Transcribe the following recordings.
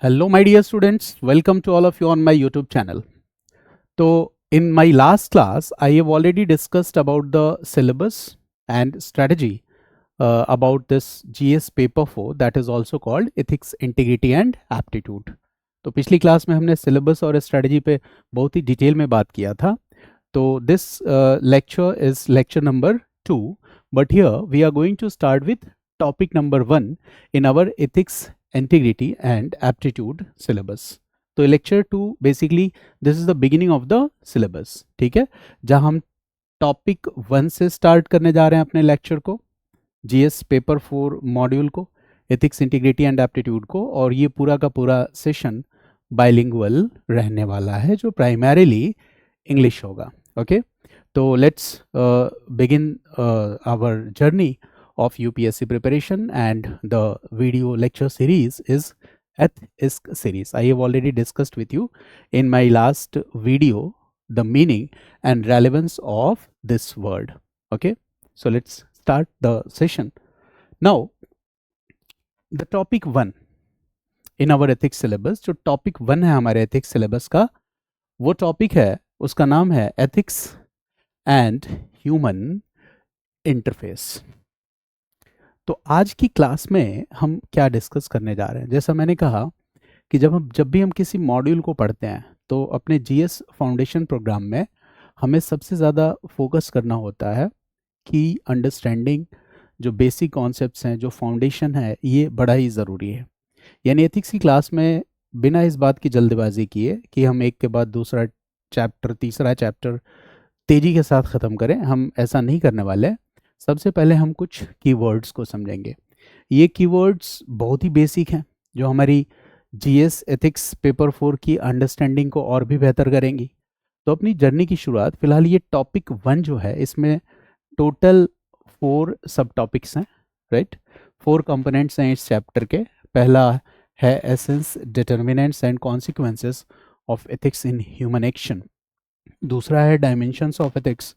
Hello, my dear students. Welcome to all of you on my YouTube channel. So, in my last class, I have already discussed about the syllabus and strategy about this GS paper 4 that is also called Ethics, Integrity and Aptitude. तो पिछली class में हमने syllabus और strategy पे बहुत ही detail में बात किया था. तो this lecture is lecture number 2, but here we are going to start with topic number 1 in our ethics, integrity and aptitude syllabus. तो lecture 2 basically this is the beginning of the syllabus. ठीक है, जहां हम topic 1 से start करने जा रहे हैं अपने लेक्चर को, जीएस पेपर 4 मॉड्यूल को, एथिक्स, इंटीग्रिटी एंड एप्टीट्यूड को. और ये पूरा का पूरा सेशन बाइलिंगुअल रहने वाला है जो प्राइमरीली इंग्लिश होगा. ओके, तो let's begin our journey of UPSC preparation, and the video lecture series is ETHISC series. I have already discussed with you in my last video the meaning and relevance of this word. Okay, so let's start the session. Now, the topic 1 in our ethics syllabus, जो topic 1 है हमारे ethics syllabus का, वो topic है, उसका नाम है ethics and human interface. तो आज की क्लास में हम क्या डिस्कस करने जा रहे हैं. जैसा मैंने कहा कि जब भी हम किसी मॉड्यूल को पढ़ते हैं तो अपने जीएस फाउंडेशन प्रोग्राम में हमें सबसे ज़्यादा फोकस करना होता है कि अंडरस्टैंडिंग, जो बेसिक कॉन्सेप्ट्स हैं, जो फाउंडेशन है, ये बड़ा ही ज़रूरी है. यानी एथिक्स की क्लास में बिना इस बात की जल्दबाजी किए कि हम एक के बाद दूसरा चैप्टर, तीसरा चैप्टर तेज़ी के साथ ख़त्म करें, हम ऐसा नहीं करने वाले. सबसे पहले हम कुछ कीवर्ड्स को समझेंगे. ये कीवर्ड्स बहुत ही बेसिक हैं जो हमारी जीएस एथिक्स पेपर 4 की अंडरस्टैंडिंग को और भी बेहतर करेंगी. तो अपनी जर्नी की शुरुआत, फिलहाल ये टॉपिक 1 जो है, इसमें टोटल 4 सब टॉपिक्स हैं. राइट, 4 कंपोनेंट्स हैं इस चैप्टर के. पहला है essence, determinants and consequences of ethics in human action. दूसरा है dimensions of ethics.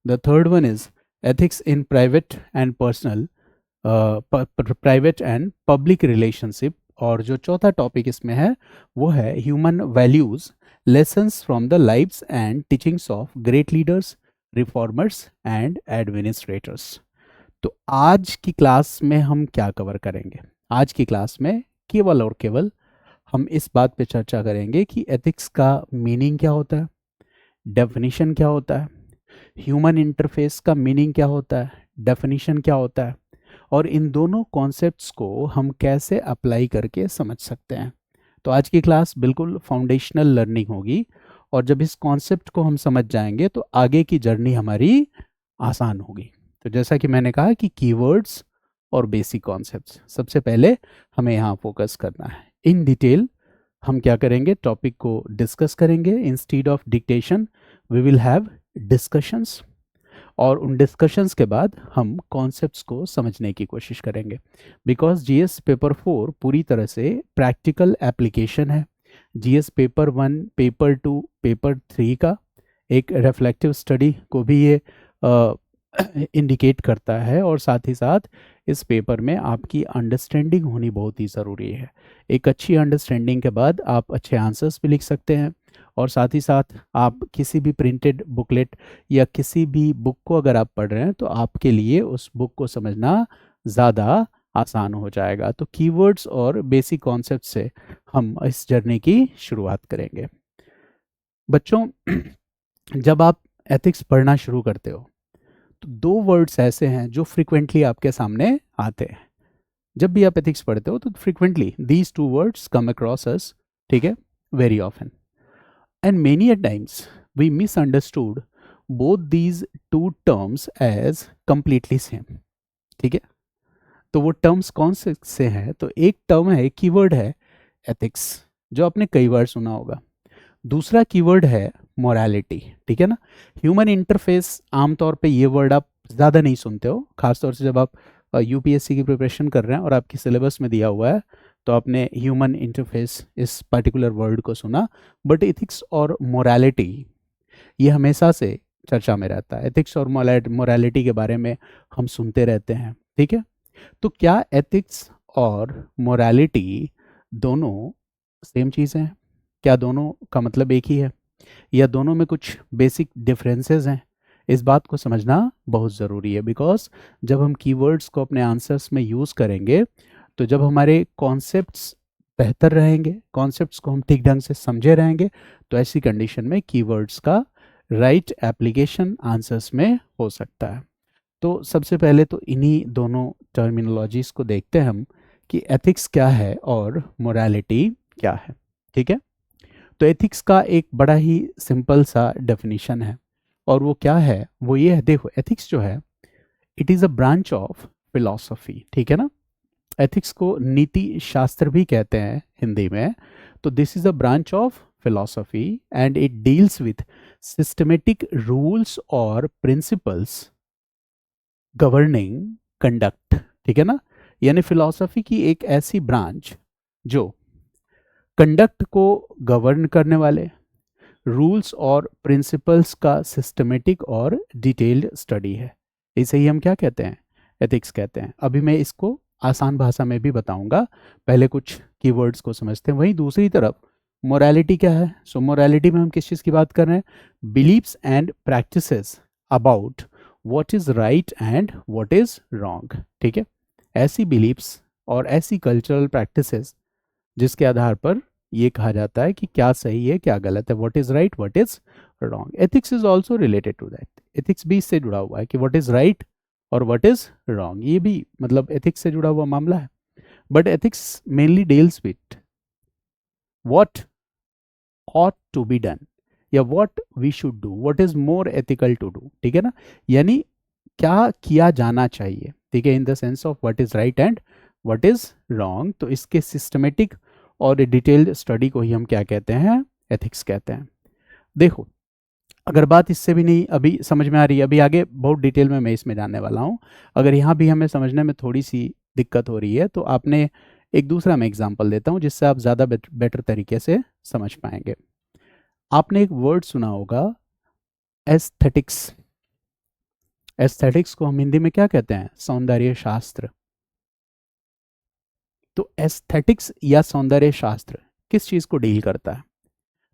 The third one is ethics in private and personal, private and public relationship. और जो चौथा टॉपिक इसमें है वो है human values, lessons from the lives and teachings of great leaders, reformers and administrators. तो आज की क्लास में हम क्या कवर करेंगे? आज की क्लास में केवल और केवल हम इस बात पे चर्चा करेंगे कि एथिक्स का मीनिंग क्या होता है, डेफिनेशन क्या होता है, ह्यूमन इंटरफेस का मीनिंग क्या होता है, डेफिनेशन क्या होता है, और इन दोनों कॉन्सेप्ट्स को हम कैसे अप्लाई करके समझ सकते हैं. तो आज की क्लास बिल्कुल फाउंडेशनल लर्निंग होगी, और जब इस कॉन्सेप्ट को हम समझ जाएंगे तो आगे की जर्नी हमारी आसान होगी. तो जैसा कि मैंने कहा कि कीवर्ड्स और बेसिक कॉन्सेप्ट्स सबसे पहले हमें यहाँ फोकस करना है. इन डिटेल हम क्या करेंगे, टॉपिक को डिस्कस करेंगे. Instead of dictation we will have discussions, और उन डिस्कशंस के बाद हम कॉन्सेप्ट्स को समझने की कोशिश करेंगे. बिकॉज जीएस पेपर 4 पूरी तरह से प्रैक्टिकल एप्लीकेशन है. जीएस पेपर 1, पेपर 2, पेपर 3 का एक रिफ्लेक्टिव स्टडी को भी ये इंडिकेट करता है, और साथ ही साथ इस पेपर में आपकी अंडरस्टैंडिंग होनी बहुत ही ज़रूरी है. एक अच्छी अंडरस्टैंडिंग के बाद आप अच्छे आंसर्स भी लिख सकते हैं, और साथ ही साथ आप किसी भी प्रिंटेड बुकलेट या किसी भी बुक को अगर आप पढ़ रहे हैं तो आपके लिए उस बुक को समझना ज़्यादा आसान हो जाएगा. तो कीवर्ड्स और बेसिक कॉन्सेप्ट से हम इस जर्नी की शुरुआत करेंगे. बच्चों, जब आप एथिक्स पढ़ना शुरू करते हो तो 2 वर्ड्स ऐसे हैं जो फ्रिक्वेंटली आपके सामने आते हैं. जब भी आप एथिक्स पढ़ते हो तो frequently these 2 words come across us. ठीक है, very often. And many a times we misunderstood both these two terms as completely same. ठीक है, तो वो टर्म्स कौन से हैं? तो एक टर्म है, कीवर्ड है एथिक्स, जो आपने कई बार सुना होगा. दूसरा कीवर्ड है मोरालिटी. ठीक है ना. ह्यूमन इंटरफेस, आमतौर पे ये वर्ड आप ज़्यादा नहीं सुनते हो, खासतौर से जब आप यूपीएससी की प्रिपरेशन कर रहे हैं और आपकी सिलेबस में दिया हुआ है तो आपने ह्यूमन इंटरफेस इस पर्टिकुलर वर्ड को सुना. बट एथिक्स और मोरालिटी ये हमेशा से चर्चा में रहता है. एथिक्स और मोरालिटी के बारे में हम सुनते रहते हैं. ठीक है, तो क्या एथिक्स और मोरालिटी दोनों सेम चीज़ें हैं? क्या दोनों का मतलब एक ही है, या दोनों में कुछ बेसिक डिफरेंसेस हैं? इस बात को समझना बहुत ज़रूरी है, बिकॉज जब हम कीवर्ड्स को अपने आंसर्स में यूज़ करेंगे, तो जब हमारे कॉन्सेप्ट्स बेहतर रहेंगे, कॉन्सेप्ट्स को हम ठीक ढंग से समझे रहेंगे, तो ऐसी कंडीशन में कीवर्ड्स का राइट एप्लीकेशन आंसर्स में हो सकता है। तो सबसे पहले तो इन्हीं दोनों टर्मिनोलॉजीज को देखते हैं हम, कि एथिक्स क्या है और मोरालिटी क्या है। ठीक है, तो एथिक्स का एक बड़ा ही सिंपल सा डेफिनेशन है, और वो क्या है, वो ये है, देखो एथिक्स जो है, it is a branch of philosophy. ठीक है ना, एथिक्स को नीति शास्त्र भी कहते हैं हिंदी में। तो this is a branch of philosophy and it deals with systematic rules और प्रिंसिपल्स गवर्निंग कंडक्ट। ठीक है ना, यानी फिलॉसफी की एक ऐसी ब्रांच जो कंडक्ट को गवर्न करने वाले रूल्स और प्रिंसिपल्स का सिस्टमेटिक और डिटेल्ड स्टडी है। इसे ही हम क्या कहते हैं, एथिक्स कहते हैं। अभी मैं इसको आसान भाषा में भी बताऊंगा, पहले कुछ कीवर्ड्स को समझते हैं। वहीं दूसरी तरफ मोरालिटी क्या है, सो मोरालिटी में हम किस चीज़ की बात कर रहे हैं, believes and practices about what is right and what is wrong. ठीक है, ऐसी बिलीव्स और ऐसी कल्चरल प्रैक्टिसेस जिसके आधार पर ये कहा जाता है कि क्या सही है क्या गलत है, what is right what is wrong. Ethics is also related to that, ethics भी इससे जुड़ा हुआ है कि व्हाट इज राइट और व्हाट इज रॉन्ग, ये भी मतलब एथिक्स से जुड़ा हुआ मामला है। But ethics mainly deals with what ought to be done, या what we should do, what is more ethical to do. ठीक है ना, यानी क्या किया जाना चाहिए। ठीक है, in the sense of what is right and what is wrong. तो इसके सिस्टमेटिक और डिटेल्ड स्टडी को ही हम क्या कहते हैं, एथिक्स कहते हैं। देखो, अगर बात इससे भी नहीं अभी समझ में आ रही है, अभी आगे बहुत डिटेल में मैं इसमें जानने वाला हूँ। अगर यहाँ भी हमें समझने में थोड़ी सी दिक्कत हो रही है, तो आपने एक दूसरा मैं एग्जांपल देता हूँ जिससे आप ज़्यादा बेटर तरीके से समझ पाएंगे। आपने एक वर्ड सुना होगा, एस्थेटिक्स। एस्थेटिक्स को हम हिंदी में क्या कहते हैं, सौंदर्य शास्त्र। तो एस्थेटिक्स या सौंदर्य शास्त्र किस चीज को डील करता है,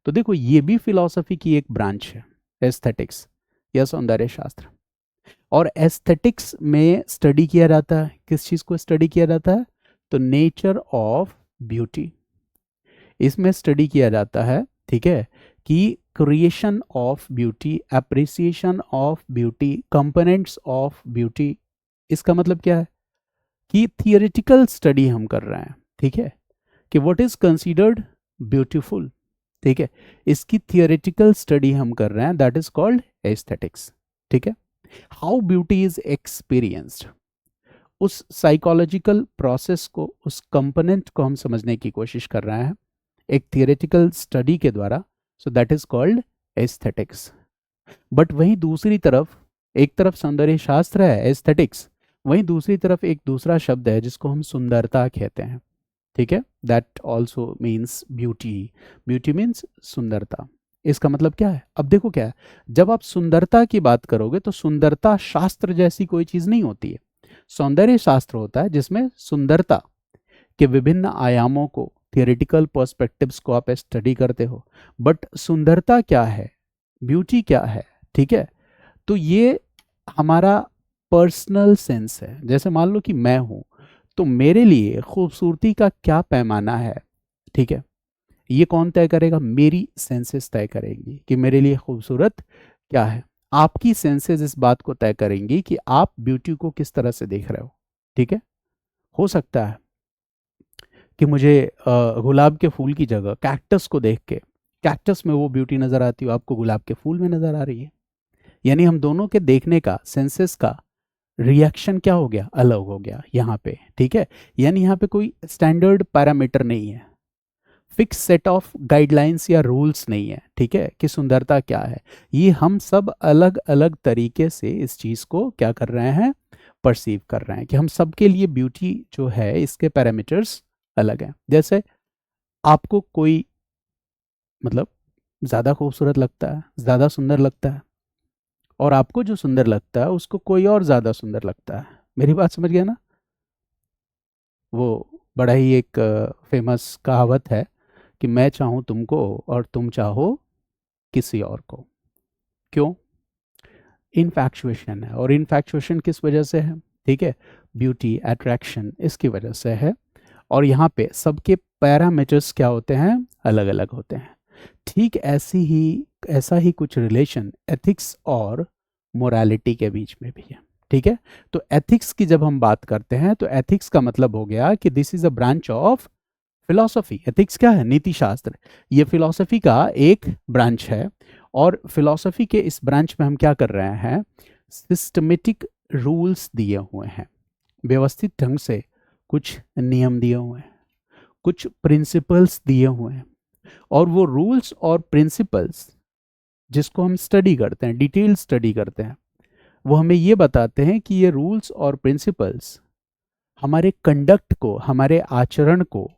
तो देखो ये भी फिलॉसफी की एक ब्रांच है, एस्थेटिक्स या सौंदर्य शास्त्र। और एस्थेटिक्स में स्टडी किया जाता है, किस चीज को स्टडी किया जाता है, तो नेचर ऑफ ब्यूटी। इसमें स्टडी किया जाता है, ठीक है, कि creation of beauty, appreciation of beauty, components of beauty. इसका मतलब क्या है कि थियोरेटिकल स्टडी हम कर रहे हैं। ठीक है, कि व्हाट इज कंसीडर्ड ब्यूटीफुल। ठीक है, इसकी थियोरेटिकल स्टडी हम कर रहे हैं, दैट इज कॉल्ड एस्थेटिक्स। ठीक है, हाउ ब्यूटी इज एक्सपीरियंस्ड, उस साइकोलॉजिकल प्रोसेस को, उस कंपोनेंट को हम समझने की कोशिश कर रहे हैं एक थियोरेटिकल स्टडी के द्वारा। So that is called aesthetics. But वहीं दूसरी तरफ, एक तरफ सौंदर्य शास्त्र है एस्थेटिक्स, वहीं दूसरी तरफ एक दूसरा शब्द है जिसको हम सुंदरता कहते हैं। ठीक है, that also means beauty. Beauty means सुंदरता। इसका मतलब क्या है, अब देखो क्या है, जब आप सुंदरता की बात करोगे तो सुंदरता शास्त्र जैसी कोई चीज नहीं होती है। सौंदर्य शास्त्र होता है जिसमें सुंदरता के विभिन्न आयामों को, थियोरेटिकल पर्सपेक्टिव्स को आप स्टडी करते हो। बट सुंदरता क्या है, ब्यूटी क्या है, ठीक है, तो ये हमारा पर्सनल सेंस है। जैसे मान लो कि मैं हूं, तो मेरे लिए खूबसूरती का क्या पैमाना है, ठीक है, ये कौन तय करेगा, मेरी सेंसेस तय करेंगी कि मेरे लिए खूबसूरत क्या है। आपकी सेंसेस इस बात को तय करेंगी कि आप ब्यूटी को किस तरह से देख रहे हो। ठीक है, हो सकता है कि मुझे गुलाब के फूल की जगह कैक्टस को देख के, कैक्टस में वो ब्यूटी नजर आती हो, आपको गुलाब के फूल में नजर आ रही है। यानी हम दोनों के देखने का, सेंसेस का रिएक्शन क्या हो गया, अलग हो गया यहाँ पे। ठीक है, यानी यहाँ पे कोई स्टैंडर्ड पैरामीटर नहीं है, फिक्स सेट ऑफ गाइडलाइंस या रूल्स नहीं है। ठीक है, कि सुंदरता क्या है, ये हम सब अलग अलग तरीके से इस चीज को क्या कर रहे हैं, परसीव कर रहे हैं, कि हम सबके लिए ब्यूटी जो है इसके पैरामीटर्स अलग हैं। जैसे आपको कोई मतलब ज्यादा खूबसूरत लगता है, ज्यादा सुंदर लगता है, और आपको जो सुंदर लगता है उसको कोई और ज्यादा सुंदर लगता है। मेरी बात समझ गया ना, वो बड़ा ही एक फेमस कहावत है कि मैं चाहूँ तुमको और तुम चाहो किसी और को। क्यों? इनफैक्चुएशन है, और इनफैक्चुएशन किस वजह से है? ठीक है, ब्यूटी, अट्रैक्शन, इसकी वजह से है। और यहाँ पे सबके पैरामीटर्स क्या होते हैं? अलग अलग होते हैं। ठीक ऐसा ही कुछ रिलेशन एथिक्स और मोरालिटी के बीच में भी है। ठीक है, तो एथिक्स की जब हम बात करते हैं तो एथिक्स का मतलब हो गया कि this is a branch of philosophy. Ethics क्या है? नीति शास्त्र। ये फिलॉसफी का एक ब्रांच है, और फिलॉसफी के इस ब्रांच में हम क्या कर रहे हैं? सिस्टमेटिक रूल्स दिए हुए हैं, व्यवस्थित ढंग से कुछ नियम दिए हुए हैं, कुछ प्रिंसिपल्स दिए हुए हैं। और वो रूल्स और प्रिंसिपल्स जिसको हम स्टडी करते हैं, डिटेल स्टडी करते हैं, वो हमें ये बताते हैं कि ये रूल्स और प्रिंसिपल्स हमारे कंडक्ट को, हमारे आचरण को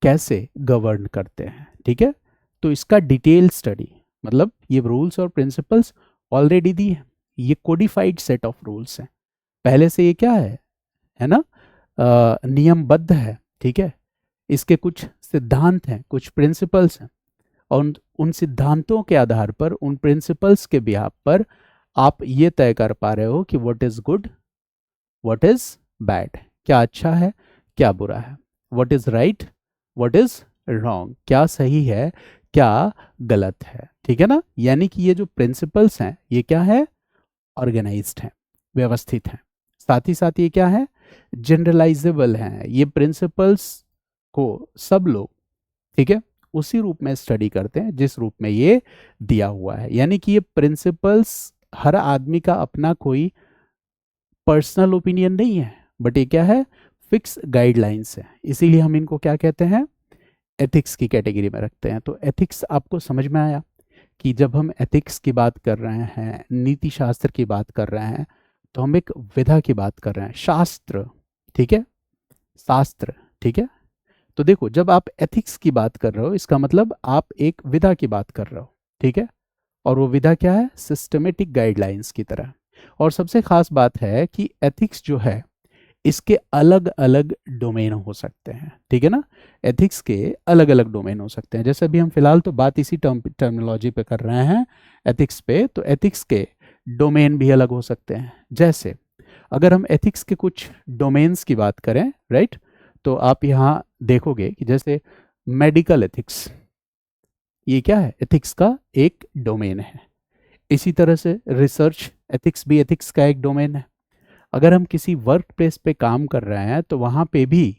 कैसे गवर्न करते हैं। ठीक है, तो इसका डिटेल स्टडी, मतलब ये रूल्स और प्रिंसिपल्स ऑलरेडी दी है, ये कोडिफाइड सेट ऑफ रूल्स हैं, पहले से ये क्या है ना, नियमबद्ध है। ठीक है, इसके कुछ सिद्धांत हैं, कुछ प्रिंसिपल्स हैं, और उन सिद्धांतों के आधार पर, उन प्रिंसिपल्स के बिहाफ पर आप ये तय कर पा रहे हो कि what is good, what is bad, क्या अच्छा है, क्या बुरा है, what is right, what is wrong, क्या सही है, क्या गलत है। ठीक है ना, यानी कि ये जो प्रिंसिपल्स हैं ये क्या है? ऑर्गेनाइज्ड हैं, व्यवस्थित हैं। साथ ही साथ ये क्या है? जनरलाइजेबल हैं। ये प्रिंसिपल्स को सब लोग, ठीक है, उसी रूप में स्टडी करते हैं जिस रूप में ये दिया हुआ है। यानी कि ये प्रिंसिपल्स हर आदमी का अपना कोई पर्सनल ओपिनियन नहीं है, बट ये क्या है? फिक्स गाइडलाइंस है। इसीलिए हम इनको क्या कहते हैं? एथिक्स की कैटेगरी में रखते हैं। तो एथिक्स आपको समझ में आया कि जब हम एथिक्स की बात कर रहे हैं, नीति शास्त्र की बात कर रहे हैं, तो हम एक विधा की बात कर रहे हैं, शास्त्र। ठीक है, शास्त्र। ठीक है, तो देखो, जब आप एथिक्स की बात कर रहे हो, इसका मतलब आप एक विधा की बात कर रहे हो। ठीक है, और वो विधा क्या है? सिस्टमेटिक गाइडलाइंस की तरह। और सबसे खास बात है कि एथिक्स जो है, इसके अलग अलग डोमेन हो सकते हैं। ठीक है ना, एथिक्स के अलग अलग डोमेन हो सकते हैं। जैसे अभी हम फिलहाल तो बात इसी टर्मिनोलॉजी पे कर रहे हैं, एथिक्स पे, तो एथिक्स के डोमेन भी अलग हो सकते हैं। जैसे अगर हम एथिक्स के कुछ डोमेन्स की बात करें, राइट, तो आप यहाँ देखोगे कि जैसे मेडिकल एथिक्स, ये क्या है? एथिक्स का एक डोमेन है। इसी तरह से रिसर्च एथिक्स भी एथिक्स का एक डोमेन है। अगर हम किसी वर्क प्लेस पे काम कर रहे हैं तो वहाँ पे भी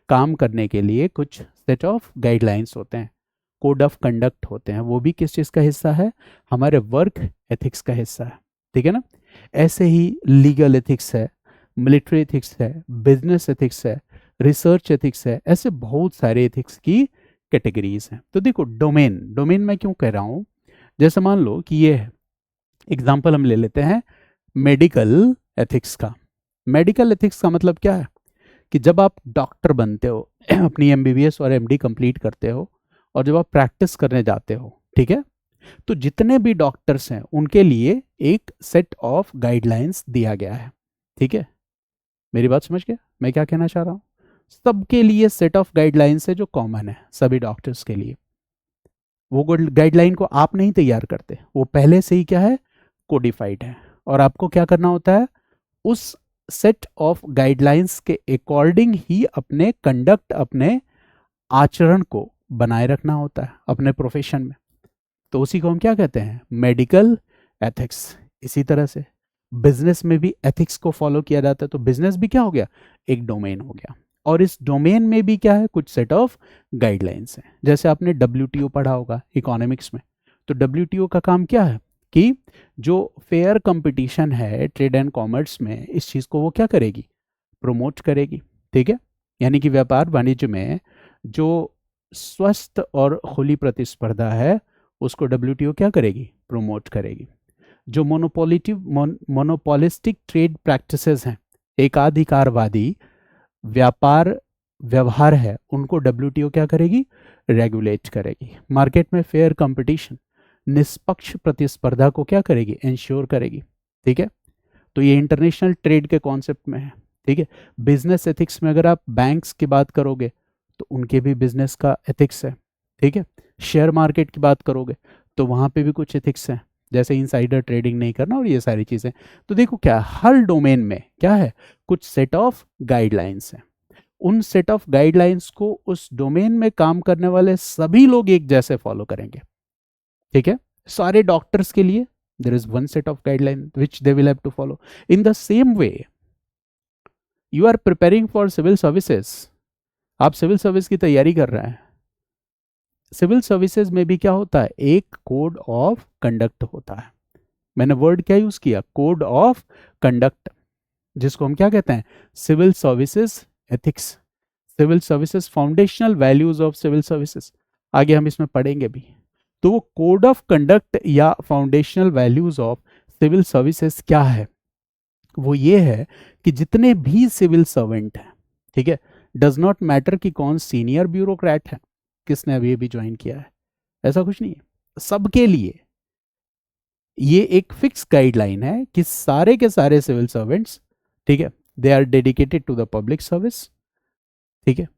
काम करने के लिए कुछ सेट ऑफ गाइडलाइंस होते हैं, कोड ऑफ कंडक्ट होते हैं। वो भी किस चीज़ का हिस्सा है? हमारे वर्क एथिक्स का हिस्सा है। ठीक है ना, ऐसे ही लीगल एथिक्स है, मिलिट्री एथिक्स है, बिजनेस एथिक्स है, रिसर्च एथिक्स है। ऐसे बहुत सारे एथिक्स की कैटेगरीज हैं। तो देखो, डोमेन डोमेन मैं क्यों कह रहा हूँ? जैसे मान लो कि ये है, एग्जाम्पल हम ले लेते हैं मेडिकल एथिक्स का। मेडिकल एथिक्स का मतलब क्या है? कि जब आप डॉक्टर बनते हो, अपनी एमबीबीएस और एमडी कंप्लीट करते हो, और जब आप प्रैक्टिस करने जाते हो, ठीक है, तो जितने भी डॉक्टर्स हैं उनके लिए एक सेट ऑफ गाइडलाइंस दिया गया है। ठीक है, मेरी बात समझ गया मैं क्या कहना चाह रहा हूँ? सबके लिए सेट ऑफ गाइडलाइंस है जो कॉमन है सभी डॉक्टर्स के लिए। वो गाइडलाइन को आप नहीं तैयार करते, वो पहले से ही क्या है? कोडिफाइड है। और आपको क्या करना होता है? उस सेट ऑफ गाइडलाइंस के अकॉर्डिंग ही अपने कंडक्ट, अपने आचरण को बनाए रखना होता है अपने प्रोफेशन में। तो उसी को हम क्या कहते हैं? Medical ethics. इसी तरह से बिजनेस में भी एथिक्स को फॉलो किया जाता है। तो बिजनेस भी क्या हो गया? एक डोमेन हो गया। और इस डोमेन में भी क्या है? कुछ सेट ऑफ गाइडलाइंस है। जैसे आपने डब्ल्यूटीओ पढ़ा होगा इकोनॉमिक्स में। तो डब्ल्यूटीओ का काम क्या है? कि जो फेयर कंपटीशन है ट्रेड एंड कॉमर्स में, इस चीज़ को वो क्या करेगी? प्रमोट करेगी। ठीक है, यानी कि व्यापार वाणिज्य में जो स्वस्थ और खुली प्रतिस्पर्धा है, उसको डब्ल्यूटीओ क्या करेगी? प्रमोट करेगी। जो मोनोपोलिस्टिक ट्रेड प्रैक्टिसेस हैं, एकाधिकारवादी व्यापार व्यवहार है, उनको डब्ल्यूटीओ क्या करेगी? रेगुलेट करेगी। मार्केट में फेयर कंपटीशन, निष्पक्ष प्रतिस्पर्धा को क्या करेगी? इंश्योर करेगी। ठीक है, तो ये इंटरनेशनल ट्रेड के कॉन्सेप्ट में है। ठीक है, बिजनेस एथिक्स में अगर आप बैंक्स की बात करोगे तो उनके भी बिजनेस का एथिक्स है। ठीक है। शेयर मार्केट की बात करोगे तो वहां पे भी कुछ एथिक्स हैं, जैसे इनसाइडर ट्रेडिंग नहीं करना और ये सारी चीजें। तो देखो क्या हर डोमेन में क्या है, कुछ सेट ऑफ गाइडलाइंस हैं। उन सेट ऑफ गाइडलाइंस को उस डोमेन में काम करने वाले सभी लोग एक जैसे फॉलो करेंगे। ठीक है। सारे डॉक्टर्स के लिए there is one set of guideline which they will have to follow. In the same way you are preparing for civil services, आप सिविल सर्विस की तैयारी कर रहे हैं। सिविल सर्विसेज में भी क्या होता है, एक कोड ऑफ कंडक्ट होता है। मैंने वर्ड क्या यूज किया, कोड ऑफ कंडक्ट, जिसको हम क्या कहते हैं, civil services ethics, civil services foundational values of civil services. आगे हम इसमें पढ़ेंगे भी। तो वो कोड ऑफ कंडक्ट या foundational values of civil services क्या है, वो ये है कि जितने भी सिविल सर्वेंट हैं, ठीक है, डज नॉट मैटर कि कौन सीनियर ब्यूरोक्रेट है, किसने अभी अभी ज्वाइन किया है, ऐसा कुछ नहीं है। सबके लिए ये एक फिक्स गाइडलाइन है कि सारे के सारे सिविल सर्वेंट्स, ठीक है, they are dedicated to the public service. ठीक है,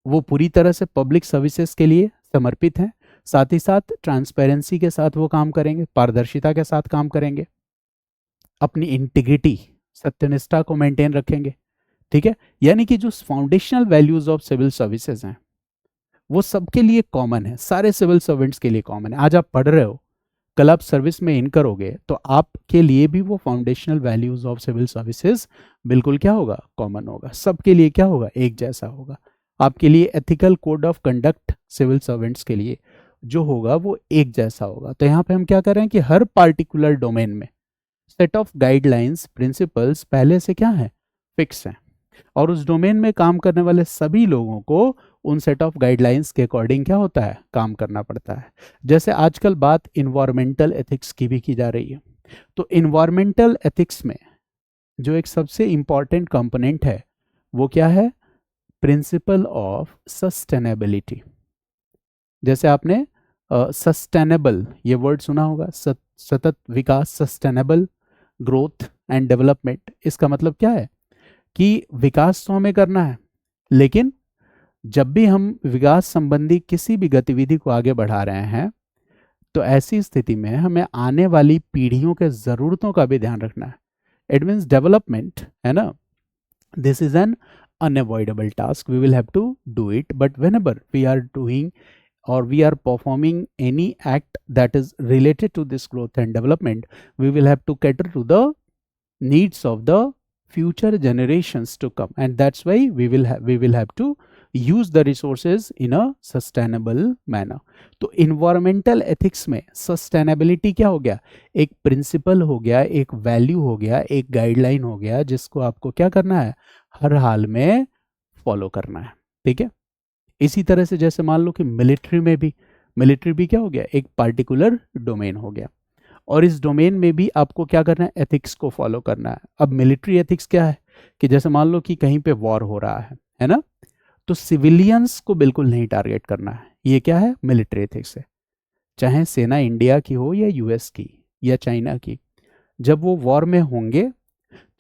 वो पूरी तरह से पब्लिक सर्विसेज के लिए समर्पित हैं। साथ ही साथ ट्रांसपेरेंसी के साथ वो काम करेंगे, पारदर्शिता के साथ काम करेंगे, अपनी इंटीग्रिटी, सत्यनिष्ठा को मेंटेन रखेंगे। ठीक है, यानी कि जो foundational values of civil services हैं वो सबके लिए कॉमन है, सारे सिविल सर्वेंट्स के लिए कॉमन है। आज आप पढ़ रहे हो, कल आप सर्विस में इन करोगे तो आपके लिए भी वो foundational values of civil services बिल्कुल क्या होगा, कॉमन होगा। सबके लिए क्या होगा, एक जैसा होगा। आपके लिए ethical code of conduct civil servants के लिए जो होगा वो एक जैसा होगा। तो यहाँ पे हम क्या कर रहे हैं कि हर पार्टिकुलर डोमेन में सेट ऑफ गाइडलाइंस, प्रिंसिपल्स पहले से क्या है, फिक्स हैं, और उस डोमेन में काम करने वाले सभी लोगों को उन सेट ऑफ गाइडलाइंस के अकॉर्डिंग क्या होता है, काम करना पड़ता है। जैसे आजकल बात इन्वायरमेंटल एथिक्स की भी की जा रही है, तो इन्वायरमेंटल एथिक्स में जो एक सबसे इंपॉर्टेंट कंपोनेंट है वो क्या है, प्रिंसिपल ऑफ सस्टेनेबिलिटी। जैसे आपने सस्टेनेबल ये वर्ड सुना होगा, सतत विकास, सस्टेनेबल ग्रोथ एंड डेवलपमेंट। इसका मतलब क्या है कि विकास तो हमें करना है, लेकिन जब भी हम विकास संबंधी किसी भी गतिविधि को आगे बढ़ा रहे हैं तो ऐसी स्थिति में हमें आने वाली पीढ़ियों के ज़रूरतों का भी ध्यान रखना है। इट मीन्स डेवलपमेंट है ना, this is an unavoidable task, we will have to do it, but whenever we are doing or we are performing any act that is related to this growth and development, we will have to cater to the needs of the future generations to come, and that's why we will have to use the resources in a sustainable manner. तो environmental ethics में sustainability क्या हो गया, एक principal हो गया, एक value हो गया, एक गाइडलाइन हो गया, जिसको आपको क्या करना है, हर हाल में फॉलो करना है। ठीक है, इसी तरह से जैसे मान लो कि मिलिट्री भी क्या हो गया, एक पार्टिकुलर डोमेन हो गया, और इस डोमेन में भी आपको क्या करना है, एथिक्स को फॉलो करना है। अब मिलिट्री एथिक्स क्या है कि जैसे मान लो कि कहीं पे वॉर हो रहा है ना, तो सिविलियंस को बिल्कुल नहीं टारगेट करना है। ये क्या है, मिलिट्री एथिक्स है। चाहे सेना इंडिया की हो या यूएस की या चाइना की, जब वो वॉर में होंगे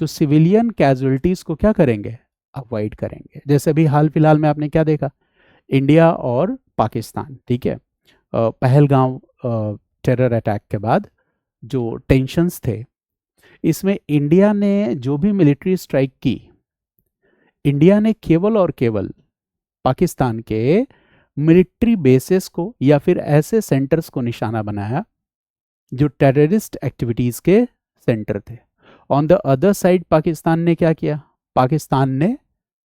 तो सिविलियन कैजुअलिटीज को क्या करेंगे, अवॉइड करेंगे। जैसे अभी हाल फिलहाल में आपने क्या देखा, इंडिया और पाकिस्तान, ठीक है, पहलगांव टेरर अटैक के बाद जो टेंशन्स थे, इसमें इंडिया ने जो भी मिलिट्री स्ट्राइक की, इंडिया ने केवल और केवल पाकिस्तान के मिलिट्री बेसिस को या फिर ऐसे सेंटर्स को निशाना बनाया जो टेररिस्ट एक्टिविटीज के सेंटर थे। On the other side Pakistan ने क्या किया, पाकिस्तान ने,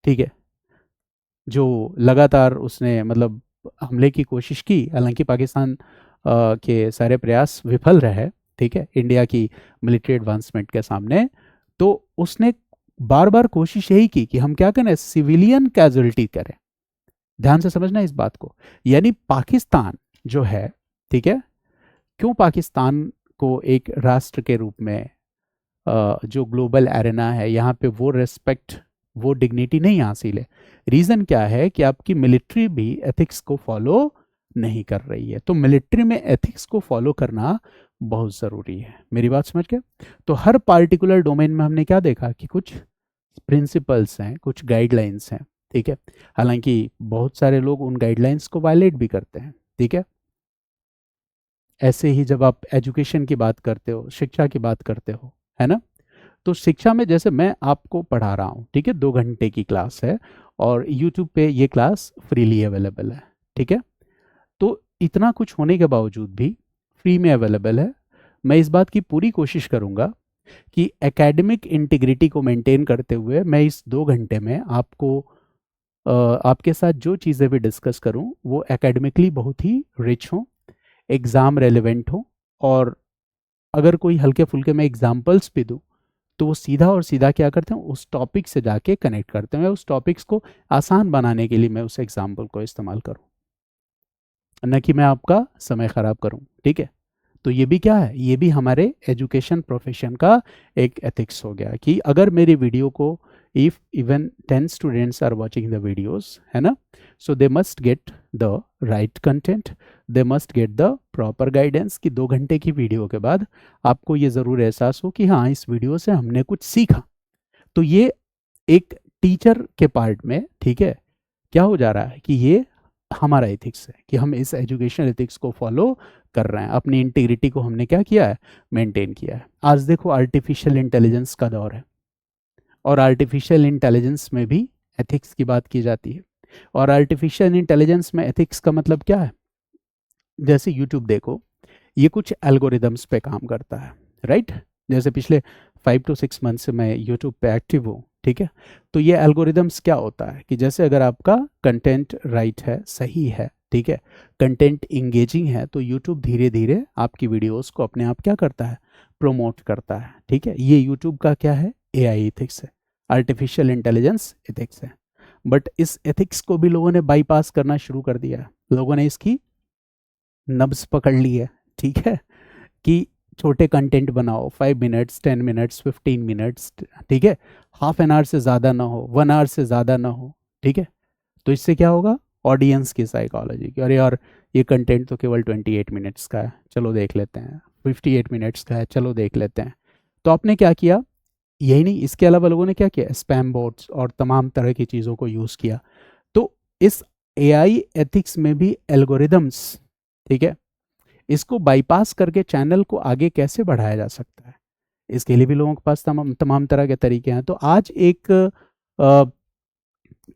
ठीक है, जो लगातार उसने मतलब हमले की कोशिश की, हालांकि पाकिस्तान के सारे प्रयास विफल रहे, ठीक है, इंडिया की मिलिट्री एडवांसमेंट के सामने। तो उसने बार बार कोशिश यही की कि हम क्या करें, सिविलियन कैजुअलिटी करें। ध्यान से समझना इस बात को, यानी पाकिस्तान जो है, ठीक है, क्यों पाकिस्तान को एक राष्ट्र के रूप में जो ग्लोबल एरेना है यहाँ पे वो रेस्पेक्ट, वो डिग्निटी नहीं हासिल है। रीज़न क्या है कि आपकी मिलिट्री भी एथिक्स को फॉलो नहीं कर रही है। तो मिलिट्री में एथिक्स को फॉलो करना बहुत ज़रूरी है। मेरी बात समझ गए? तो हर पार्टिकुलर डोमेन में हमने क्या देखा कि कुछ प्रिंसिपल्स हैं, कुछ गाइडलाइंस हैं, ठीक है। हालांकि बहुत सारे लोग उन गाइडलाइंस को वायलेट भी करते हैं, ठीक है। ऐसे ही जब आप एजुकेशन की बात करते हो, शिक्षा की बात करते हो, है ना, तो शिक्षा में जैसे मैं आपको पढ़ा रहा हूँ, ठीक है, 2 घंटे की क्लास है और यूट्यूब पे ये क्लास फ्रीली अवेलेबल है, ठीक है। तो इतना कुछ होने के बावजूद भी फ्री में अवेलेबल है। मैं इस बात की पूरी कोशिश करूंगा कि एकेडमिक इंटीग्रिटी को मेंटेन करते हुए मैं इस 2 घंटे में आपको आपके साथ जो चीज़ें भी डिस्कस करूं वो एकेडमिकली बहुत ही रिच हों, एग्ज़ाम रेलिवेंट हो, और अगर कोई हल्के फुल्के में एग्जाम्पल्स भी दूं तो वो सीधा और सीधा क्या करते हैं, उस टॉपिक से जाके कनेक्ट करते हैं, उस टॉपिक्स को आसान बनाने के लिए मैं उस एग्जाम्पल को इस्तेमाल करूं, न कि मैं आपका समय खराब करूं, ठीक है। तो ये भी क्या है, ये भी हमारे एजुकेशन प्रोफेशन का एक एथिक्स हो गया कि अगर मेरी वीडियो को if even 10 students are watching the videos, है ना, so they must get the right content, they must get the proper guidance कि 2 घंटे की वीडियो के बाद आपको ये ज़रूर एहसास हो कि हाँ, इस वीडियो से हमने कुछ सीखा। तो ये एक टीचर के पार्ट में, ठीक है, क्या हो जा रहा है कि ये हमारा एथिक्स है कि हम इस एजुकेशन एथिक्स को फॉलो कर रहे हैं, अपनी इंटीग्रिटी को हमने क्या किया है, मेंटेन किया है। आज देखो आर्टिफिशियल इंटेलिजेंस का दौर है और आर्टिफिशियल इंटेलिजेंस में भी एथिक्स की बात की जाती है। और आर्टिफिशियल इंटेलिजेंस में एथिक्स का मतलब क्या है, जैसे यूट्यूब देखो, ये कुछ एल्गोरिदम्स पे काम करता है, राइट। जैसे पिछले 5 to 6 मंथ से मैं यूट्यूब पे एक्टिव हूँ, ठीक है। तो ये एल्गोरिदम्स क्या होता है कि जैसे अगर आपका कंटेंट राइट है, सही है, ठीक है, कंटेंट इंगेजिंग है, तो यूट्यूब धीरे धीरे आपकी वीडियोस को अपने आप क्या करता है, प्रोमोट करता है, ठीक है। ये यूट्यूब का क्या है, एआई एथिक्स है, आर्टिफिशियल इंटेलिजेंस एथिक्स है। बट इस एथिक्स को भी लोगों ने बाईपास करना शुरू कर दिया है, लोगों ने इसकी नब्ज पकड़ ली है, ठीक है, कि छोटे कंटेंट बनाओ, 5 मिनट्स, 10 मिनट्स, 15 मिनट्स, ठीक है, हाफ एन आवर से ज़्यादा ना हो, 1 आवर से ज़्यादा ना हो, ठीक है। तो इससे क्या होगा, ऑडियंस की साइकोलॉजी की, अरे यार ये कंटेंट तो केवल 28 मिनट्स का है, चलो देख लेते हैं, 58 मिनट्स का है, चलो देख लेते हैं। तो आपने क्या किया, यही नहीं, इसके अलावा लोगों ने क्या किया, स्पैम बोट्स और तमाम तरह की चीज़ों को यूज़ किया। तो इस एआई एथिक्स में भी एल्गोरिदम्स, ठीक है, इसको बाईपास करके चैनल को आगे कैसे बढ़ाया जा सकता है, इसके लिए भी लोगों के पास तमाम तमाम तरह के तरीके हैं। तो आज एक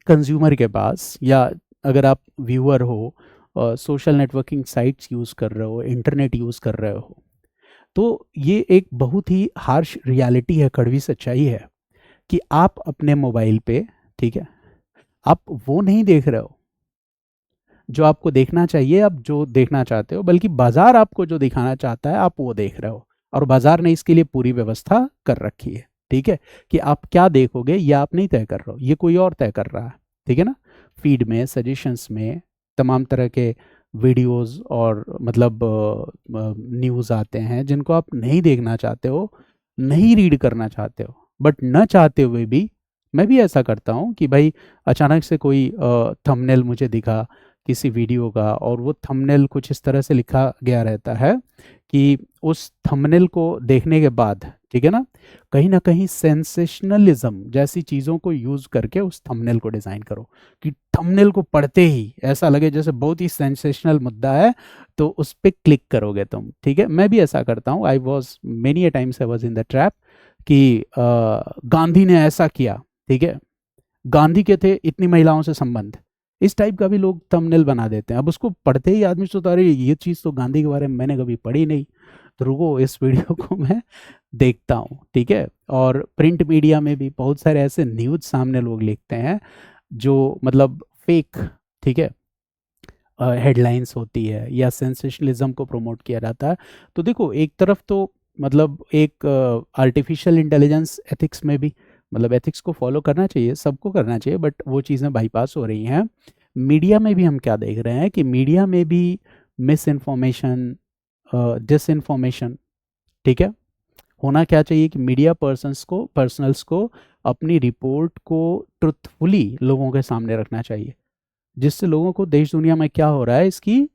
कंज्यूमर के पास, या अगर आप व्यूअर हो, सोशल नेटवर्किंग साइट्स यूज़ कर रहे हो, इंटरनेट यूज़ कर रहे हो, तो ये एक बहुत ही हार्श रियलिटी है, कड़वी सच्चाई है कि आप अपने मोबाइल पे, ठीक है, आप वो नहीं देख रहे हो जो आपको देखना चाहिए, आप जो देखना चाहते हो, बल्कि बाजार आपको जो दिखाना चाहता है आप वो देख रहे हो। और बाजार ने इसके लिए पूरी व्यवस्था कर रखी है, ठीक है, कि आप क्या देखोगे ये आप नहीं तय कर रहे हो, ये कोई और तय कर रहा है, ठीक है ना। फीड में, सजेशंस में तमाम तरह के वीडियोस और मतलब न्यूज़ आते हैं जिनको आप नहीं देखना चाहते हो, नहीं रीड करना चाहते हो, बट न चाहते हुए भी मैं भी ऐसा करता हूँ कि भाई अचानक से कोई थंबनेल मुझे दिखा किसी वीडियो का, और वो थंबनेल कुछ इस तरह से लिखा गया रहता है कि उस थंबनेल को देखने के बाद, ठीक है ना कहीं सेंसेशनलिज्म जैसी चीज़ों को यूज़ करके उस थंबनेल को डिज़ाइन करो कि थंबनेल को पढ़ते ही ऐसा लगे जैसे बहुत ही सेंसेशनल मुद्दा है, तो उस पर क्लिक करोगे तुम, ठीक है। मैं भी ऐसा करता हूँ, I was many a times I was in the trap कि गांधी ने ऐसा किया, ठीक है, गांधी के थे इतनी महिलाओं से संबंध, इस टाइप का भी लोग थंबनेल बना देते हैं। अब उसको पढ़ते ही आदमी सोचता है अरे ये चीज़ तो गांधी के बारे में मैंने कभी पढ़ी नहीं, तो रुको इस वीडियो को मैं देखता हूँ, ठीक है। और प्रिंट मीडिया में भी बहुत सारे ऐसे न्यूज़ सामने लोग लिखते हैं जो मतलब फेक, ठीक है, हेडलाइंस होती है या सेंसेशनलिज्म को प्रमोट किया जाता है। तो देखो एक तरफ तो मतलब एक आर्टिफिशियल इंटेलिजेंस एथिक्स में भी मतलब एथिक्स को फॉलो करना चाहिए, सबको करना चाहिए, बट वो चीज़ें बाईपास हो रही हैं। मीडिया में भी हम क्या देख रहे हैं कि मीडिया में भी मिस इन्फॉर्मेशन, डिसइन्फॉर्मेशन, ठीक है। होना क्या चाहिए कि मीडिया पर्सनल्स को अपनी रिपोर्ट को ट्रुथफुली लोगों के सामने रखना चाहिए, जिससे लोगों को देश दुनिया में क्या हो रहा है इसकी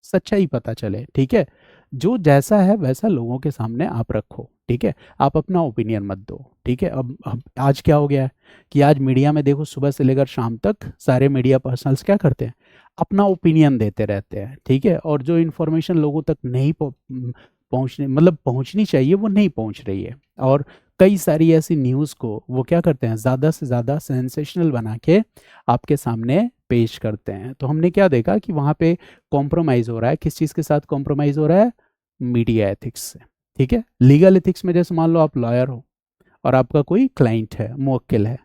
सच्चाई पता चले, ठीक है। जो जैसा है वैसा लोगों के सामने आप रखो, ठीक है, आप अपना ओपिनियन मत दो, ठीक है। अब आज क्या हो गया है कि आज मीडिया में देखो, सुबह से लेकर शाम तक सारे मीडिया पर्सनल्स क्या करते हैं, अपना ओपिनियन देते रहते हैं, ठीक है। और जो इन्फॉर्मेशन लोगों तक नहीं पहुंचने मतलब पहुंचनी चाहिए वो नहीं पहुंच रही है। और कई सारी ऐसी न्यूज़ को वो क्या करते हैं, ज़्यादा से ज़्यादा सेंसेशनल बना के आपके सामने पेश करते हैं। तो हमने क्या देखा कि वहाँ पे कॉम्प्रोमाइज़ हो रहा है, किस चीज़ के साथ कॉम्प्रोमाइज़ हो रहा है, मीडिया एथिक्स से, ठीक है। लीगल एथिक्स में जैसे मान लो आप लॉयर हो और आपका कोई क्लाइंट है, मुवक्किल है,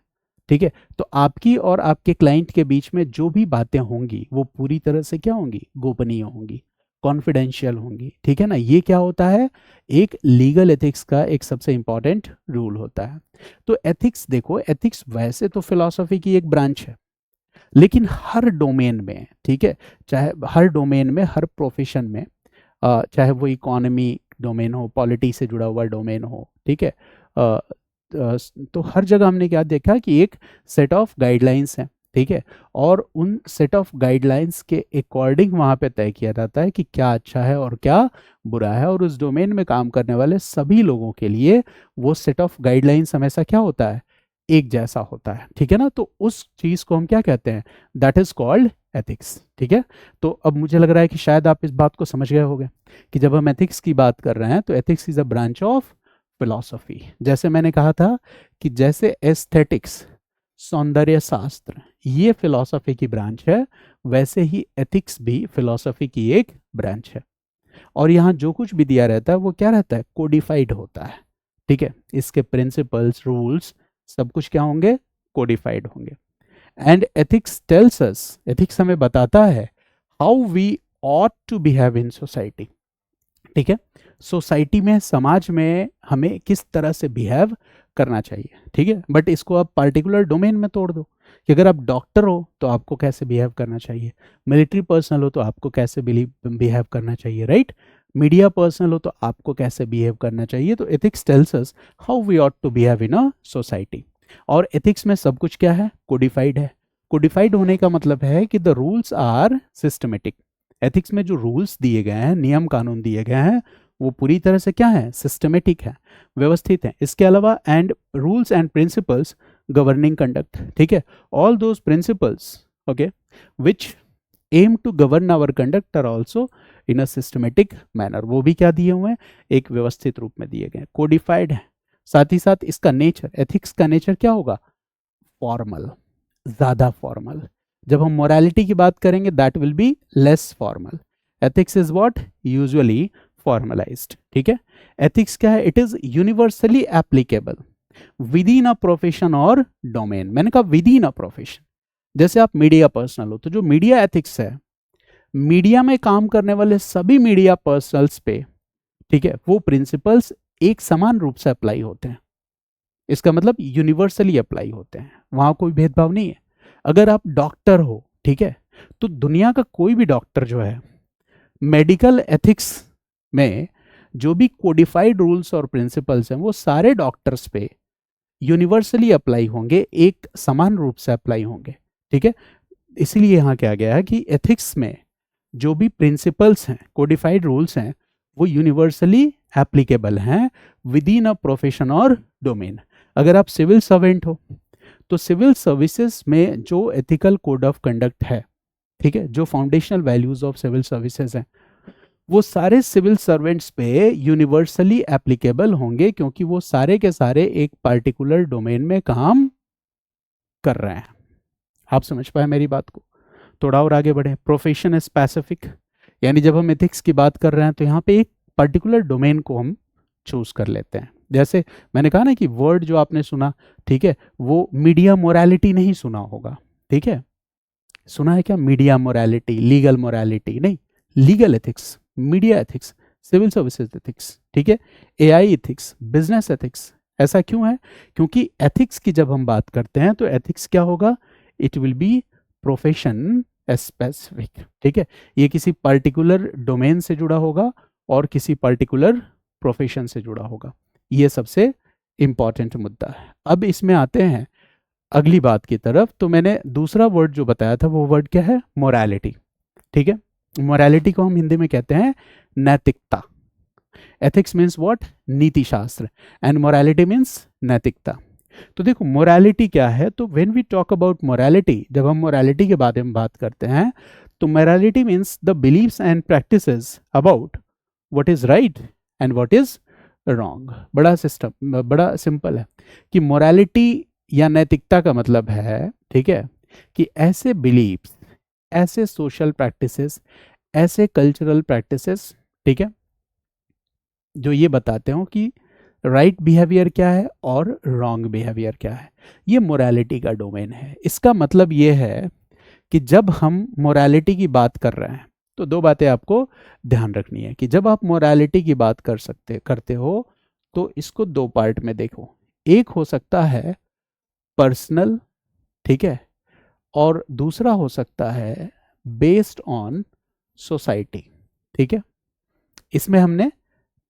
ठीक है, तो आपकी और आपके क्लाइंट के बीच में जो भी बातें होंगी वो पूरी तरह से क्या होंगी, गोपनीय होंगी, कॉन्फिडेंशियल होंगी, ठीक है ना। ये क्या होता है, एक लीगल एथिक्स का एक सबसे इंपॉर्टेंट रूल होता है। तो एथिक्स देखो, एथिक्स वैसे तो फिलॉसफी की एक ब्रांच है, लेकिन हर डोमेन में, ठीक है, चाहे हर डोमेन में, हर प्रोफेशन में, चाहे वो इकोनॉमी डोमेन हो, पॉलिटी से जुड़ा हुआ डोमेन हो, ठीक है, तो हर जगह हमने क्या देखा कि एक सेट ऑफ गाइडलाइंस हैं, ठीक है। और उन सेट ऑफ गाइडलाइंस के अकॉर्डिंग वहाँ पे तय किया जाता है कि क्या अच्छा है और क्या बुरा है। और उस डोमेन में काम करने वाले सभी लोगों के लिए वो सेट ऑफ गाइडलाइंस हमेशा क्या होता है, एक जैसा होता है, ठीक है ना। तो उस चीज़ को हम क्या कहते हैं, दैट इज कॉल्ड एथिक्स, ठीक है। तो अब मुझे लग रहा है कि शायद आप इस बात को समझ गए होंगे कि जब हम एथिक्स की बात कर रहे हैं तो ethics is a branch of philosophy. जैसे मैंने कहा था कि जैसे एस्थेटिक्स, सौंदर्य शास्त्र, ये फिलॉसफी की ब्रांच है, वैसे ही एथिक्स भी फिलॉसफी की एक ब्रांच है। और यहाँ जो कुछ भी दिया रहता है वो क्या रहता है, कोडिफाइड होता है, ठीक है। इसके प्रिंसिपल्स, रूल्स, सब कुछ क्या होंगे, कोडिफाइड होंगे। And ethics tells us, ethics हमें बताता है how we ought to behave in society, ठीक है। सोसाइटी में, समाज में हमें किस तरह से बिहेव करना चाहिए, ठीक है। बट इसको आप पार्टिकुलर डोमेन में तोड़ दो कि अगर आप डॉक्टर हो तो आपको कैसे बिहेव करना चाहिए, मिलिट्री पर्सनल हो तो आपको कैसे बिहेव करना चाहिए, राइट, मीडिया पर्सनल हो तो आपको कैसे बिहेव करना चाहिए। तो ethics tells us how we ought to behave in a society. और एथिक्स में सब कुछ क्या है, कोडिफाइड है। कोडिफाइड होने का मतलब है कि the rules are systematic. Ethics में जो रूल्स दिए गए हैं, नियम कानून दिए गए हैं, वो पूरी तरह से क्या है, सिस्टमेटिक है, व्यवस्थित है। इसके अलावा and rules and principles governing conduct, ठीक है, all those principles, okay, which aim to govern our conduct are also in a systematic manner. वो भी क्या दिए हुए हैं, एक व्यवस्थित रूप में दिए गए, कोडिफाइड है। साथ ही साथ इसका नेचर, एथिक्स का नेचर क्या होगा, फॉर्मल, ज्यादा फॉर्मल। जब हम मोरालिटी की बात करेंगे that will be less formal. Ethics is what, usually formalised, ठीक है। एथिक्स क्या है, it is universally applicable with in a profession और डोमेन। मैंने कहा विद इन अ प्रोफेशन। जैसे आप मीडिया पर्सनल हो तो जो मीडिया एथिक्स है, मीडिया में काम करने वाले सभी मीडिया पर्सनल्स पे, ठीक है, वो प्रिंसिपल्स एक समान रूप से अप्लाई होते हैं। इसका मतलब यूनिवर्सली अप्लाई होते हैं, वहां कोई भेदभाव नहीं है। अगर आप डॉक्टर हो, ठीक है, तो दुनिया का कोई भी डॉक्टर जो है, मेडिकल एथिक्स में जो भी कोडिफाइड रूल्स और प्रिंसिपल्स हैं वो सारे डॉक्टर्स पे यूनिवर्सली अप्लाई होंगे, एक समान रूप से अप्लाई होंगे, ठीक है। इसीलिए यहाँ क्या गया है कि एथिक्स में जो भी प्रिंसिपल्स हैं, कोडिफाइड रूल्स हैं, वो यूनिवर्सली एप्लीकेबल हैं विद इन अ प्रोफेशन और डोमेन। अगर आप सिविल सर्वेंट हो तो सिविल सर्विसेज में जो एथिकल कोड ऑफ कंडक्ट है, ठीक है, जो foundational values of civil services हैं, वो सारे सिविल सर्वेंट्स पे यूनिवर्सली एप्लीकेबल होंगे, क्योंकि वो सारे के सारे एक पार्टिकुलर डोमेन में काम कर रहे हैं। आप समझ पाए मेरी बात को। थोड़ा और आगे बढ़े, प्रोफेशन स्पेसिफिक, यानी जब हम एथिक्स की बात कर रहे हैं तो यहाँ पे एक पर्टिकुलर डोमेन को हम चूज कर लेते हैं। जैसे मैंने कहा ना कि वर्ड जो आपने सुना, ठीक है, वो मीडिया मोरालिटी नहीं सुना होगा, ठीक है। सुना है क्या, मीडिया मोरालिटी, लीगल मोरालिटी नहीं, legal ethics, media ethics, civil services ethics, ठीक है, एआई एथिक्स, बिजनेस एथिक्स। ऐसा क्यों है, क्योंकि एथिक्स की जब हम बात करते हैं तो एथिक्स क्या होगा, it will B profession specific, ठीक है। ये किसी पर्टिकुलर डोमेन से जुड़ा होगा और किसी पर्टिकुलर प्रोफेशन से जुड़ा होगा। ये सबसे इंपॉर्टेंट मुद्दा है। अब इसमें आते हैं अगली बात की तरफ। तो मैंने दूसरा वर्ड जो बताया था वो वर्ड क्या है, मोरालिटी, ठीक है। मोरालिटी को हम हिंदी में कहते हैं नैतिकता, एथिक्स मीन्स व्हाट, नीति शास्त्र, एंड मोरालिटी मीन्स नैतिकता। तो देखो मोरालिटी क्या है, तो when we talk about morality, जब हम मोरालिटी के बारे में बात करते हैं तो morality means the believes and practices about what is right and what is wrong. बड़ा सिस्टम, बड़ा सिंपल है कि मोरालिटी या नैतिकता का मतलब है, ठीक है, कि ऐसे बिलीव्स, ऐसे सोशल प्रैक्टिसेस, ऐसे कल्चरल प्रैक्टिसेस, ठीक है, जो ये बताते हो कि राइट बिहेवियर क्या है और रॉन्ग बिहेवियर क्या है। ये मोरालिटी का डोमेन है। इसका मतलब ये है कि जब हम मोरालिटी की बात कर रहे हैं तो दो बातें आपको ध्यान रखनी है कि जब आप मोरालिटी की बात करते हो तो इसको दो पार्ट में देखो। एक हो सकता है पर्सनल, ठीक है, और दूसरा हो सकता है बेस्ड ऑन सोसाइटी, ठीक है। इसमें हमने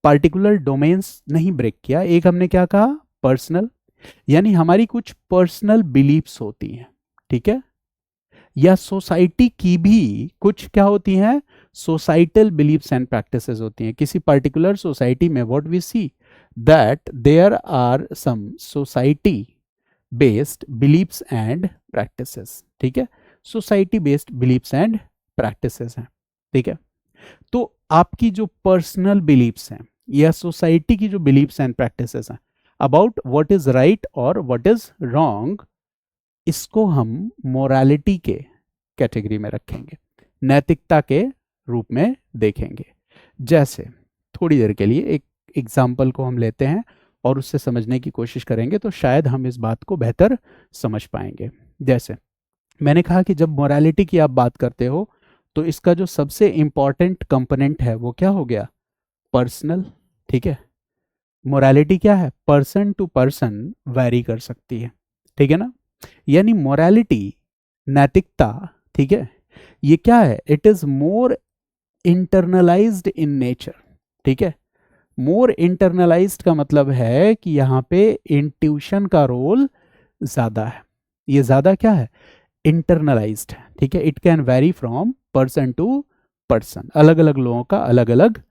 पार्टिकुलर डोमेन्स नहीं ब्रेक किया। एक हमने क्या कहा, पर्सनल, यानी हमारी कुछ पर्सनल बिलीफ्स होती हैं, ठीक है, या सोसाइटी की भी कुछ क्या होती हैं, सोसाइटल बिलीफ्स एंड प्रैक्टिसेस होती हैं। किसी पर्टिकुलर सोसाइटी में what we see that there are some society based beliefs and practices, ठीक है, society based beliefs and practices हैं, ठीक है। तो आपकी जो पर्सनल बिलीफ्स हैं या सोसाइटी की जो बिलीफ्स एंड प्रैक्टिसेस हैं अबाउट व्हाट इज राइट और व्हाट इज रॉन्ग, इसको हम मोरालिटी के कैटेगरी में रखेंगे, नैतिकता के रूप में देखेंगे। जैसे थोड़ी देर के लिए एक एग्जाम्पल को हम लेते हैं और उससे समझने की कोशिश करेंगे तो शायद हम इस बात को बेहतर समझ पाएंगे। जैसे मैंने कहा कि जब मोरालिटी की आप बात करते हो तो इसका जो सबसे इंपॉर्टेंट कंपोनेंट है वो क्या हो गया, पर्सनल, ठीक है। मोरालिटी क्या है, पर्सन टू पर्सन वैरी कर सकती है, ठीक है ना। यानी मोरालिटी, नैतिकता, ठीक है, ये क्या है, it is more internalised in nature, ठीक है। मोर इंटरनलाइज्ड का मतलब है कि यहाँ पे इंट्यूशन का रोल ज्यादा है। ये ज्यादा क्या है, इंटरनलाइज्ड है, ठीक है। It can vary from person to person, अलग अलग लोगों का अलग अलग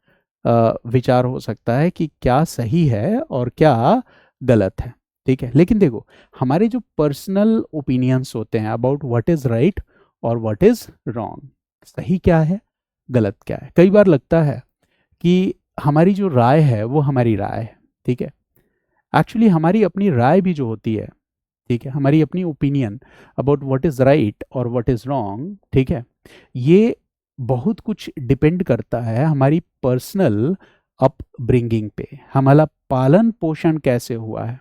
विचार हो सकता है कि क्या सही है और क्या गलत है, ठीक है। लेकिन देखो हमारे जो पर्सनल ओपिनियंस होते हैं अबाउट व्हाट इज राइट और व्हाट इज रॉन्ग, सही क्या है गलत क्या है, कई बार लगता है कि हमारी जो राय है वो हमारी राय है, ठीक है। एक्चुअली हमारी अपनी राय भी जो होती है, ठीक है, हमारी अपनी opinion about what is right और व्हाट इज रॉन्ग, ठीक है, ये बहुत कुछ डिपेंड करता है हमारी पर्सनल अपब्रिंगिंग पे। हमारा पालन पोषण कैसे हुआ है,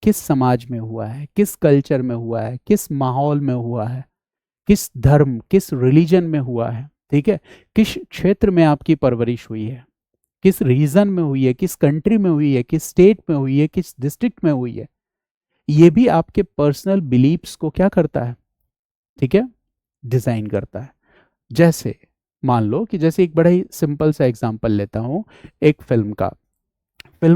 किस समाज में हुआ है, किस कल्चर में हुआ है, किस माहौल में हुआ है, किस धर्म, किस रिलीजन में हुआ है, ठीक है, किस क्षेत्र में आपकी परवरिश हुई है, किस रीजन में हुई है, किस कंट्री में हुई है, किस स्टेट में हुई है, किस डिस्ट्रिक्ट में हुई है, ये भी आपके पर्सनल बिलीफ्स को क्या करता है, ठीक है, डिजाइन करता है। जैसे मान लो कि जैसे एक बड़ा ही सिंपल सा एग्जांपल लेता हूं, एक फिल्म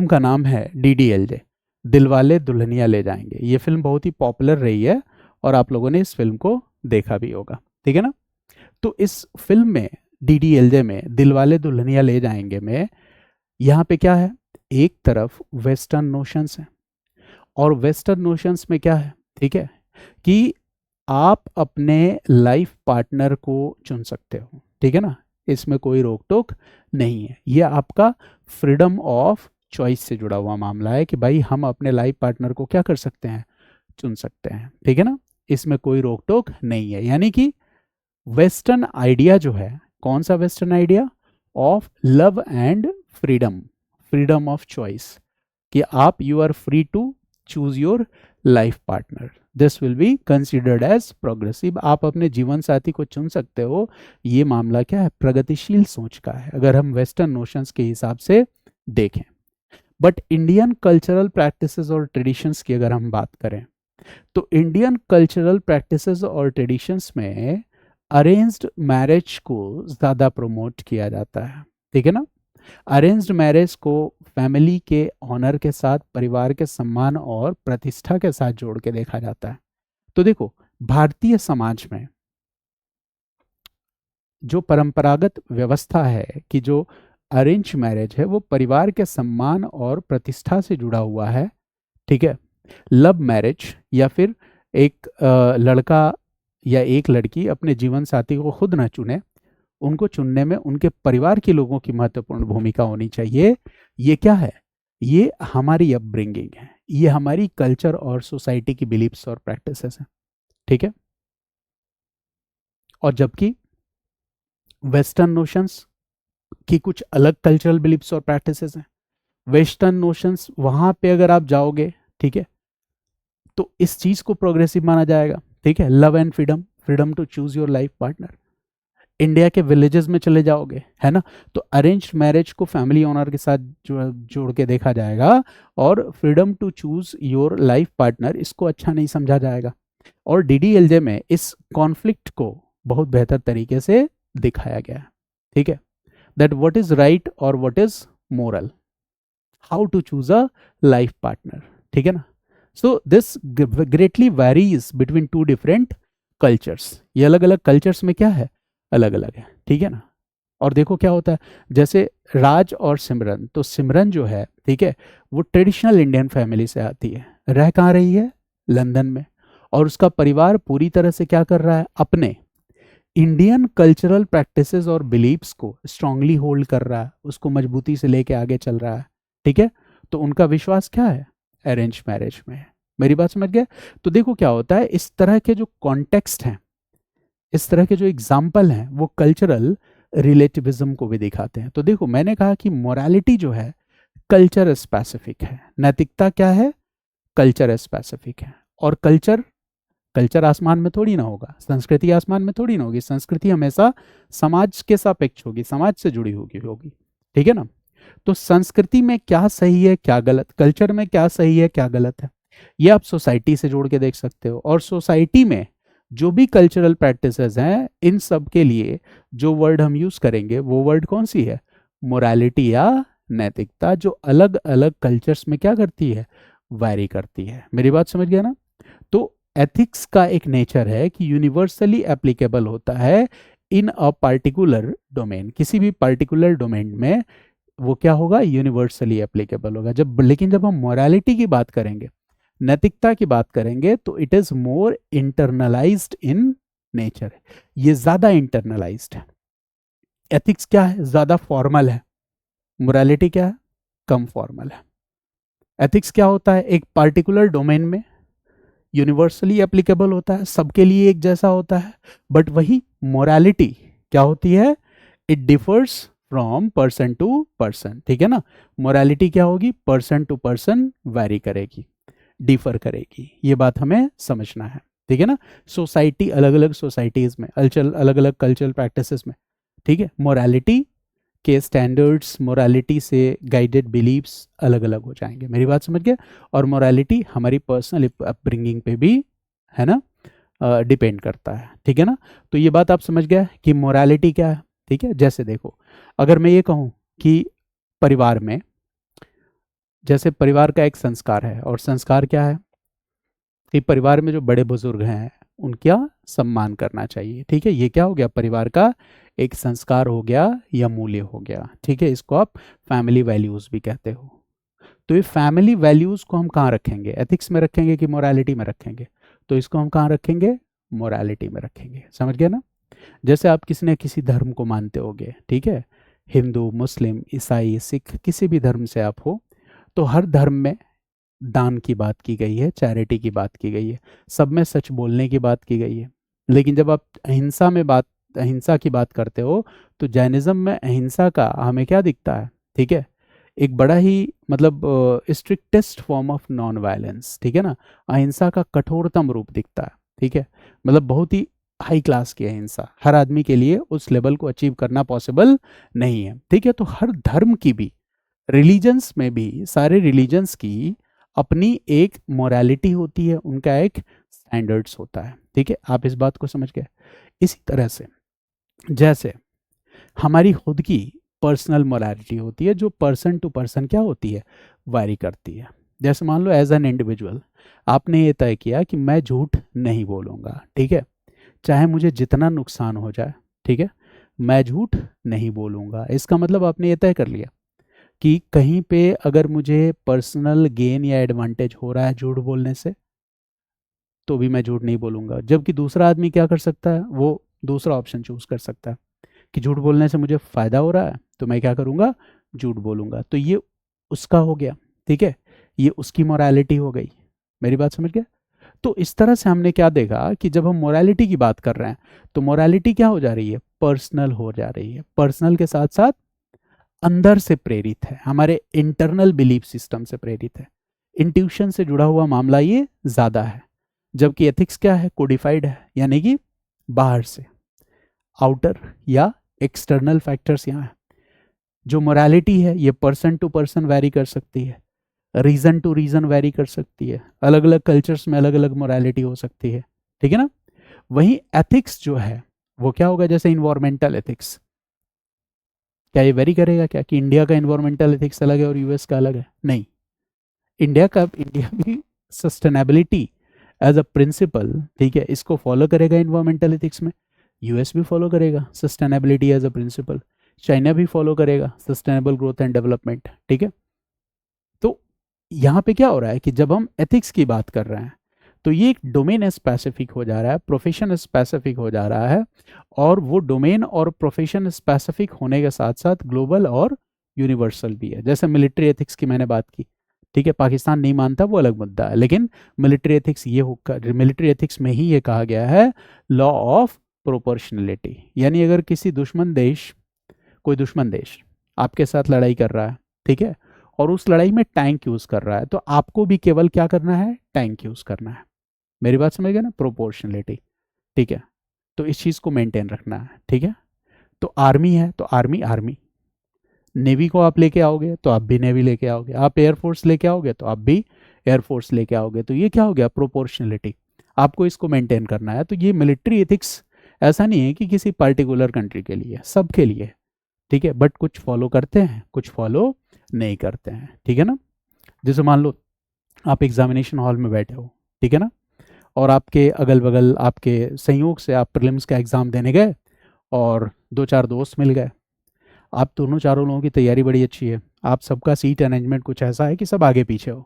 का नाम है DDLJ, दिलवाले दुल्हनिया ले जाएंगे। ये फिल्म बहुत ही पॉपुलर रही है और आप लोगों ने इस फिल्म को देखा भी होगा, ठीक है ना। तो इस फिल्म में DDLJ में दिलवाले दुल्हनिया ले जाएंगे में यहाँ पे क्या है, एक तरफ वेस्टर्न नोशंस है और वेस्टर्न नोशंस में क्या है, ठीक है, कि आप अपने लाइफ पार्टनर को चुन सकते हो, ठीक है ना, इसमें कोई रोक टोक नहीं है। ये आपका फ्रीडम ऑफ चॉइस से जुड़ा हुआ मामला है कि भाई हम अपने लाइफ पार्टनर को क्या कर सकते हैं, चुन सकते हैं, ठीक है ना, इसमें कोई रोक टोक नहीं है। यानी कि वेस्टर्न आइडिया जो है, कौन सा western idea, of love and freedom, freedom of choice, कि आप you are free to choose your life partner, this will be considered as progressive. आप अपने जीवन साथी को चुन सकते हो, ये मामला क्या है, प्रगतिशील सोच का है अगर हम वेस्टर्न नोशंस के हिसाब से देखें। बट इंडियन कल्चरल प्रैक्टिसेस और ट्रेडिशंस की अगर हम बात करें तो इंडियन कल्चरल प्रैक्टिसेस और ट्रेडिशंस में अरेंज्ड मैरिज को ज़्यादा प्रमोट किया जाता है, ठीक है ना। अरेंज्ड मैरिज को फैमिली के ऑनर के साथ, परिवार के सम्मान और प्रतिष्ठा के साथ जोड़ के देखा जाता है। तो देखो भारतीय समाज में जो परंपरागत व्यवस्था है कि जो अरेंज मैरिज है वो परिवार के सम्मान और प्रतिष्ठा से जुड़ा हुआ है, ठीक है। लव मैरिज या फिर एक लड़का या एक लड़की अपने जीवन साथी को खुद न चुने, उनको चुनने में उनके परिवार के लोगों की महत्वपूर्ण भूमिका होनी चाहिए। ये क्या है? ये हमारी अपब्रिंगिंग है, ये हमारी कल्चर और सोसाइटी की बिलीफ्स और प्रैक्टिसेस हैं, ठीक है। और जबकि वेस्टर्न नोशंस की कुछ अलग कल्चरल बिलीफ्स और प्रैक्टिसेस हैं। वेस्टर्न नोशंस वहां पे अगर आप जाओगे, ठीक है, तो इस चीज को प्रोग्रेसिव माना जाएगा, ठीक है। Love and freedom, freedom to choose your life partner. India के विलेजेस में चले जाओगे, है ना, तो अरेंज मैरिज को फैमिली ऑनर के साथ जोड़ के देखा जाएगा, और freedom to choose your life partner इसको अच्छा नहीं समझा जाएगा। और डीडीएलजे में इस कॉन्फ्लिक्ट को बहुत बेहतर तरीके से दिखाया गया है, ठीक है। दैट व्हाट इज राइट और what is moral, how to choose a life partner, ठीक है ना। So this greatly varies between two different cultures. ये अलग अलग कल्चर्स में क्या है, अलग अलग है, ठीक है ना। और देखो क्या होता है, जैसे राज और सिमरन, तो सिमरन जो है, ठीक है, वो ट्रेडिशनल इंडियन फैमिली से आती है, रह कहाँ रही है, लंदन में, और उसका परिवार पूरी तरह से क्या कर रहा है, अपने इंडियन कल्चरल प्रैक्टिसेस और बिलीव्स को स्ट्रांगली होल्ड कर रहा है, उसको मजबूती से लेके आगे चल रहा है, ठीक है। तो उनका विश्वास क्या है, अरेंज मैरिज में है। मेरी बात समझ गए? तो देखो क्या होता है, इस तरह के जो कॉन्टेक्स्ट हैं, इस तरह के जो एग्जाम्पल हैं, वो कल्चरल रिलेटिविज्म को भी दिखाते हैं। तो देखो मैंने कहा कि मोरालिटी जो है कल्चर स्पेसिफिक है, नैतिकता क्या है, कल्चर स्पेसिफिक है। और कल्चर, कल्चर आसमान में थोड़ी ना होगा, संस्कृति आसमान में थोड़ी ना होगी, संस्कृति हमेशा समाज के सापेक्ष होगी, समाज से जुड़ी होगी, ठीक है ना। तो संस्कृति में क्या सही है क्या गलत, कल्चर में क्या सही है क्या गलत है, ये आप सोसाइटी से जोड़ के देख सकते हो। और सोसाइटी में जो भी कल्चरल प्रैक्टिसेस हैं, इन सब के लिए जो वर्ड हम यूज करेंगे वो वर्ड कौन सी है, मोरालिटी या नैतिकता, जो अलग अलग कल्चर्स में क्या करती है, वैरी करती है। मेरी बात समझ गया ना। तो एथिक्स का एक नेचर है कि यूनिवर्सली एप्लीकेबल होता है इन अ पार्टिकुलर डोमेन, किसी भी पार्टिकुलर डोमेन में वो क्या होगा, यूनिवर्सली एप्लीकेबल होगा। जब लेकिन जब हम मोरालिटी की बात करेंगे, नैतिकता की बात करेंगे, तो it is more internalised in nature, ये ज्यादा इंटरनलाइज्ड है। एथिक्स क्या है, ज्यादा फॉर्मल है, मोरालिटी क्या है, कम फॉर्मल है। एथिक्स क्या होता है, एक पार्टिकुलर डोमेन में यूनिवर्सली एप्लीकेबल होता है, सबके लिए एक जैसा होता है। बट वही मोरालिटी क्या होती है, it differs from person to person, ठीक है ना। मोरालिटी क्या होगी, पर्सन टू पर्सन वैरी करेगी, डिफर करेगी, ये बात हमें समझना है, ठीक है ना। सोसाइटी, अलग अलग सोसाइटीज में अलग अलग कल्चरल प्रैक्टिसेस में, ठीक है, मोरालिटी के स्टैंडर्ड्स, मोरालिटी से गाइडेड बिलीव्स अलग अलग हो जाएंगे। मेरी बात समझ गए? और मोरालिटी हमारी पर्सनल अपब्रिंगिंग पे भी, है ना, डिपेंड करता है, ठीक है ना। तो ये बात आप समझ गए कि मोरालिटी क्या है, ठीक है। जैसे देखो, अगर मैं ये कहूँ कि परिवार में, जैसे परिवार का एक संस्कार है, और संस्कार क्या है कि परिवार में जो बड़े बुजुर्ग हैं उनका सम्मान करना चाहिए, ठीक है। ये क्या हो गया, परिवार का एक संस्कार हो गया या मूल्य हो गया, ठीक है। इसको आप फैमिली वैल्यूज भी कहते हो। तो ये फैमिली वैल्यूज को हम कहाँ रखेंगे, एथिक्स में रखेंगे कि मोरालिटी में रखेंगे, तो इसको हम कहाँ रखेंगे, मोरालिटी में रखेंगे, समझ गए ना। जैसे आप किसी न किसी धर्म को मानते होगे, ठीक है, हिंदू, मुस्लिम, ईसाई, सिख, किसी भी धर्म से आप हो, तो हर धर्म में दान की बात की गई है, चैरिटी की बात की गई है, सब में सच बोलने की बात की गई है। लेकिन जब आप अहिंसा की बात करते हो, तो जैनिज्म में अहिंसा का हमें क्या दिखता है, ठीक है, एक बड़ा ही मतलब strictest form of non violence, ठीक है ना। अहिंसा का कठोरतम रूप दिखता है, ठीक है, मतलब बहुत ही हाई क्लास की अहिंसा, हर आदमी के लिए उस लेवल को अचीव करना पॉसिबल नहीं है, ठीक है। तो हर धर्म की भी, रिलीजन्स में भी, सारे रिलीजन्स की अपनी एक मोरालिटी होती है, उनका एक स्टैंडर्ड्स होता है, ठीक है। आप इस बात को समझ गए। इसी तरह से जैसे हमारी खुद की पर्सनल मोरालिटी होती है, जो पर्सन टू पर्सन क्या होती है, वारी करती है। जैसे मान लो एज एन इंडिविजुअल आपने ये तय किया कि मैं झूठ नहीं बोलूँगा, ठीक है, चाहे मुझे जितना नुकसान हो जाए, ठीक है, मैं झूठ नहीं बोलूँगा। इसका मतलब आपने ये तय कर लिया कि कहीं पे अगर मुझे पर्सनल गेन या एडवांटेज हो रहा है झूठ बोलने से, तो भी मैं झूठ नहीं बोलूँगा। जबकि दूसरा आदमी क्या कर सकता है, वो दूसरा ऑप्शन चूज़ कर सकता है कि झूठ बोलने से मुझे फ़ायदा हो रहा है, तो मैं क्या करूँगा, झूठ बोलूँगा। तो ये उसका हो गया, ठीक है, ये उसकी मोरालिटी हो गई। मेरी बात समझ गए? तो इस तरह से हमने क्या देखा कि जब हम मोरालिटी की बात कर रहे हैं, तो मोरालिटी क्या हो जा रही है, पर्सनल हो जा रही है। पर्सनल के साथ साथ अंदर से प्रेरित है, हमारे इंटरनल बिलीफ सिस्टम से प्रेरित है, इंट्यूशन से जुड़ा हुआ मामला ये ज़्यादा है। जबकि एथिक्स क्या है, कोडिफाइड है, यानी कि बाहर से, आउटर या एक्सटर्नल फैक्टर्स यहाँ है। जो मोरालिटी है ये पर्सन टू पर्सन वैरी कर सकती है, रीजन टू रीजन वैरी कर सकती है, अलग अलग कल्चर्स में अलग अलग मोरालिटी हो सकती है, ठीक है ना। वहीं एथिक्स जो है वो क्या होगा, जैसे इन्वायरमेंटल एथिक्स, क्या ये वेरी करेगा क्या कि इंडिया का इन्वायरमेंटल एथिक्स अलग है और यूएस का अलग है? नहीं, इंडिया भी सस्टेनेबिलिटी एज अ प्रिंसिपल, ठीक है, इसको फॉलो करेगा इन्वायरमेंटल एथिक्स में। यूएस भी फॉलो करेगा sustainability as a principle, China भी फॉलो करेगा सस्टेनेबल ग्रोथ एंड डेवलपमेंट, ठीक है। तो यहाँ पे क्या हो रहा है कि जब हम एथिक्स की बात कर रहे हैं तो ये एक डोमेन स्पेसिफिक हो जा रहा है, प्रोफेशन स्पेसिफिक हो जा रहा है, और वो डोमेन और प्रोफेशन स्पेसिफिक होने के साथ साथ ग्लोबल और यूनिवर्सल भी है। जैसे मिलिट्री एथिक्स की मैंने बात की, ठीक है, पाकिस्तान नहीं मानता वो अलग मुद्दा है, लेकिन मिलिट्री एथिक्स ये होकर, मिलिट्री एथिक्स में ही ये कहा गया है लॉ ऑफ प्रोपोर्शनलिटी, यानी अगर किसी दुश्मन देश, कोई दुश्मन देश आपके साथ लड़ाई कर रहा है, ठीक है, और उस लड़ाई में टैंक यूज कर रहा है, तो आपको भी केवल क्या करना है, टैंक यूज करना है। मेरी बात समझ गए ना, प्रोपोर्शनलिटी, ठीक है। तो इस चीज को मेंटेन रखना है, ठीक है। तो आर्मी है तो आर्मी आर्मी, नेवी को आप लेके आओगे तो आप भी नेवी लेके आओगे, आप एयरफोर्स लेके आओगे तो आप भी एयरफोर्स लेके आओगे। तो ये क्या हो गया, प्रोपोर्शनलिटी, आपको इसको मेंटेन करना है। तो ये मिलिट्री एथिक्स ऐसा नहीं है कि किसी पर्टिकुलर कंट्री के लिए, सबके लिए, ठीक है, बट कुछ फॉलो करते हैं कुछ फॉलो नहीं करते हैं, ठीक है ना। जैसे मान लो आप एग्जामिनेशन हॉल में बैठे हो, ठीक है ना, और आपके अगल बगल आपके संयोग से आप प्रीलिम्स का एग्ज़ाम देने गए और दो चार दोस्त मिल गए, आप दोनों चारों लोगों की तैयारी बड़ी अच्छी है, आप सबका सीट अरेंजमेंट कुछ ऐसा है कि सब आगे पीछे हो,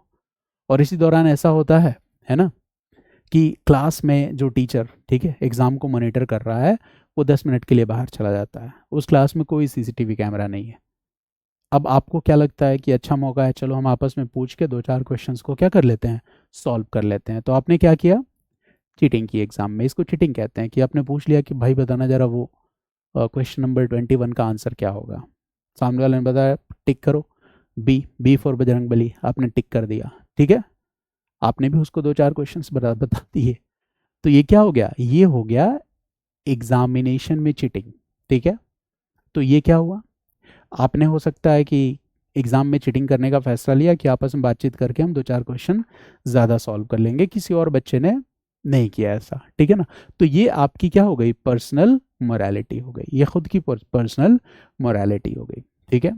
और इसी दौरान ऐसा होता है ना, कि क्लास में जो टीचर, ठीक है, एग्ज़ाम को मॉनिटर कर रहा है, वो 10 मिनट के लिए बाहर चला जाता है, उस क्लास में कोई सीसीटीवी कैमरा नहीं है। अब आपको क्या लगता है कि अच्छा मौका है, चलो हम आपस में पूछ के दो चार क्वेश्चंस को क्या कर लेते हैं, सॉल्व कर लेते हैं। तो आपने क्या किया, चीटिंग की एग्जाम में। इसको चीटिंग कहते हैं कि आपने पूछ लिया कि भाई बताना जरा वो क्वेश्चन नंबर 21 का आंसर क्या होगा। सामने वाले ने बताया टिक करो, बी फॉर बजरंग बली, आपने टिक कर दिया, ठीक है, आपने भी उसको दो चार क्वेश्चंस बता दिए। तो ये क्या हो गया, ये हो गया एग्जामिनेशन में चीटिंग, ठीक है। तो ये क्या हुआ, आपने हो सकता है कि एग्जाम में चीटिंग करने का फैसला लिया कि आपस में बातचीत करके हम दो चार क्वेश्चन ज़्यादा सॉल्व कर लेंगे, किसी और बच्चे ने नहीं किया ऐसा, ठीक है ना। तो ये आपकी क्या हो गई, पर्सनल मोरालिटी हो गई, ये खुद की पर्सनल मोरालिटी हो गई, ठीक है।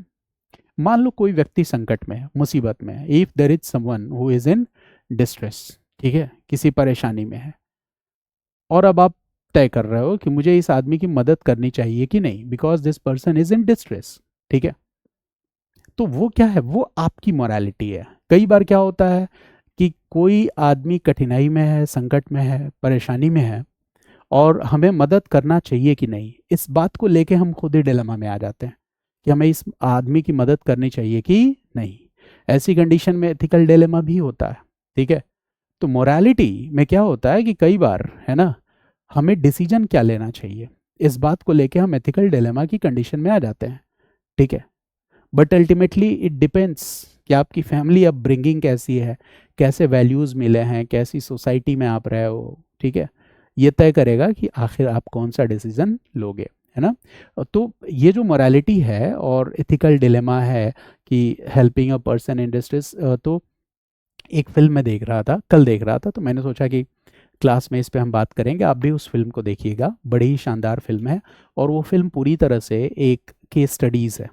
मान लो कोई व्यक्ति संकट में है, मुसीबत में है, if there is someone who is in distress, ठीक है, किसी परेशानी में है, और अब आप तय कर रहे हो कि मुझे इस आदमी की मदद करनी चाहिए कि नहीं, because this person is in distress, ठीक है। तो वो क्या है, वो आपकी मोरालिटी है। कई बार क्या होता है कि कोई आदमी कठिनाई में है, संकट में है, परेशानी में है, और हमें मदद करना चाहिए कि नहीं, इस बात को लेके हम खुद ही डिलेमा में आ जाते हैं कि हमें इस आदमी की मदद करनी चाहिए कि नहीं। ऐसी कंडीशन में एथिकल डिलेमा भी होता है, ठीक है। तो मोरालिटी में क्या होता है कि कई बार, है ना, हमें डिसीजन क्या लेना चाहिए, इस बात को लेके हम एथिकल डिलेमा की कंडीशन में आ जाते हैं, ठीक है। बट अल्टीमेटली इट डिपेंड्स कि आपकी फैमिली अपब्रिंगिंग कैसी है, कैसे वैल्यूज़ मिले हैं, कैसी सोसाइटी में आप रहे हो, ठीक है, ये तय करेगा कि आखिर आप कौन सा डिसीजन लोगे, है ना। तो ये जो मोरालिटी है और एथिकल डिलेमा है कि helping a person in distress, तो एक फिल्म में देख रहा था, कल देख रहा था, तो मैंने सोचा कि क्लास में इस पे हम बात करेंगे, आप भी उस फिल्म को देखिएगा, बड़ी ही शानदार फिल्म है, और वो फिल्म पूरी तरह से एक केस स्टडीज़ है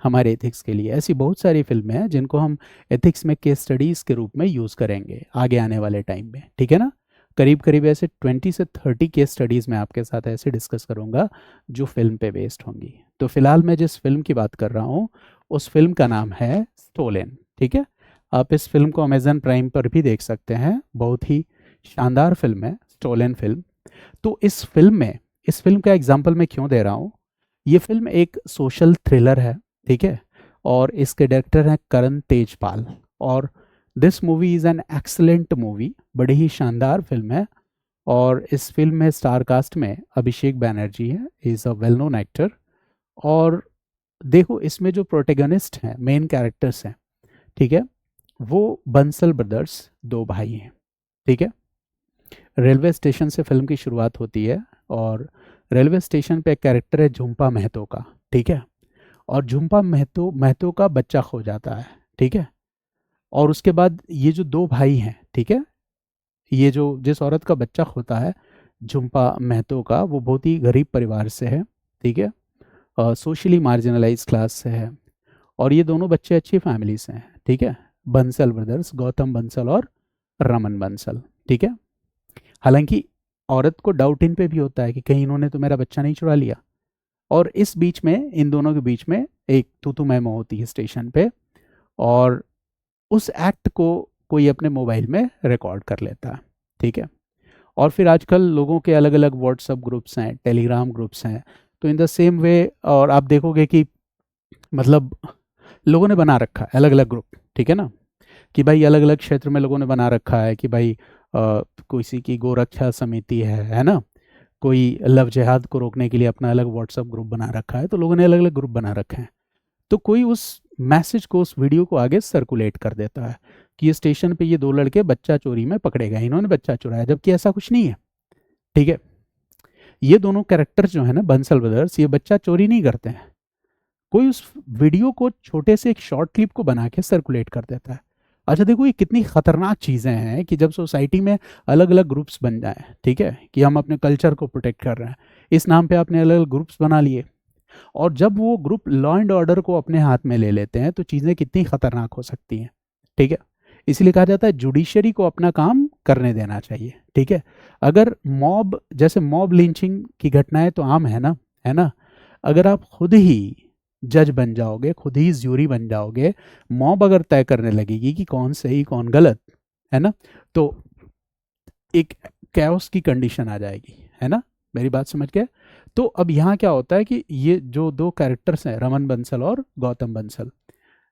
हमारे एथिक्स के लिए। ऐसी बहुत सारी फिल्में हैं जिनको हम एथिक्स में केस स्टडीज़ के रूप में यूज़ करेंगे आगे आने वाले टाइम में, ठीक है ना। करीब करीब ऐसे 20 से 30 केस स्टडीज़ मैं आपके साथ ऐसे डिस्कस करूँगा जो फिल्म पे बेस्ड होंगी। तो फिलहाल मैं जिस फिल्म की बात कर रहा हूँ उस फिल्म का नाम है स्टोलन। ठीक है, आप इस फिल्म को अमेजन प्राइम पर भी देख सकते हैं। बहुत ही शानदार फिल्म है स्टोलन फिल्म। तो इस फिल्म का एग्जाम्पल मैं क्यों दे रहा हूँ, ये फिल्म एक सोशल थ्रिलर है। ठीक है, और इसके डायरेक्टर हैं करण तेजपाल। और this movie is an excellent movie, बड़ी ही शानदार फिल्म है। और इस फिल्म में स्टार कास्ट में अभिषेक बैनर्जी है, is a well known actor. और देखो इसमें जो प्रोटेगनिस्ट हैं, मेन कैरेक्टर्स हैं, ठीक है, वो बंसल ब्रदर्स, दो भाई हैं। ठीक है, रेलवे स्टेशन से फिल्म की शुरुआत होती है और रेलवे स्टेशन पे एक कैरेक्टर है झुम्पा महतो का। ठीक है, और झुम्पा महतो महतो का बच्चा खो जाता है। ठीक है, और उसके बाद ये जो दो भाई हैं, ठीक है, ये जो जिस औरत का बच्चा होता है झुम्पा महतो का, वो बहुत ही गरीब परिवार से है। ठीक है, सोशली मार्जिनलाइज क्लास से है। और ये दोनों बच्चे अच्छी फैमिली से हैं। ठीक है, बंसल ब्रदर्स, गौतम बंसल और रमन बंसल। ठीक है, हालांकि औरत को डाउट इन पे भी होता है कि कहीं इन्होंने तो मेरा बच्चा नहीं चुरा लिया। और इस बीच में इन दोनों के बीच में एक तू मैमो होती है स्टेशन पे, और उस एक्ट को कोई अपने मोबाइल में रिकॉर्ड कर लेता है। ठीक है, और फिर आजकल लोगों के अलग अलग व्हाट्सएप ग्रुप्स हैं, टेलीग्राम ग्रुप्स हैं। तो इन द सेम वे, और आप देखोगे कि मतलब लोगों ने बना रखा है अलग अलग ग्रुप। ठीक है ना, कि भाई अलग अलग क्षेत्र में लोगों ने बना रखा है कि भाई किसी की गोरक्षा समिति है ना, कोई लव जिहाद को रोकने के लिए अपना अलग व्हाट्सएप ग्रुप बना रखा है। तो लोगों ने अलग अलग ग्रुप बना रखे हैं। तो कोई उस मैसेज को, उस वीडियो को आगे सर्कुलेट कर देता है कि ये स्टेशन पे ये दो लड़के बच्चा चोरी में पकड़े गए, इन्होंने बच्चा चुराया, जबकि ऐसा कुछ नहीं है। ठीक है, ये दोनों कैरेक्टर जो है ना बंसल ब्रदर्स, ये बच्चा चोरी नहीं करते हैं। कोई उस वीडियो को छोटे से एक शॉर्ट क्लिप को बना के सर्कुलेट कर देता है। अच्छा देखो, ये कितनी खतरनाक चीज़ें हैं कि जब सोसाइटी में अलग अलग ग्रुप्स बन जाए, ठीक है, कि हम अपने कल्चर को प्रोटेक्ट कर रहे हैं, इस नाम पे आपने अलग अलग ग्रुप्स बना लिए, और जब वो ग्रुप लॉ एंड ऑर्डर को अपने हाथ में ले लेते हैं तो चीज़ें कितनी खतरनाक हो सकती हैं। ठीक है, इसलिए कहा जाता है जुडिशरी को अपना काम करने देना चाहिए। ठीक है, अगर मॉब, जैसे मॉब लिंचिंग की घटनाएं तो आम है ना, अगर आप खुद ही जज बन जाओगे, खुद ही ज्यूरी बन जाओगे, मॉब अगर तय करने लगेगी कि कौन सही कौन गलत, है ना, तो एक कैओस की कंडीशन आ जाएगी। है ना, मेरी बात समझ गए। तो अब यहाँ क्या होता है कि ये जो दो कैरेक्टर्स हैं, रमन बंसल और गौतम बंसल,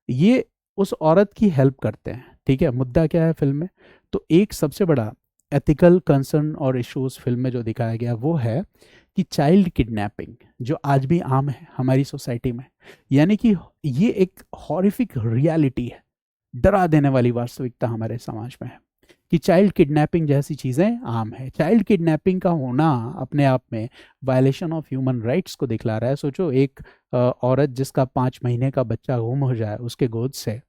ये उस औरत की हेल्प करते हैं। ठीक है, मुद्दा क्या है फिल्म में, तो एक सबसे बड़ा एथिकल कंसर्न और इश्यूज फिल्म में जो दिखाया गया वो है कि चाइल्ड किडनैपिंग, जो आज भी आम है हमारी सोसाइटी में, यानी कि ये एक हॉरिफिक रियलिटी है, डरा देने वाली वास्तविकता हमारे समाज में है कि चाइल्ड किडनैपिंग जैसी चीज़ें आम है। चाइल्ड किडनैपिंग का होना अपने आप में वायलेशन ऑफ ह्यूमन राइट्स को दिखला रहा है। सोचो, एक औरत जिसका 5 महीने का बच्चा गुम हो जाए उसके गोद से,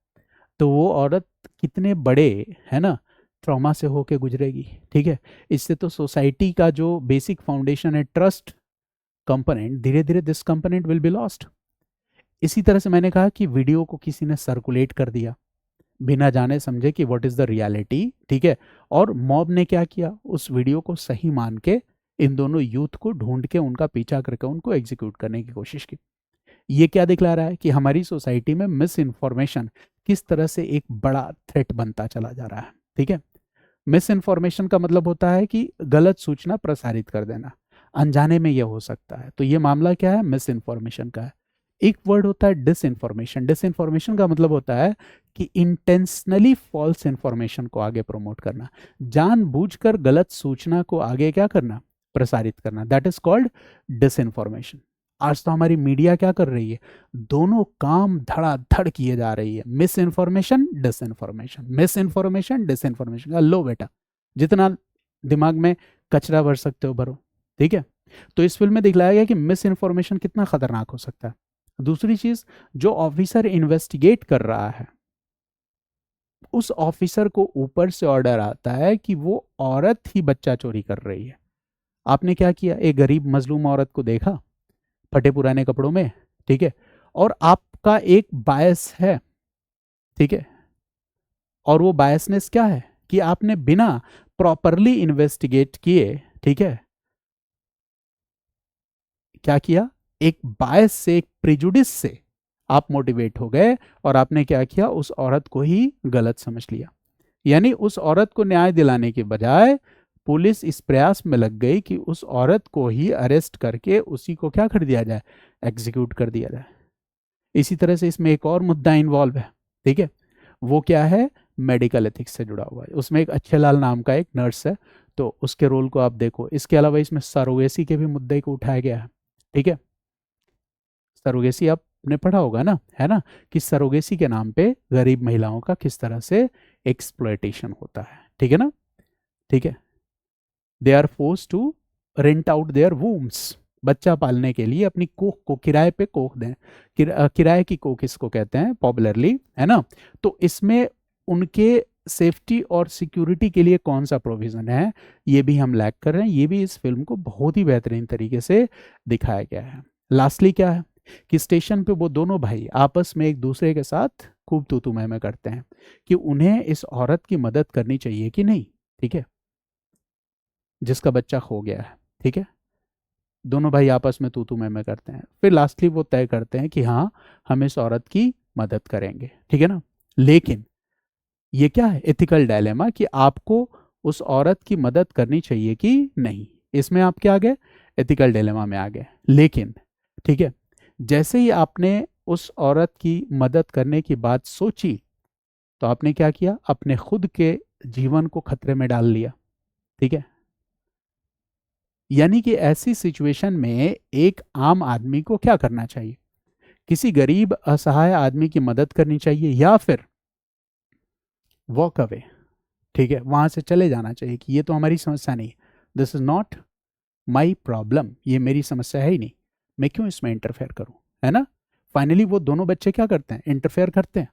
तो वो औरत कितने बड़े, है ना, ट्रॉमा से होके गुजरेगी। ठीक है, इससे तो सोसाइटी का जो बेसिक फाउंडेशन है, ट्रस्ट कंपोनेंट, धीरे धीरे this component will be lost. इसी तरह से मैंने कहा कि वीडियो को किसी ने सर्कुलेट कर दिया बिना जाने समझे कि व्हाट इज द रियलिटी। ठीक है, और मॉब ने क्या किया, उस वीडियो को सही मान के इन दोनों यूथ को ढूंढ के उनका पीछा करके उनको एग्जीक्यूट करने की कोशिश की। ये क्या दिखला रहा है कि हमारी सोसाइटी में मिस इन्फॉर्मेशन किस तरह से एक बड़ा थ्रेट बनता चला जा रहा है। ठीक है, मिस इन्फॉर्मेशन का मतलब होता है कि गलत सूचना प्रसारित कर देना, अनजाने में यह हो सकता है। तो ये मामला क्या है, मिस इन्फॉर्मेशन का है। एक वर्ड होता है डिस इन्फॉर्मेशन। डिस इन्फॉर्मेशन का मतलब होता है कि इंटेंशनली फॉल्स इन्फॉर्मेशन को आगे प्रमोट करना, जानबूझकर गलत सूचना को आगे क्या करना, प्रसारित करना, that is called disinformation. आज तो हमारी मीडिया क्या कर रही है, दोनों काम धड़ाधड़ किए जा रही है, misinformation disinformation, misinformation disinformation. लो बेटा, जितना दिमाग में कचरा भर सकते हो भरो। ठीक है, तो इस फिल्म में दिखलाया गया कि मिस इन्फॉर्मेशन कितना खतरनाक हो सकता है। दूसरी चीज, जो ऑफिसर इन्वेस्टिगेट कर रहा है, उस ऑफिसर को ऊपर से ऑर्डर आता है कि वो औरत ही बच्चा चोरी कर रही है। आपने क्या किया, एक गरीब मजलूम औरत को देखा फटे पुराने कपड़ों में, ठीक है, और आपका एक बायस है, ठीक है, और वो बायसनेस क्या है कि आपने बिना प्रॉपरली इन्वेस्टिगेट किए, ठीक है, क्या किया, एक बायस से, एक प्रिजुडिस से आप मोटिवेट हो गए और आपने क्या किया, उस औरत को ही गलत समझ लिया। यानी उस औरत को न्याय दिलाने के बजाय पुलिस इस प्रयास में लग गई कि उस औरत को ही अरेस्ट करके उसी को क्या कर दिया जाए, एग्जीक्यूट कर दिया जाए। इसी तरह से इसमें एक और मुद्दा इन्वॉल्व है, ठीक है, वो क्या है, मेडिकल एथिक्स से जुड़ा हुआ है। उसमें एक अच्छे लाल नाम का एक नर्स है, तो उसके रोल को आप देखो। इसके अलावा इसमें सरोगेसी के भी मुद्दे को उठाया गया है, ठीक है। सरोगेसी आपने पढ़ा होगा ना, है ना, कि सरोगेसी के नाम पे गरीब महिलाओं का किस तरह से एक्सप्लॉयटेशन होता है, ठीक है ना, ठीक है। They are force to rent out their wombs, बच्चा पालने के लिए अपनी कोख को किराए पे कोख दें। किराए की कोख इसको कहते हैं पॉपुलरली, है ना। तो इसमें उनके सेफ्टी और सिक्योरिटी के लिए कौन सा प्रोविजन है, ये भी हम लैक कर रहे हैं। ये भी इस फिल्म को बहुत ही बेहतरीन तरीके से दिखाया गया है। लास्टली क्या है कि स्टेशन पे वो दोनों भाई आपस में एक दूसरे के साथ खूब तू तू मैं करते हैं कि उन्हें इस औरत की मदद करनी चाहिए कि नहीं, ठीक है, जिसका बच्चा खो गया है, ठीक है। दोनों भाई आपस में तू तू मैं करते हैं, फिर लास्टली वो तय करते हैं कि हाँ, हम इस औरत की मदद करेंगे, ठीक है ना। लेकिन ये क्या है, एथिकल डायलेमा, कि आपको उस औरत की मदद करनी चाहिए कि नहीं। इसमें आप क्या आ गए, एथिकल डायलेमा में आ गए। लेकिन ठीक है, जैसे ही आपने उस औरत की मदद करने की बात सोची, तो आपने क्या किया, अपने खुद के जीवन को खतरे में डाल लिया, ठीक है। यानी कि ऐसी सिचुएशन में एक आम आदमी को क्या करना चाहिए, किसी गरीब असहाय आदमी की मदद करनी चाहिए या फिर वॉक अवे, ठीक है, वहां से चले जाना चाहिए कि ये तो हमारी समस्या नहीं है, this is not my problem, ये मेरी समस्या है ही नहीं, मैं क्यों इसमें इंटरफेयर करूं, है ना। फाइनली वो दोनों बच्चे क्या करते हैं, इंटरफेयर करते हैं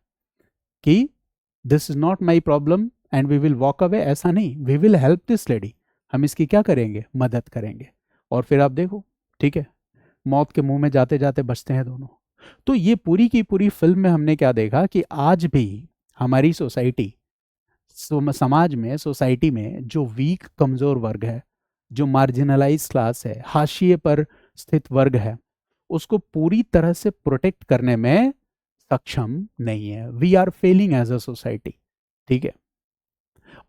कि this is not my problem and we will walk away. ऐसा नहीं, we will help this lady, हम इसकी क्या करेंगे, मदद करेंगे। और फिर आप देखो, ठीक है, मौत के मुंह में जाते जाते बचते हैं दोनों। तो ये पूरी की पूरी फिल्म में हमने क्या देखा कि आज भी हमारी सोसाइटी, समाज में, सोसाइटी में जो वीक कमजोर वर्ग है, जो मार्जिनलाइज क्लास है, हाशिए पर स्थित वर्ग है, उसको पूरी तरह से प्रोटेक्ट करने में सक्षम नहीं है। We are failing as a society, ठीक है।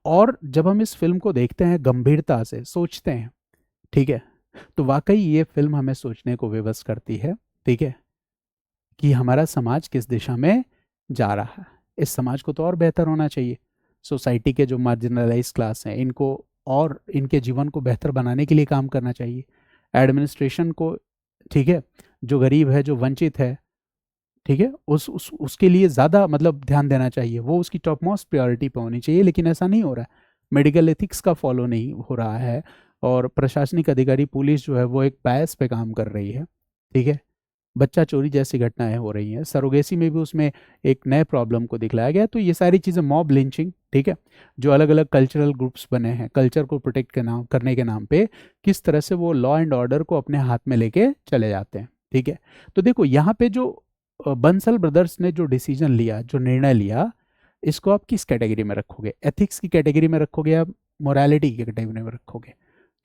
और जब हम इस फिल्म को देखते हैं, गंभीरता से सोचते हैं, ठीक है, तो वाकई ये फिल्म हमें सोचने को विवश करती है, ठीक है, कि हमारा समाज किस दिशा में जा रहा है। इस समाज को तो और बेहतर होना चाहिए। सोसाइटी के जो मार्जिनलाइज क्लास हैं, इनको और इनके जीवन को बेहतर बनाने के लिए काम करना चाहिए। एडमिनिस्ट्रेशन को, ठीक है, जो गरीब है, जो वंचित है, ठीक है, उसके लिए ज़्यादा मतलब ध्यान देना चाहिए, वो उसकी टॉप मोस्ट प्रायोरिटी पे होनी चाहिए। लेकिन ऐसा नहीं हो रहा है, मेडिकल एथिक्स का फॉलो नहीं हो रहा है, और प्रशासनिक अधिकारी, पुलिस जो है वो एक बायस पे काम कर रही है, ठीक है। बच्चा चोरी जैसी घटनाएं हो रही हैं, सरोगेसी में भी उसमें एक नए प्रॉब्लम को दिखलाया गया। तो ये सारी चीज़ें, मॉब लिंचिंग, ठीक है, जो अलग अलग कल्चरल ग्रुप्स बने हैं, कल्चर को प्रोटेक्ट के नाम करने के नाम पे किस तरह से वो लॉ एंड ऑर्डर को अपने हाथ में लेके चले जाते हैं, ठीक है। तो देखो यहाँ पे जो बंसल ब्रदर्स ने जो डिसीजन लिया, जो निर्णय लिया, इसको आप किस कैटेगरी में रखोगे, एथिक्स की कैटेगरी में रखोगे या मोरालिटी की कैटेगरी में रखोगे।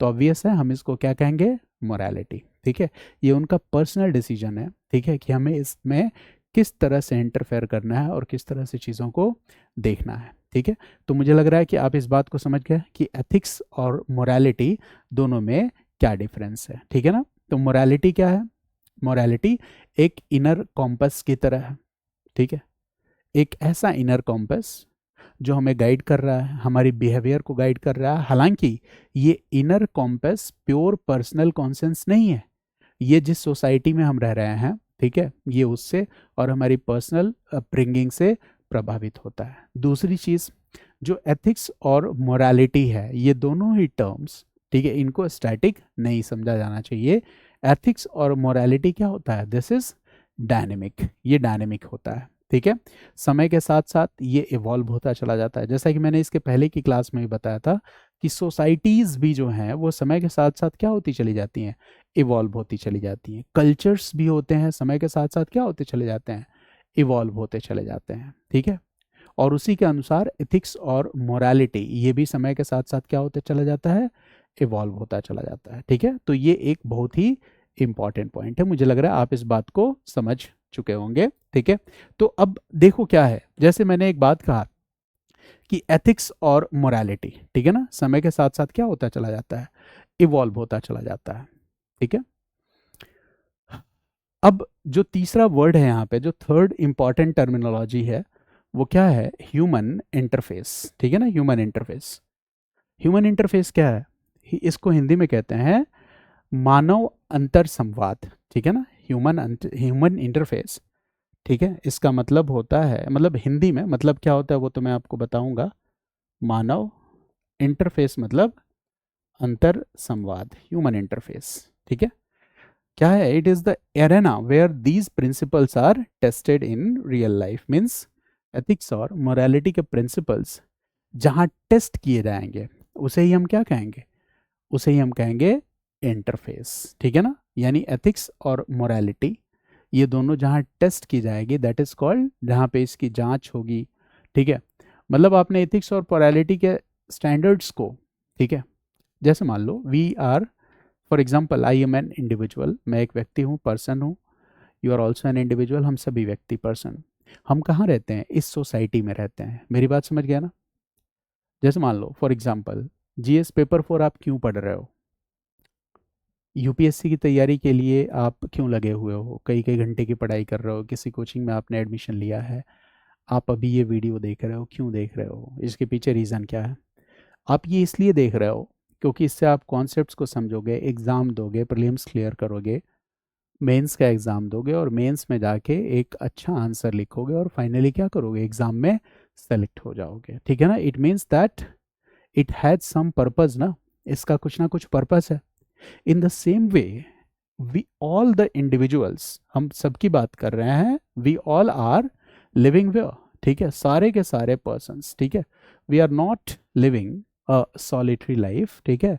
तो ऑब्वियस है, हम इसको क्या कहेंगे, मोरालिटी, ठीक है। ये उनका पर्सनल डिसीजन है, ठीक है, कि हमें इसमें किस तरह से इंटरफेयर करना है और किस तरह से चीज़ों को देखना है, ठीक है। तो मुझे लग रहा है कि आप इस बात को समझ गए कि एथिक्स और मोरालिटी दोनों में क्या डिफरेंस है, ठीक है ना। तो मोरालिटी क्या है, मोरालिटी एक इनर कॉम्पस की तरह है, ठीक है, एक ऐसा इनर कॉम्पस जो हमें गाइड कर रहा है, हमारी बिहेवियर को गाइड कर रहा है। हालांकि ये inner compass pure personal conscience नहीं है, ये जिस सोसाइटी में हम रह रहे हैं, ठीक है, ये उससे और हमारी पर्सनल अपब्रिंगिंग से प्रभावित होता है। दूसरी चीज़, जो एथिक्स और मोरालिटी है, ये दोनों ही टर्म्स, ठीक है, इनको स्टैटिक नहीं समझा जाना चाहिए। एथिक्स और मोरालिटी क्या होता है, दिस इज डायनेमिक, ये डायनेमिक होता है, ठीक है। समय के साथ साथ ये इवॉल्व होता चला जाता है। जैसा कि मैंने इसके पहले की क्लास में ही बताया था कि सोसाइटीज़ भी जो हैं वो समय के साथ साथ क्या होती चली जाती हैं, इवॉल्व होती चली जाती हैं। कल्चर्स भी होते हैं, समय के साथ साथ क्या होते चले जाते हैं, इवॉल्व होते चले जाते हैं, ठीक है। और उसी के अनुसार एथिक्स और मोरालिटी ये भी समय के साथ साथ क्या होता चला जाता है, इवॉल्व होता चला जाता है। ठीक है, तो ये एक बहुत ही इंपॉर्टेंट पॉइंट है, मुझे लग रहा है आप इस बात को समझ चुके होंगे। ठीक है, तो अब देखो क्या है, जैसे मैंने एक बात कहा कि एथिक्स और मोरालिटी, ठीक है ना, समय के साथ साथ क्या होता चला जाता है, इवॉल्व होता चला जाता है। ठीक है, अब जो तीसरा वर्ड है यहाँ पे, जो थर्ड इंपॉर्टेंट टर्मिनोलॉजी है, वो क्या है, ह्यूमन इंटरफेस। ठीक है ना, ह्यूमन इंटरफेस। ह्यूमन इंटरफेस क्या है, इसको हिंदी में कहते हैं मानव अंतर संवाद। ठीक है ना, ह्यूमन इंटरफेस। ठीक है, इसका मतलब होता है, मतलब हिंदी में मतलब क्या होता है वो तो मैं आपको बताऊंगा। मानव इंटरफेस मतलब अंतर संवाद, ह्यूमन इंटरफेस। ठीक है, क्या है, it is the arena where these principles are tested in real life. Means ethics और मोरालिटी के प्रिंसिपल्स जहां टेस्ट किए जाएंगे उसे ही हम क्या कहेंगे, उसे ही हम कहेंगे इंटरफेस। ठीक है ना, यानी एथिक्स और मोरालिटी ये दोनों जहां टेस्ट की जाएगी, दैट इज कॉल्ड, जहां पे इसकी जांच होगी। ठीक है, मतलब आपने एथिक्स और मोरालिटी के स्टैंडर्ड्स को, ठीक है, जैसे मान लो we are, for example I am an individual, मैं एक व्यक्ति हूँ, पर्सन हूँ, you are also an individual, हम सभी व्यक्ति पर्सन, हम कहाँ रहते हैं, इस सोसाइटी में रहते हैं। मेरी बात समझ गया ना। जैसे मान लो फॉर एग्जाम्पल जीएस पेपर 4 आप क्यों पढ़ रहे हो, यूपीएससी की तैयारी के लिए आप क्यों लगे हुए हो, कई कई घंटे की पढ़ाई कर रहे हो, किसी कोचिंग में आपने एडमिशन लिया है, आप अभी ये वीडियो देख रहे हो, क्यों देख रहे हो, इसके पीछे रीज़न क्या है। आप ये इसलिए देख रहे हो क्योंकि इससे आप कॉन्सेप्ट्स को समझोगे, एग्ज़ाम दोगे, प्रीलिम्स क्लियर करोगे, मेंस का एग्ज़ाम दोगे और मेंस में जाके एक अच्छा आंसर लिखोगे और फाइनली क्या करोगे, एग्ज़ाम में सेलेक्ट हो जाओगे। ठीक है ना, it means that it has some purpose ना, इसका कुछ ना कुछ पर्पस है। In the same way we all the individuals, हम सबकी बात कर रहे हैं, we all are living way. ठीक है, सारे के सारे पर्सन्स, ठीक है, we are not living a solitary life. ठीक है,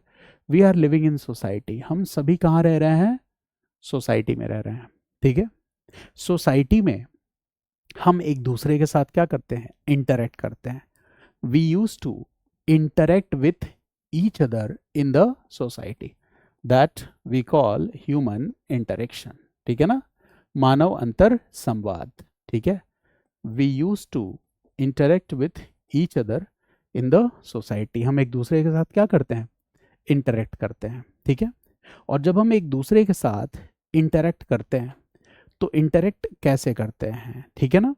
we are living in society, हम सभी कहाँ रह रहे हैं, सोसाइटी में रह रहे हैं। ठीक है, सोसाइटी में हम एक दूसरे के साथ क्या करते हैं, इंटरेक्ट करते हैं। We use to interact with each other in the society, that we call human interaction। ठीक है ना, मानव अंतर संवाद। ठीक है, we used to interact with each other in the society, हम एक दूसरे के साथ क्या करते हैं, इंटरेक्ट करते हैं। ठीक है, और जब हम एक दूसरे के साथ इंटरेक्ट करते हैं तो इंटरेक्ट कैसे करते हैं, ठीक है ना,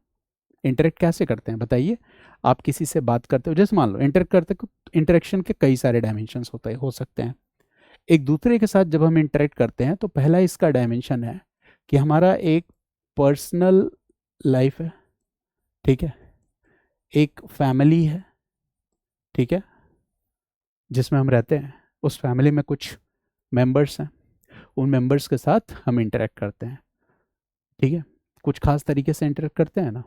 इंटरेक्ट कैसे करते हैं बताइए। आप किसी से बात करते हो, जैसे मान लो इंटरेक्ट करते हो, इंटरेक्शन के कई सारे डायमेंशंस हो सकते हैं। एक दूसरे के साथ जब हम इंटरेक्ट करते हैं तो पहला इसका डायमेंशन है कि हमारा एक पर्सनल लाइफ है। ठीक है, एक फैमिली है। ठीक है, जिसमें हम रहते हैं, उस फैमिली में कुछ मेंबर्स हैं, उन मेंबर्स के साथ हम इंटरेक्ट करते हैं। ठीक है, कुछ खास तरीके से इंटरेक्ट करते हैं ना।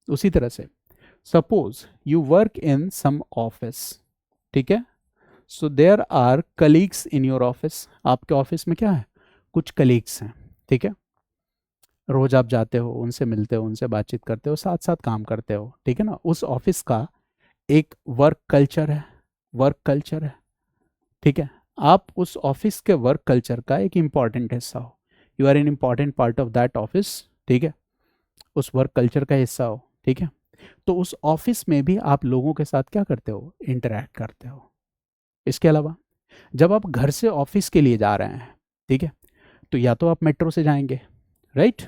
उसी तरह से suppose you work in some office, ठीक है, so there are colleagues in your office, आपके ऑफिस में क्या है, कुछ कलीग्स हैं। ठीक है, रोज आप जाते हो, उनसे मिलते हो, उनसे बातचीत करते हो, साथ साथ काम करते हो। ठीक है ना, उस ऑफिस का एक वर्क कल्चर है, वर्क कल्चर है। ठीक है, आप उस ऑफिस के वर्क कल्चर का एक इंपॉर्टेंट हिस्सा हो, you are an important part of that office. ठीक है, उस वर्क कल्चर का हिस्सा हो। ठीक है, तो उस ऑफिस में भी आप लोगों के साथ क्या करते हो, इंटरैक्ट करते हो। इसके अलावा जब आप घर से ऑफिस के लिए जा रहे हैं, ठीक है, तो या तो आप मेट्रो से जाएंगे, राइट,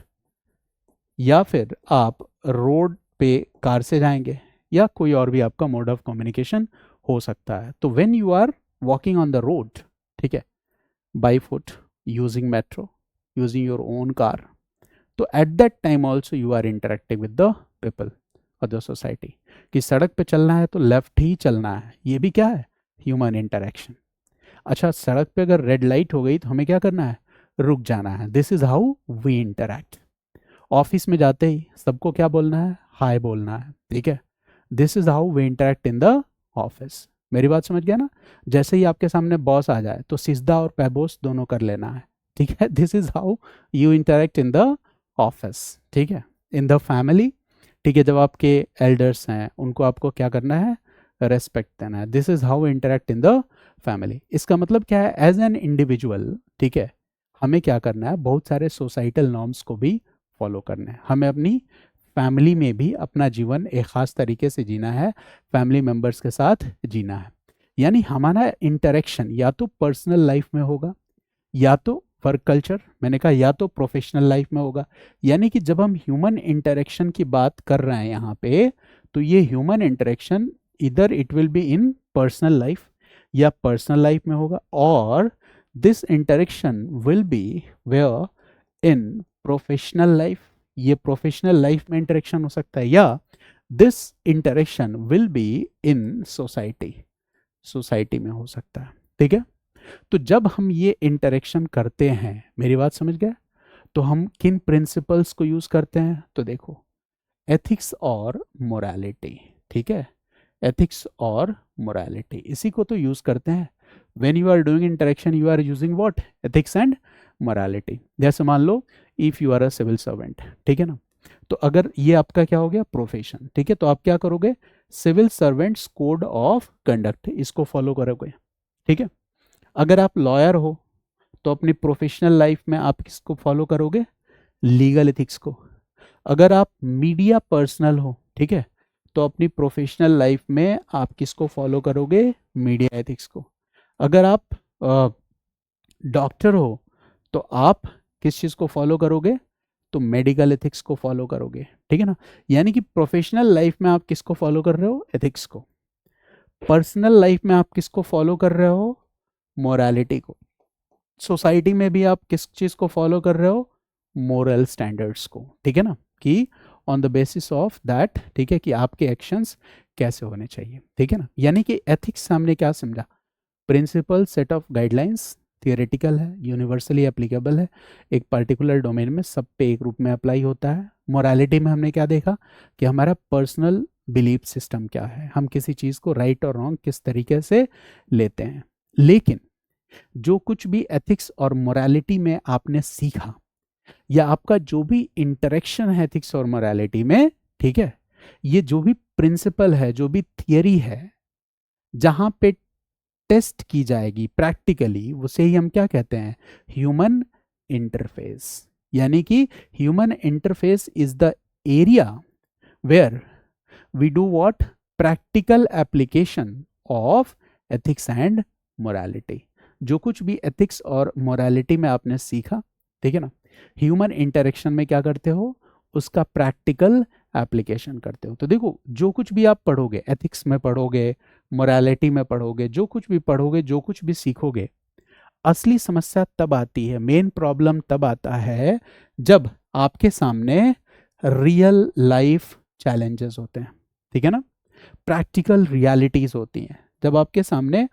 या फिर आप रोड पे कार से जाएंगे, या कोई और भी आपका मोड ऑफ कम्युनिकेशन हो सकता है। तो when you are walking on the road, ठीक है, by foot, using metro, using your own car, तो at that time also you are interacting with the people of the society. कि सड़क पे चलना है तो लेफ्ट ही चलना है, ये भी क्या है, ह्यूमन इंटरेक्शन। अच्छा, सड़क पे अगर रेड लाइट हो गई तो हमें क्या करना है, रुक जाना है। This is how we interact. Office में जाते ही सबको क्या बोलना है, हाय बोलना है। ठीक है, this is how we interact in the office. मेरी बात समझ गया ना। जैसे ही आपके सामने बॉस आ जाए तो सिजदा और पैबोस दोनों कर लेना है। ठीक है, this is how you interact in the office. ठीक है, इन द फैमिली, ठीक है, जब आपके एल्डर्स हैं उनको आपको क्या करना है, रेस्पेक्ट देना है। This is how interact in the family. इसका मतलब क्या है, एज एन इंडिविजुअल, ठीक है, हमें क्या करना है, बहुत सारे सोसाइटल नॉर्म्स को भी फॉलो करना है। हमें अपनी फैमिली में भी अपना जीवन एक ख़ास तरीके से जीना है, फैमिली मेम्बर्स के साथ जीना है। यानी हमारा इंटरेक्शन या तो पर्सनल लाइफ में होगा, या तो वर्क कल्चर, मैंने कहा या तो प्रोफेशनल लाइफ में होगा। यानी कि जब हम ह्यूमन इंटरेक्शन की बात कर रहे हैं यहाँ पे, तो ये ह्यूमन इंटरेक्शन इधर it will be in personal life या पर्सनल लाइफ में होगा, और this interaction will be where in professional life, ये प्रोफेशनल लाइफ में इंटरेक्शन हो सकता है, या this interaction will be in society, society में हो सकता है। ठीक है, तो जब हम ये इंटरेक्शन करते हैं, मेरी बात समझ गए, तो हम किन प्रिंसिपल्स को यूज करते हैं, तो देखो, एथिक्स और मोरालिटी। ठीक है, एथिक्स और मोरालिटी, इसी को तो यूज करते हैं। When you are doing interaction you are using what, ethics and morality. जैसे मान लो if you are a civil servant, ठीक है ना, तो अगर ये आपका क्या हो गया, प्रोफेशन, ठीक है, तो आप क्या करोगे, civil servants code of conduct, इसको फॉलो करोगे। ठीक है, अगर आप लॉयर हो तो अपनी प्रोफेशनल लाइफ में आप किसको फॉलो करोगे, लीगल एथिक्स को। अगर आप मीडिया पर्सनल हो, ठीक है, तो अपनी प्रोफेशनल लाइफ में आप किसको फॉलो करोगे, मीडिया एथिक्स को। अगर आप डॉक्टर हो तो आप किस चीज़ को फॉलो करोगे, तो मेडिकल एथिक्स को फॉलो करोगे। ठीक है ना, यानी कि प्रोफेशनल लाइफ में आप किसको फॉलो कर रहे हो, एथिक्स को। पर्सनल लाइफ में आप किसको फॉलो कर रहे हो, मोरालिटी को। सोसाइटी में भी आप किस चीज़ को फॉलो कर रहे हो, मोरल स्टैंडर्ड्स को। ठीक है ना, कि on the basis of that, ठीक है, कि आपके एक्शंस कैसे होने चाहिए। ठीक है ना, यानी कि एथिक्स हमने क्या समझा, principle set of guidelines, theoretical है, यूनिवर्सली एप्लीकेबल है, एक पर्टिकुलर डोमेन में सब पे एक रूप में अप्लाई होता है। मोरालिटी में हमने क्या देखा कि हमारा पर्सनल बिलीफ सिस्टम क्या है, हम किसी चीज़ को राइट और रॉन्ग किस तरीके से लेते हैं। लेकिन जो कुछ भी एथिक्स और मोरालिटी में आपने सीखा, या आपका जो भी इंटरेक्शन है एथिक्स और मोरालिटी में, ठीक है, ये जो भी प्रिंसिपल है, जो भी थियरी है, जहां पे टेस्ट की जाएगी प्रैक्टिकली, उसे ही हम क्या कहते हैं, ह्यूमन इंटरफेस। यानी कि human interface is the area where we do what, practical application of ethics and morality. जो कुछ भी एथिक्स और मोरालिटी में आपने सीखा, ठीक है ना, ह्यूमन इंटरेक्शन में क्या करते हो, उसका प्रैक्टिकल एप्लीकेशन करते हो। तो देखो, जो कुछ भी आप पढ़ोगे, एथिक्स में पढ़ोगे, मोरालिटी में पढ़ोगे, जो कुछ भी पढ़ोगे, जो कुछ भी सीखोगे, असली समस्या तब आती है, मेन प्रॉब्लम तब आता है जब आपके सामने रियल लाइफ चैलेंजेस होते हैं। ठीक है ना, प्रैक्टिकल रियलिटीज होती हैं। जब आपके सामने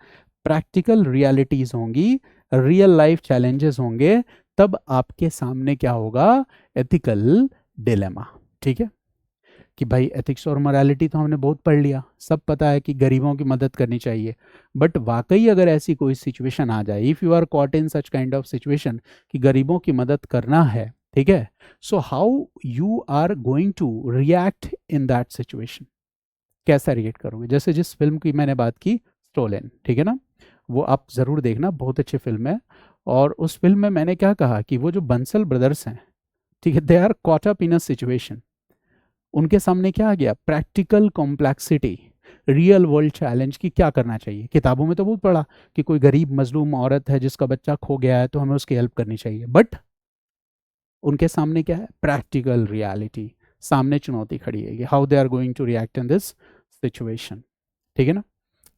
प्रैक्टिकल रियलिटीज होंगी, रियल लाइफ चैलेंजेस होंगे, तब आपके सामने क्या होगा, एथिकल डिलेमा। ठीक है, कि भाई एथिक्स और मोरालिटी तो हमने बहुत पढ़ लिया, सब पता है कि गरीबों की मदद करनी चाहिए, बट वाकई अगर ऐसी कोई सिचुएशन आ जाए, if you are caught in such kind of situation कि गरीबों की मदद करना है, ठीक है, so how you are going to react in that situation, कैसा रिएक्ट करोगे। जैसे जिस फिल्म की मैंने बात की, स्टोलन, ठीक है ना, वो आप ज़रूर देखना, बहुत अच्छी फिल्म है। और उस फिल्म में मैंने क्या कहा कि वो जो बंसल ब्रदर्स हैं, ठीक है, they are caught up in a situation, उनके सामने क्या आ गया, practical complexity, real world challenge की क्या करना चाहिए। किताबों में तो बहुत पढ़ा कि कोई गरीब मजलूम औरत है जिसका बच्चा खो गया है तो हमें उसकी हेल्प करनी चाहिए, बट उनके सामने क्या है, प्रैक्टिकल रियलिटी, सामने चुनौती खड़ी है, how they are going to react in this situation. ठीक है ना,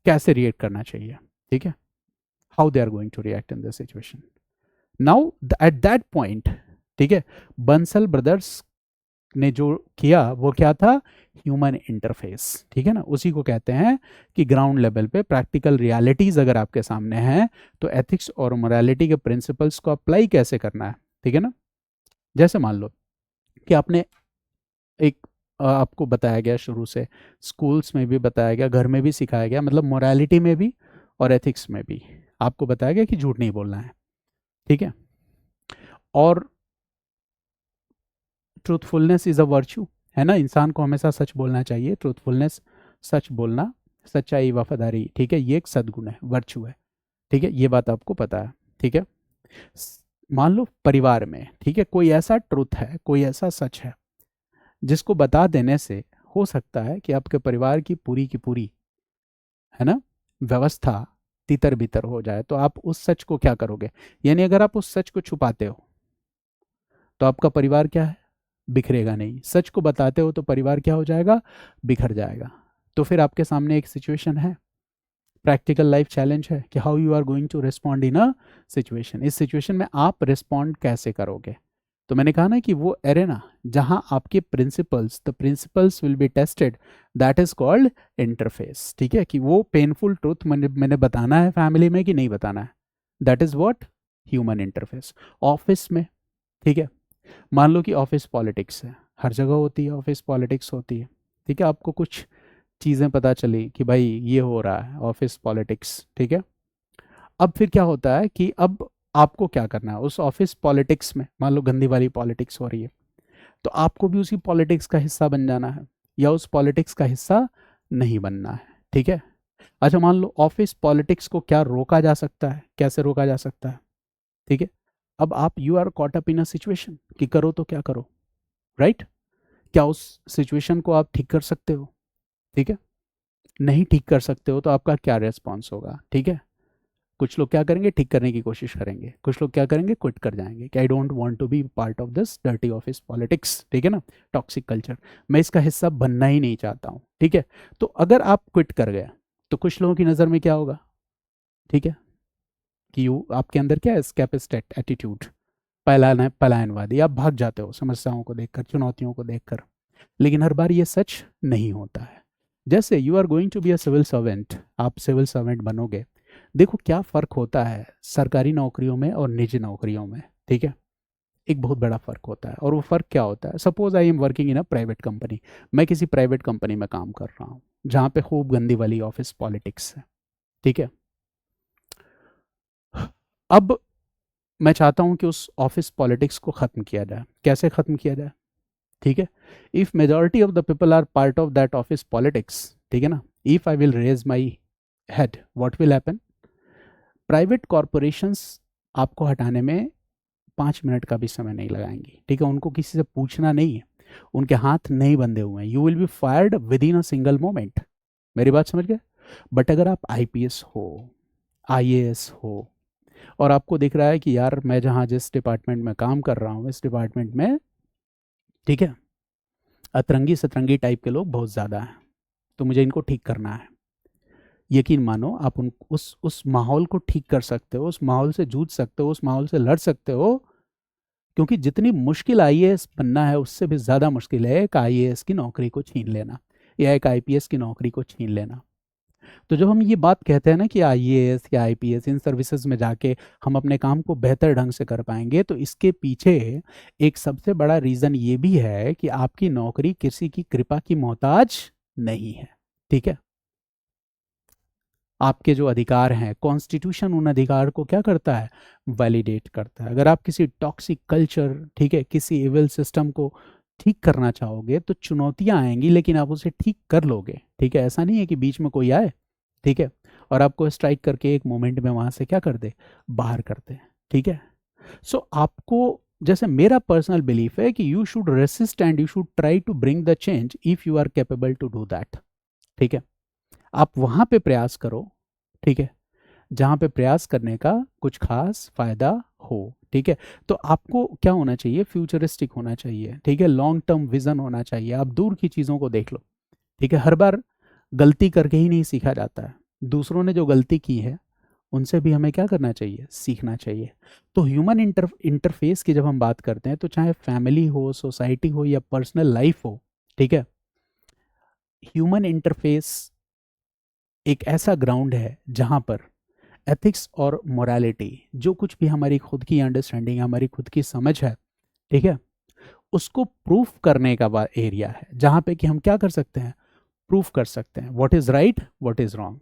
कैसे रिएक्ट करना चाहिए। ठीक है, how they are going to react in this situation. Now at that point, ठीक है, बंसल ब्रदर्स ने जो किया वो क्या था, ह्यूमन इंटरफेस। ठीक है ना, उसी को कहते हैं कि ग्राउंड लेवल पे प्रैक्टिकल रियलिटीज अगर आपके सामने हैं, तो एथिक्स और मोरालिटी के प्रिंसिपल्स को अप्लाई कैसे करना है। ठीक है ना, जैसे मान लो कि आपने एक आपको बताया गया शुरू से, स्कूल्स में भी बताया गया, घर में भी सिखाया गया, मतलब मोरालिटी में भी और एथिक्स में भी आपको बताया गया कि झूठ नहीं बोलना है। ठीक है, और ट्रूथफुलनेस इज अ वर्च्यू, है ना, इंसान को हमेशा सच बोलना चाहिए, ट्रूथफुलनेस, सच बोलना, सच्चाई, वफादारी, ठीक है, ये एक सद्गुण है, वर्चू है, ठीक है, ये बात आपको पता है, ठीक है। मान लो परिवार में, ठीक है, कोई ऐसा ट्रुथ है, कोई ऐसा सच है जिसको बता देने से हो सकता है कि आपके परिवार की पूरी, है ना, व्यवस्था तितर बितर हो जाए, तो आप उस सच को क्या करोगे? यानी अगर आप उस सच को छुपाते हो तो आपका परिवार क्या है, बिखरेगा नहीं। सच को बताते हो तो परिवार क्या हो जाएगा, बिखर जाएगा। तो फिर आपके सामने एक सिचुएशन है, प्रैक्टिकल लाइफ चैलेंज है कि how you are going to respond in a situation. इस सिचुएशन में आप रिस्पॉन्ड कैसे करोगे? तो मैंने कहा ना कि वो एरेना जहां आपके principles, the principles will be tested, that is called interface, ठीक है, कि वो पेनफुल ट्रूथ मैंने बताना है फैमिली में कि नहीं बताना है, that is what, human interface. Office में, ठीक है, मान लो कि ऑफिस पॉलिटिक्स है, हर जगह होती है ऑफिस पॉलिटिक्स होती है, ठीक है, आपको कुछ चीज़ें पता चली कि भाई ये हो रहा है ऑफिस पॉलिटिक्स, ठीक है। अब फिर क्या होता है कि अब आपको क्या करना है उस ऑफिस पॉलिटिक्स में, मान लो गंदी वाली पॉलिटिक्स हो रही है, तो आपको भी उसी पॉलिटिक्स का हिस्सा बन जाना है या उस पॉलिटिक्स का हिस्सा नहीं बनना है, ठीक है। अच्छा, मान लो ऑफिस पॉलिटिक्स को क्या रोका जा सकता है, कैसे रोका जा सकता है, ठीक है। अब आप you are caught up in a situation कि करो तो क्या करो, राइट? क्या उस सिचुएशन को आप ठीक कर सकते हो? ठीक है, नहीं ठीक कर सकते हो तो आपका क्या रेस्पॉन्स होगा, ठीक है। कुछ लोग क्या करेंगे, ठीक करने की कोशिश करेंगे, कुछ लोग क्या करेंगे, क्विट कर जाएंगे कि I don't want to be part of this dirty office politics, ठीक है ना, टॉक्सिक कल्चर, मैं इसका हिस्सा बनना ही नहीं चाहता हूँ, ठीक है। तो अगर आप क्विट कर गए तो कुछ लोगों की नज़र में क्या होगा, ठीक है, कि यू आपके अंदर क्या है, स्कैपिस्ट एटीट्यूड, पलायनवादी, आप भाग जाते हो समस्याओं को देखकर, चुनौतियों को देखकर। लेकिन हर बार ये सच नहीं होता है। जैसे you are going to be a civil servant, आप सिविल सर्वेंट बनोगे, देखो क्या फ़र्क होता है सरकारी नौकरियों में और निजी नौकरियों में, ठीक है। एक बहुत बड़ा फ़र्क होता है, और वो फ़र्क क्या होता है, suppose I am working in a private company, मैं किसी प्राइवेट कंपनी में काम कर रहा हूँ जहाँ पे खूब गंदी वाली ऑफिस पॉलिटिक्स है, ठीक है। अब मैं चाहता हूँ कि उस ऑफिस पॉलिटिक्स को ख़त्म किया जाए, कैसे ख़त्म किया जाए, ठीक है। If majority of the people are part of that office politics, ठीक है ना, if I will raise my head, what will happen, private corporations आपको हटाने में 5 मिनट का भी समय नहीं लगाएंगी, ठीक है, उनको किसी से पूछना नहीं है, उनके हाथ नहीं बंधे हुए हैं, you will be fired with in a single moment. मेरी बात समझ गए? बट अगर आप आईपीएस हो, आईएएस हो, और आपको दिख रहा है कि यार मैं जहाँ जिस डिपार्टमेंट में काम कर रहा हूँ, इस डिपार्टमेंट में, ठीक है, अतरंगी सतरंगी टाइप के लोग बहुत ज़्यादा हैं, तो मुझे इनको ठीक करना है, यकीन मानो आप उन उस माहौल को ठीक कर सकते हो, उस माहौल से जूझ सकते हो, उस माहौल से लड़ सकते हो। क्योंकि जितनी मुश्किल आईएएस बनना है उससे भी ज़्यादा मुश्किल है एक आईएएस की नौकरी को छीन लेना या एक आईपीएस की नौकरी को छीन लेना। तो जब हम ये बात कहते हैं ना कि आईएएस या आईपीएस इन सर्विसेज में जाके हम अपने काम को बेहतर ढंग से कर पाएंगे, तो इसके पीछे एक सबसे बड़ा रीज़न ये भी है कि आपकी नौकरी किसी की कृपा की मोहताज नहीं है, ठीक है। आपके जो अधिकार हैं, कॉन्स्टिट्यूशन उन अधिकार को क्या करता है, वैलिडेट करता है। अगर आप किसी टॉक्सिक कल्चर, ठीक है, किसी इविल सिस्टम को ठीक करना चाहोगे तो चुनौतियां आएंगी, लेकिन आप उसे ठीक कर लोगे, ठीक है। ऐसा नहीं है कि बीच में कोई आए, ठीक है, और आपको स्ट्राइक करके एक मोमेंट में वहां से क्या कर दे, बाहर कर दे, ठीक है। सो आपको, जैसे मेरा पर्सनल बिलीफ है कि you should resist and you should try to bring the change if you are capable to do that, ठीक है। आप वहां पे प्रयास करो, ठीक है, जहाँ पे प्रयास करने का कुछ खास फायदा हो, ठीक है। तो आपको क्या होना चाहिए, फ्यूचरिस्टिक होना चाहिए, ठीक है, लॉन्ग टर्म विजन होना चाहिए, आप दूर की चीज़ों को देख लो, ठीक है। हर बार गलती करके ही नहीं सीखा जाता है, दूसरों ने जो गलती की है उनसे भी हमें क्या करना चाहिए, सीखना चाहिए। तो ह्यूमन इंटरफेस की जब हम बात करते हैं, तो चाहे फैमिली हो, सोसाइटी हो या पर्सनल लाइफ हो, ठीक है, ह्यूमन इंटरफेस एक ऐसा ग्राउंड है जहाँ पर एथिक्स और मोरालिटी, जो कुछ भी हमारी खुद की अंडरस्टैंडिंग, हमारी खुद की समझ है, ठीक है, उसको प्रूफ करने का एरिया है, जहाँ पे कि हम क्या कर सकते हैं, प्रूफ कर सकते हैं what is right, what is wrong.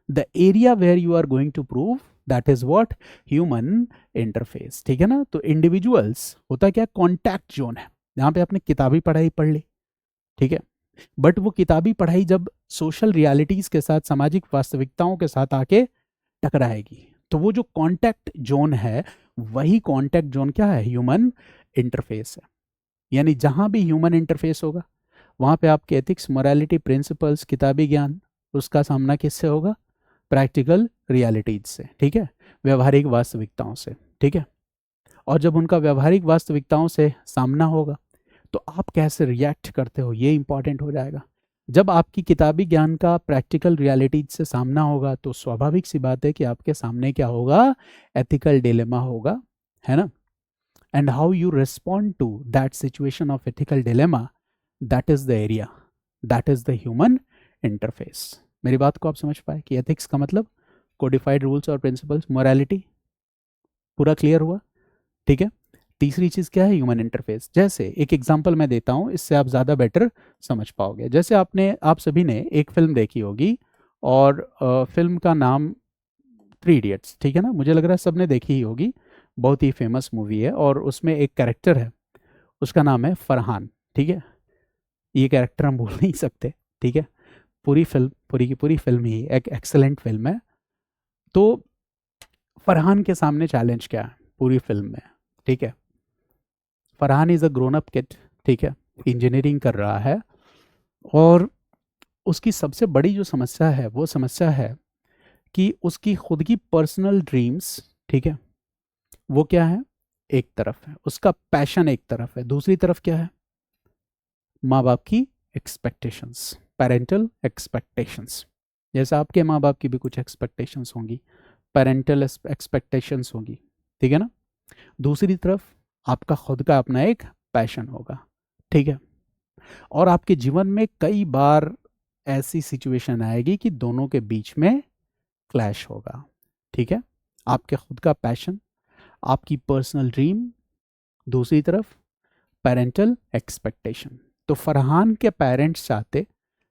The area where you are going to prove, that is what, human interface, ठीक है ना। तो इंडिविजुअल्स होता क्या, कॉन्टैक्ट जोन है, जहाँ पे आपने किताबी पढ़ाई पढ़ ली, ठीक है। बट वो किताबी पढ़ाई जब सोशल रियलिटीज के साथ, सामाजिक वास्तविकताओं के साथ आके टकराएगी, तो वो जो कॉन्टैक्ट जोन है, वही कॉन्टैक्ट जोन क्या है? ह्यूमन इंटरफेस है। यानी जहां भी ह्यूमन इंटरफेस होगा, वहां पे आपके एथिक्स, मोरालिटी, प्रिंसिपल्स, किताबी ज्ञान, उसका सामना किससे होगा? प्रैक्टिकल रियलिटीज से, ठीक है, व्यवहारिक वास्तविकताओं से, ठीक है। और जब उनका व्यवहारिक वास्तविकताओं से सामना होगा, तो आप कैसे रिएक्ट करते हो, ये इंपॉर्टेंट हो जाएगा। जब आपकी किताबी ज्ञान का प्रैक्टिकल रियलिटीज से सामना होगा, तो स्वाभाविक सी बात है कि आपके सामने क्या होगा? एथिकल डिलेमा होगा, है ना। And how you respond to that situation of ethical dilemma, that is the area, that is the human interface. मेरी बात को आप समझ पाए कि एथिक्स का मतलब कोडिफाइड रूल्स और प्रिंसिपल्स, मोरालिटी, पूरा क्लियर हुआ, ठीक है। तीसरी चीज क्या है? Human interface. जैसे एक एग्जांपल मैं देता हूं, इससे आप ज्यादा बेटर समझ पाओगे। जैसे आप सभी ने एक फिल्म देखी होगी, और फिल्म का नाम थ्री इडियट्स, ठीक है ना, मुझे लग रहा है सबने देखी ही होगी, बहुत ही फेमस मूवी है। और उसमें एक कैरेक्टर है, उसका नाम है फरहान, ठीक है। ये कैरेक्टर हम भूल नहीं सकते, ठीक है। पूरी फिल्म, पूरी की पूरी फिल्म ही एक एक्सेलेंट फिल्म है। तो फरहान के सामने चैलेंज क्या है पूरी फिल्म में? ठीक है, Farhan is a grown up kid, ठीक है, इंजीनियरिंग कर रहा है, और उसकी सबसे बड़ी जो समस्या है, वो समस्या है कि उसकी खुद की पर्सनल ड्रीम्स, ठीक है, वो क्या है? एक तरफ है, उसका पैशन एक तरफ है, दूसरी तरफ क्या है? माँ बाप की एक्सपेक्टेशंस, पेरेंटल एक्सपेक्टेशंस। जैसे आपके माँ बाप की भी कुछ एक्सपेक्टेशंस होंगी, पेरेंटल एक्सपेक्टेशंस होगी, ठीक है ना। दूसरी तरफ आपका खुद का अपना एक पैशन होगा, ठीक है। और आपके जीवन में कई बार ऐसी सिचुएशन आएगी कि दोनों के बीच में क्लैश होगा, ठीक है। आपके खुद का पैशन, आपकी पर्सनल ड्रीम, दूसरी तरफ पेरेंटल एक्सपेक्टेशन। तो फरहान के पेरेंट्स चाहते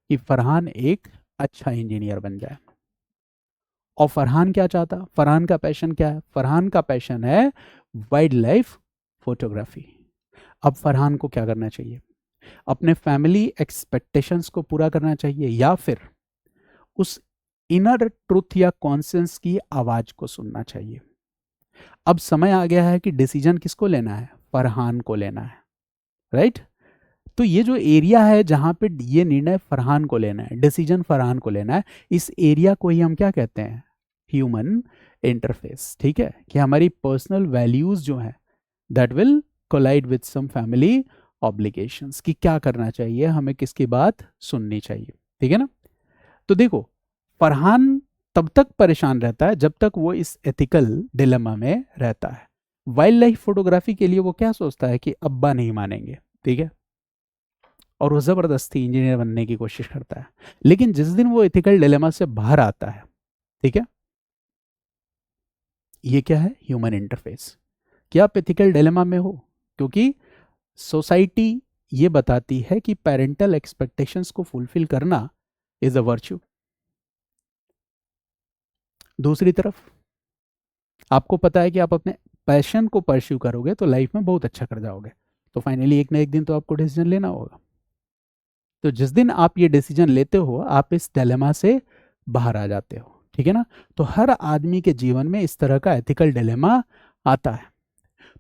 कि फरहान एक अच्छा इंजीनियर बन जाए, और फरहान क्या चाहता? फरहान का पैशन क्या है? फरहान का पैशन है वाइल्ड लाइफ फोटोग्राफी। अब फरहान को क्या करना चाहिए? अपने फैमिली एक्सपेक्टेशंस को पूरा करना चाहिए, या फिर उस इनर ट्रुथ या कॉन्सेंस की आवाज को सुनना चाहिए? अब समय आ गया है कि डिसीजन किसको लेना है? फरहान को लेना है, राइट। तो ये जो एरिया है जहां पे ये निर्णय फरहान को लेना है, डिसीजन फरहान को लेना है, इस एरिया को ही हम क्या कहते हैं? ह्यूमन इंटरफेस, ठीक है। कि हमारी पर्सनल वैल्यूज जो है, that will collide with some family obligations, कि क्या करना चाहिए, हमें किसकी बात सुननी चाहिए, ठीक है ना। तो देखो, फरहान तब तक परेशान रहता है जब तक वो इस एथिकल डिलेमा में रहता है। वाइल्ड लाइफ फोटोग्राफी के लिए वो क्या सोचता है कि अब्बा नहीं मानेंगे, ठीक है, और वो जबरदस्ती इंजीनियर बनने की कोशिश करता है। लेकिन जिस दिन वो एथिकल डिलेमा से बाहर आता है, ठीक है, ये क्या है? Human interface. क्या आप एथिकल डिलेमा में हो? क्योंकि सोसाइटी ये बताती है कि पेरेंटल एक्सपेक्टेशंस को फुलफिल करना इज अ वर्च्यू। दूसरी तरफ आपको पता है कि आप अपने पैशन को परस्यू करोगे तो लाइफ में बहुत अच्छा कर जाओगे, तो फाइनली एक ना एक दिन तो आपको डिसीजन लेना होगा। तो जिस दिन आप ये डिसीजन लेते हो, आप इस डिलेमा से बाहर आ जाते हो, ठीक है ना। तो हर आदमी के जीवन में इस तरह का एथिकल डिलेमा आता है।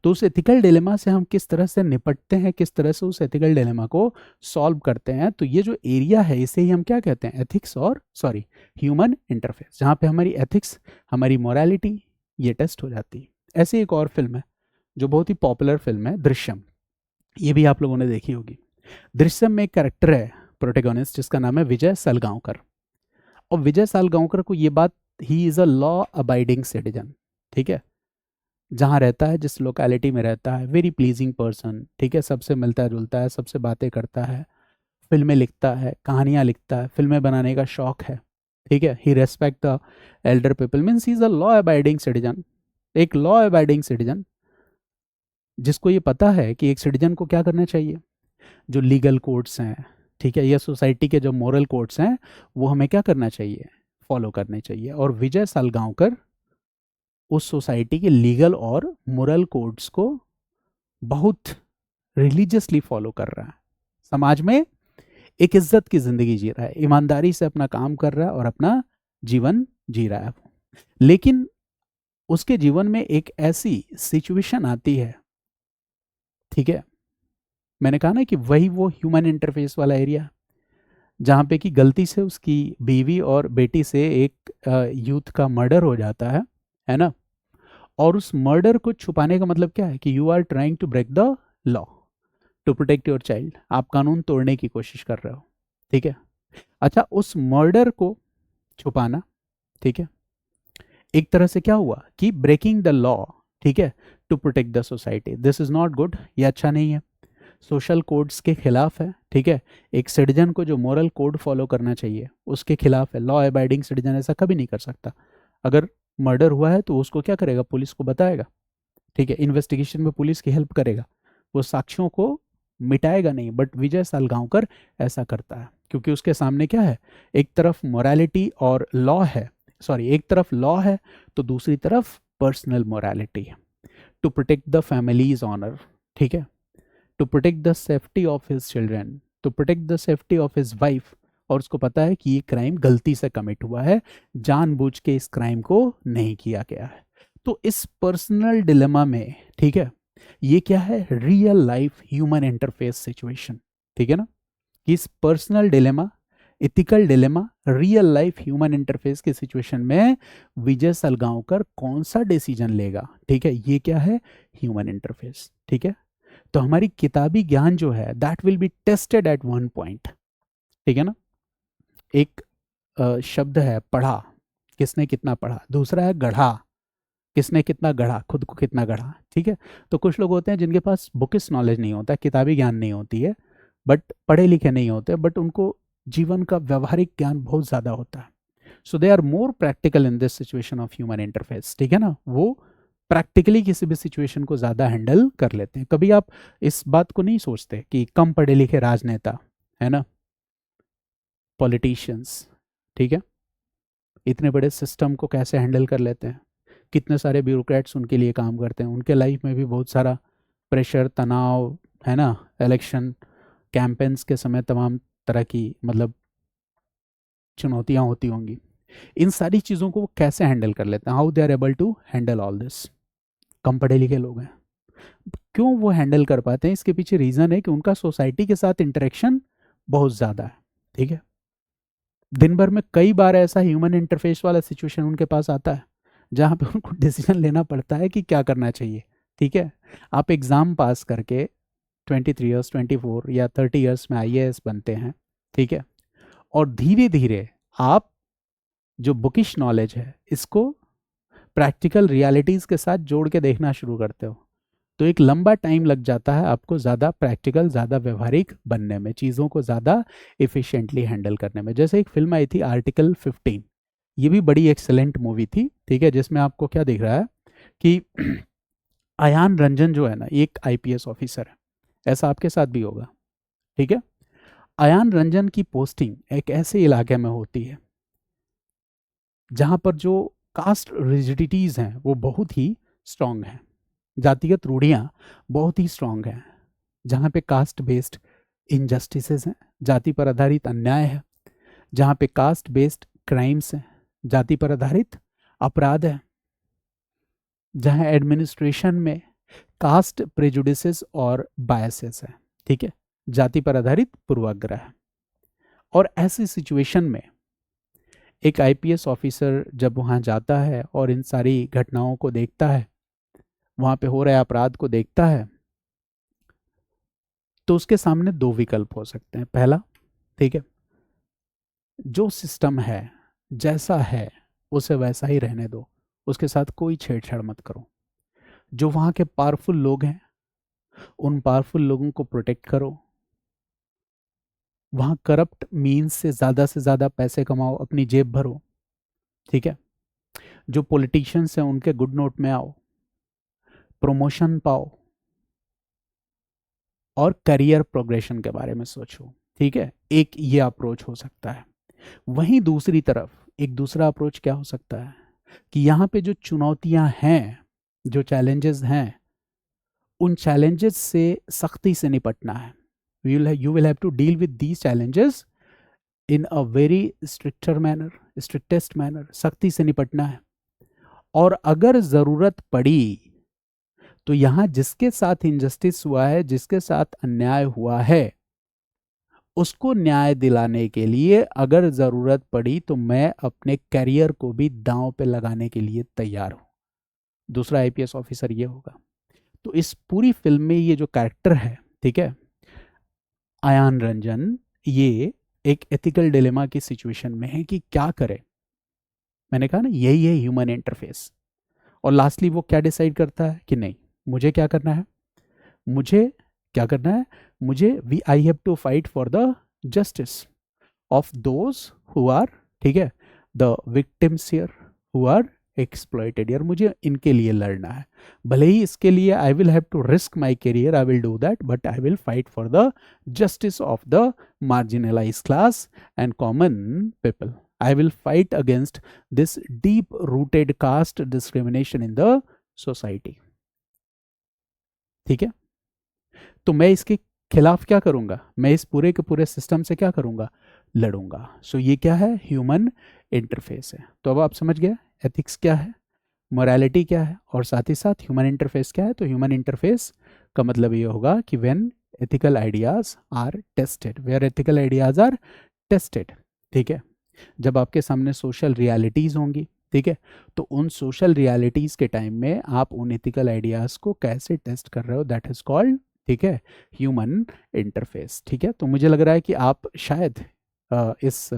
तो उस एथिकल डिलेमा से हम किस तरह से निपटते हैं, किस तरह से उस एथिकल डिलेमा को सॉल्व करते हैं, तो ये जो एरिया है, इसे ही हम क्या कहते हैं? एथिक्स, और सॉरी, ह्यूमन इंटरफेस, जहाँ पे हमारी एथिक्स, हमारी मोरालिटी, ये टेस्ट हो जाती है। ऐसे एक और फिल्म है जो बहुत ही पॉपुलर फिल्म है, दृश्यम। ये भी आप लोगों ने देखी होगी। दृश्यम में एक कैरेक्टर है प्रोटेगोनिस्ट, जिसका नाम है विजय सालगांवकर। और विजय सालगांवकर को ये बात, ही is a law abiding citizen, ठीक है, जहाँ रहता है, जिस लोकेलिटी में रहता है, वेरी प्लीजिंग पर्सन, ठीक है, सबसे मिलता जुलता है, सबसे बातें करता है, फिल्में लिखता है, कहानियाँ लिखता है, फिल्में बनाने का शौक है, ठीक है। He respect the elder people, means he is a law abiding citizen. एक लॉ अबाइडिंग सिटीजन जिसको ये पता है कि एक सिटीजन को क्या करना चाहिए, जो लीगल कोड्स हैं, ठीक है, या सोसाइटी के जो मोरल कोड्स हैं, वो हमें क्या करना चाहिए? फॉलो करने चाहिए। और विजय सालगांवकर उस सोसाइटी के लीगल और मोरल कोड्स को बहुत रिलीजियसली फॉलो कर रहा है। समाज में एक इज्जत की जिंदगी जी रहा है, ईमानदारी से अपना काम कर रहा है और अपना जीवन जी रहा है। लेकिन उसके जीवन में एक ऐसी सिचुएशन आती है, ठीक है, मैंने कहा ना कि वही वो ह्यूमन इंटरफेस वाला एरिया, जहाँ पे कि गलती से उसकी बीवी और बेटी से एक यूथ का मर्डर हो जाता है ना। और उस मर्डर को छुपाने का मतलब क्या है कि you are trying to break the law to protect your child, आप कानून तोड़ने की कोशिश कर रहे हो, ठीक है। अच्छा, उस मर्डर को छुपाना, ठीक है, एक तरह से क्या हुआ कि ब्रेकिंग द लॉ, ठीक है, to protect the society. This is not good, ये अच्छा नहीं है, सोशल कोड्स के खिलाफ है, ठीक है। एक सिटीजन को जो मोरल कोड फॉलो करना चाहिए उसके खिलाफ है। लॉ अबाइडिंग सिटीजन ऐसा कभी नहीं कर सकता। अगर मर्डर हुआ है तो उसको क्या करेगा, पुलिस को बताएगा, ठीक है, इन्वेस्टिगेशन में पुलिस की हेल्प करेगा, वो साक्ष्यों को मिटाएगा नहीं। बट विजय सालगांवकर ऐसा करता है, क्योंकि उसके सामने क्या है, एक तरफ मोरालिटी और लॉ है, सॉरी, एक तरफ लॉ है तो दूसरी तरफ पर्सनल मोरालिटी है, to protect the family's honour, ठीक है, to protect the safety of his children, to protect the safety of his wife. और उसको पता है कि ये क्राइम गलती से कमिट हुआ है, जानबूझ के इस क्राइम को नहीं किया गया है। तो इस पर्सनल डिलेमा में, ठीक है, ये क्या है, real life human interface situation, ठीक है ना। कि इस personal dilemma, ethical dilemma, real life human interface के सिचुएशन में विजय सलगांवकर कौन सा डिसीजन लेगा, ठीक है, ये क्या है, ह्यूमन इंटरफेस, ठीक है। तो हमारी किताबी ज्ञान जो है that will be tested eight one point, ठीक है ना। एक शब्द है पढ़ा, किसने कितना पढ़ा, दूसरा है गढ़ा, किसने कितना गढ़ा, खुद को कितना गढ़ा, ठीक है। तो कुछ लोग होते हैं जिनके पास बुकिस नॉलेज नहीं होता, किताबी ज्ञान नहीं होती है, बट पढ़े लिखे नहीं होते, बट उनको जीवन का व्यवहारिक ज्ञान बहुत ज़्यादा होता है। So they are more practical in this situation of human interface, ठीक है ना। वो प्रैक्टिकली किसी भी सिचुएशन को ज़्यादा हैंडल कर लेते हैं। कभी आप इस बात को नहीं सोचते कि कम पढ़े लिखे राजनेता, है ना, पॉलिटिशियंस, ठीक है, इतने बड़े सिस्टम को कैसे हैंडल कर लेते हैं, कितने सारे ब्यूरोक्रेट्स उनके लिए काम करते हैं, उनके लाइफ में भी बहुत सारा प्रेशर, तनाव, है ना, इलेक्शन कैंपेन्स के समय तमाम तरह की मतलब चुनौतियां होती होंगी। इन सारी चीज़ों को वो कैसे हैंडल कर लेते हैं, how they are able to handle all this. कम पढ़े लिखे लोग हैं, क्यों वो हैंडल कर पाते हैं, इसके पीछे रीज़न है कि उनका सोसाइटी के साथ इंटरेक्शन बहुत ज़्यादा है, ठीक है। दिन भर में कई बार ऐसा ह्यूमन इंटरफेस वाला सिचुएशन उनके पास आता है जहाँ पे उनको डिसीजन लेना पड़ता है कि क्या करना चाहिए, ठीक है। आप एग्ज़ाम पास करके 23 ईयर्स, 24 या 30 ईयर्स में आईएएस बनते हैं, ठीक है, और धीरे धीरे आप जो बुकिश नॉलेज है इसको प्रैक्टिकल रियलिटीज़ के साथ जोड़ के देखना शुरू करते हो, तो एक लंबा टाइम लग जाता है आपको ज़्यादा प्रैक्टिकल, ज़्यादा व्यवहारिक बनने में, चीज़ों को ज़्यादा इफिशिएंटली हैंडल करने में। जैसे एक फिल्म आई थी आर्टिकल 15, ये भी बड़ी एक्सेलेंट मूवी थी, ठीक है, जिसमें आपको क्या दिख रहा है कि अयान रंजन जो है ना, एक आईपीएस ऑफिसर है, ऐसा आपके साथ भी होगा, ठीक है। अयान रंजन की पोस्टिंग एक ऐसे इलाके में होती है जहाँ पर जो कास्ट रिजिडिटीज़ हैं वो बहुत ही स्ट्रांग हैं, जातिगत रूढ़ियाँ बहुत ही स्ट्रांग हैं, जहाँ पे कास्ट बेस्ड इनजस्टिसेस हैं, जाति पर आधारित अन्याय है, जहाँ पे कास्ट बेस्ड क्राइम्स हैं, जाति पर आधारित अपराध है, जहाँ एडमिनिस्ट्रेशन में कास्ट प्रेजुडिसेस और बायसेस हैं, ठीक है, जाति पर आधारित पूर्वाग्रह है। और ऐसी सिचुएशन में एक आईपीएस ऑफिसर जब वहाँ जाता है और इन सारी घटनाओं को देखता है, वहाँ पे हो रहे अपराध को देखता है, तो उसके सामने दो विकल्प हो सकते हैं। पहला, ठीक है, जो सिस्टम है जैसा है उसे वैसा ही रहने दो, उसके साथ कोई छेड़छाड़ मत करो, जो वहाँ के पावरफुल लोग हैं उन पावरफुल लोगों को प्रोटेक्ट करो, वहाँ करप्ट मीन्स से ज़्यादा पैसे कमाओ, अपनी जेब भरो, ठीक है, जो पॉलिटिशियंस हैं उनके गुड नोट में आओ, प्रमोशन पाओ और करियर प्रोग्रेशन के बारे में सोचो, ठीक है। एक ये अप्रोच हो सकता है। वहीं दूसरी तरफ एक दूसरा अप्रोच क्या हो सकता है कि यहाँ पे जो चुनौतियाँ हैं, जो चैलेंजेस हैं, उन चैलेंजेस से सख्ती से निपटना है, you will have to deal with these challenges in a very strictest manner, सख्ती से निपटना है। और अगर ज़रूरत पड़ी तो यहाँ जिसके साथ इनजस्टिस हुआ है, जिसके साथ अन्याय हुआ है, उसको न्याय दिलाने के लिए अगर ज़रूरत पड़ी तो मैं अपने करियर को भी दांव पे लगाने के लिए तैयार हूँ। दूसरा आईपीएस ऑफिसर ये होगा। तो इस पूरी फिल्म में ये जो कैरेक्टर है, ठीक है, अयान रंजन, ये एक एथिकल डिलेमा की सिचुएशन में है कि क्या करे। मैंने कहा ना, यही है ह्यूमन इंटरफेस। और लास्टली वो क्या डिसाइड करता है कि नहीं, मुझे क्या करना है, मुझे क्या करना है, मुझे we I have to fight for the justice of those who are, ठीक है, the victims here who are exploited. यार मुझे इनके लिए लड़ना है, भले ही इसके लिए I will have to risk my career, I will do that, but I will fight for the justice of the marginalize class and common people. I will fight against this deep rooted caste discrimination in the society। ठीक है, तो मैं इसके खिलाफ क्या करूंगा, मैं इस पूरे के पूरे सिस्टम से क्या करूंगा, लड़ूंगा। सो ये क्या है, ह्यूमन इंटरफेस है। तो अब आप समझ गए एथिक्स क्या है, मोरालिटी क्या है, और साथ ही साथ ह्यूमन इंटरफेस क्या है। तो ह्यूमन इंटरफेस का मतलब ये होगा कि when ethical ideas are tested, where ethical ideas are tested, ठीक है, जब आपके सामने सोशल रियलिटीज होंगी, ठीक है, तो उन सोशल रियलिटीज के टाइम में आप उन एथिकल आइडियाज को कैसे टेस्ट कर रहे हो, दैट इज कॉल्ड, ठीक है, ह्यूमन इंटरफेस। ठीक है, तो मुझे लग रहा है कि आप शायद इस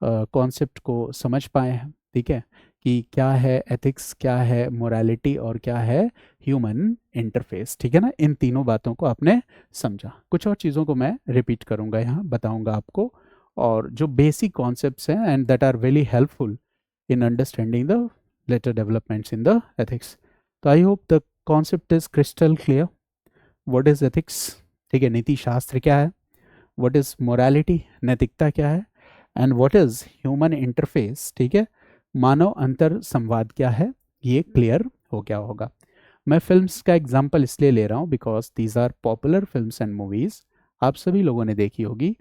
कॉन्सेप्ट को समझ पाए हैं, ठीक है, कि क्या है एथिक्स, क्या है मोरालिटी, और क्या है ह्यूमन इंटरफेस। ठीक है ना, इन तीनों बातों को आपने समझा। कुछ और चीज़ों को मैं रिपीट करूंगा, यहाँ बताऊंगा आपको, और जो बेसिक कॉन्सेप्ट्स हैं and that are very helpful in understanding the later developments in the ethics. तो I hope the concept is crystal clear. What is ethics, ठीक है, नीति शास्त्र क्या है, व्हाट इज मोरालिटी, नैतिकता क्या है, and what is human interface, ठीक है, मानव अंतर संवाद क्या है, ये क्लियर हो गया होगा। मैं फिल्म्स का एग्जाम्पल इसलिए ले रहा हूँ because these are popular films and movies, आप सभी लोगों ने देखी होगी,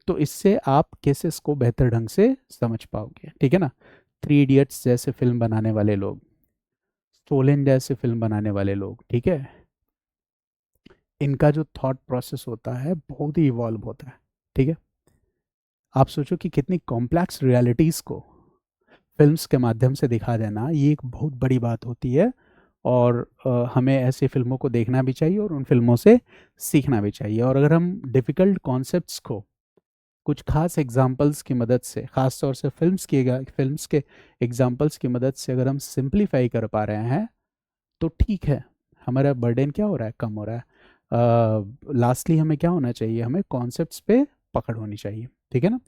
तो इससे आप केसेस को बेहतर ढंग से समझ पाओगे। ठीक है ना, थ्री इडियट्स जैसे फिल्म बनाने वाले लोग, स्टोलन जैसे फिल्म बनाने वाले लोग, ठीक है, इनका जो थॉट प्रोसेस होता है बहुत ही इवॉल्व होता है। ठीक है, आप सोचो कि कितनी कॉम्प्लेक्स रियलिटीज़ को फिल्म्स के माध्यम से दिखा देना, ये एक बहुत बड़ी बात होती है। और हमें ऐसी फिल्मों को देखना भी चाहिए और उन फिल्मों से सीखना भी चाहिए। और अगर हम डिफ़िकल्ट कॉन्सेप्ट्स को कुछ खास एग्जाम्पल्स की मदद से, ख़ास तौर से फिल्म्स के एग्जाम्पल्स की मदद से अगर हम सिंप्लीफाई कर पा रहे हैं तो ठीक है, हमारा बर्डन क्या हो रहा है, कम हो रहा है। लास्टली हमें क्या होना चाहिए, हमें कॉन्सेप्ट्स पे पकड़ होनी चाहिए। ठीक है ना,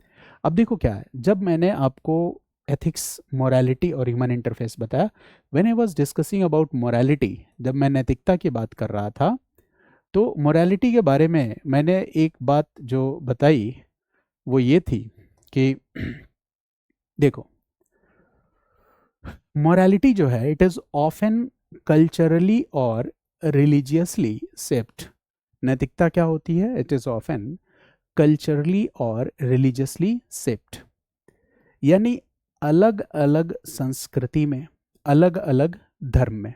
अब देखो क्या है, जब मैंने आपको एथिक्स, मोरालिटी और ह्यूमन इंटरफेस बताया, when I was discussing about morality, जब मैं नैतिकता की बात कर रहा था, तो मोरालिटी के बारे में मैंने एक बात जो बताई वो ये थी कि देखो, मोरालिटी जो है इट इज ऑफन कल्चरली और रिलीजियसली सेप्ड। नैतिकता क्या होती है, इट इज ऑफन कल्चरली और रिलीजियसली सेप्ड, यानी अलग अलग संस्कृति में, अलग अलग धर्म में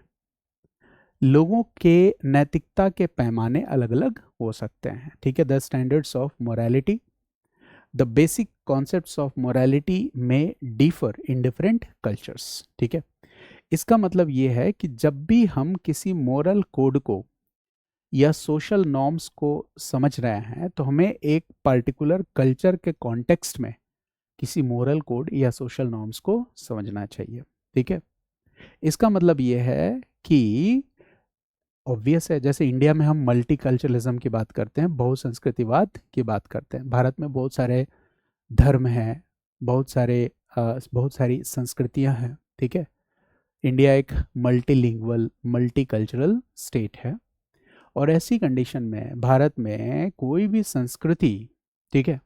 लोगों के नैतिकता के पैमाने अलग अलग हो सकते हैं। ठीक है, the standards of morality, the basic concepts of morality में डिफर इन डिफरेंट कल्चर्स। ठीक है, इसका मतलब ये है कि जब भी हम किसी मोरल कोड को या सोशल नॉर्म्स को समझ रहे हैं तो हमें एक पर्टिकुलर कल्चर के कॉन्टेक्स्ट में किसी मोरल कोड या सोशल नॉर्म्स को समझना चाहिए। ठीक है, इसका मतलब ये है कि ऑब्वियस है, जैसे इंडिया में हम मल्टीकल्चरलिज्म की बात करते हैं, बहुसंस्कृतिवाद की बात करते हैं, भारत में बहुत सारे धर्म हैं, बहुत सारी संस्कृतियां हैं। ठीक है, इंडिया एक मल्टीलिंगुअल मल्टीकल्चरल स्टेट है, और ऐसी कंडीशन में भारत में कोई भी संस्कृति, ठीक है,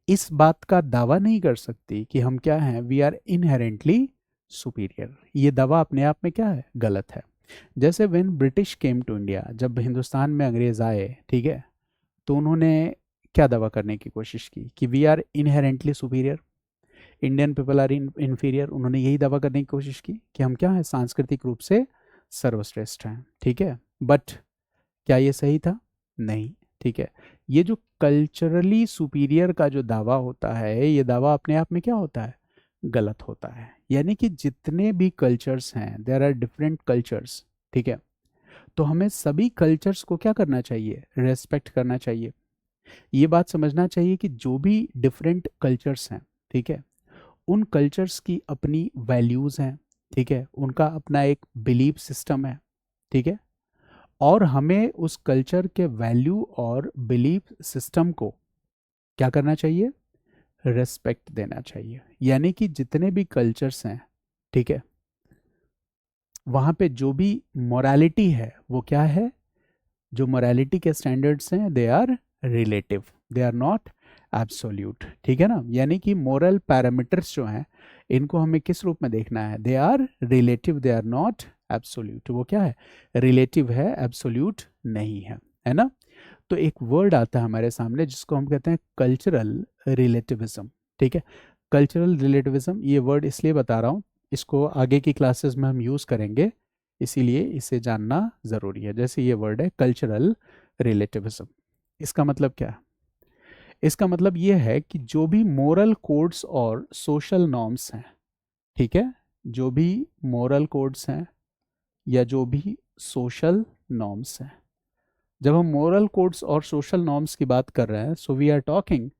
इस बात का दावा नहीं कर सकती कि हम क्या हैं, वी आर इनहेरेंटली सुपीरियर। ये दावा अपने आप में क्या है, गलत है। जैसे when British came to India, जब हिंदुस्तान में अंग्रेज आए, ठीक है, तो उन्होंने क्या दावा करने की कोशिश की कि we are inherently superior, Indian people are inferior. उन्होंने यही दावा करने की कोशिश की कि हम क्या है, सांस्कृतिक रूप से सर्वश्रेष्ठ हैं। ठीक है, बट क्या ये सही था? नहीं। ठीक है, ये जो कल्चरली सुपीरियर का जो दावा होता है, ये दावा अपने आप में क्या होता है? गलत होता है। यानी कि जितने भी कल्चर्स हैं, देयर आर डिफरेंट कल्चर्स। ठीक है, तो हमें सभी कल्चर्स को क्या करना चाहिए? रेस्पेक्ट करना चाहिए। ये बात समझना चाहिए कि जो भी डिफरेंट कल्चर्स हैं, ठीक है, उन कल्चर्स की अपनी वैल्यूज़ हैं। ठीक है, उनका अपना एक बिलीफ सिस्टम है। ठीक है, और हमें उस कल्चर के वैल्यू और बिलीफ सिस्टम को क्या करना चाहिए? रेस्पेक्ट देना चाहिए। यानी कि जितने भी कल्चर्स हैं, ठीक है, वहाँ पे जो भी मोरालिटी है वो क्या है? जो मोरालिटी के स्टैंडर्ड्स हैं, they are relative, they are not absolute. ठीक है ना? यानी कि मोरल पैरामीटर्स जो हैं, इनको हमें किस रूप में देखना है? They are relative, they are not absolute. वो क्या है? रिलेटिव है, एब्सोल्यूट नहीं है ना? तो एक वर्ड आता है हमारे सामने जिसको हम कहते हैं कल्चरल रिलेटिविज्म। ठीक है, कल्चरल रिलेटिविज्म, ये वर्ड इसलिए बता रहा हूँ, इसको आगे की क्लासेस में हम यूज़ करेंगे, इसीलिए इसे जानना ज़रूरी है। जैसे ये वर्ड है कल्चरल रिलेटिविज्म, इसका मतलब क्या है? इसका मतलब ये है कि जो भी मोरल कोड्स और सोशल नॉर्म्स हैं, ठीक है, जो भी मोरल कोड्स हैं या जो भी सोशल नॉर्म्स हैं, जब हम मोरल कोड्स और सोशल नॉर्म्स की बात कर रहे हैं, so we are talking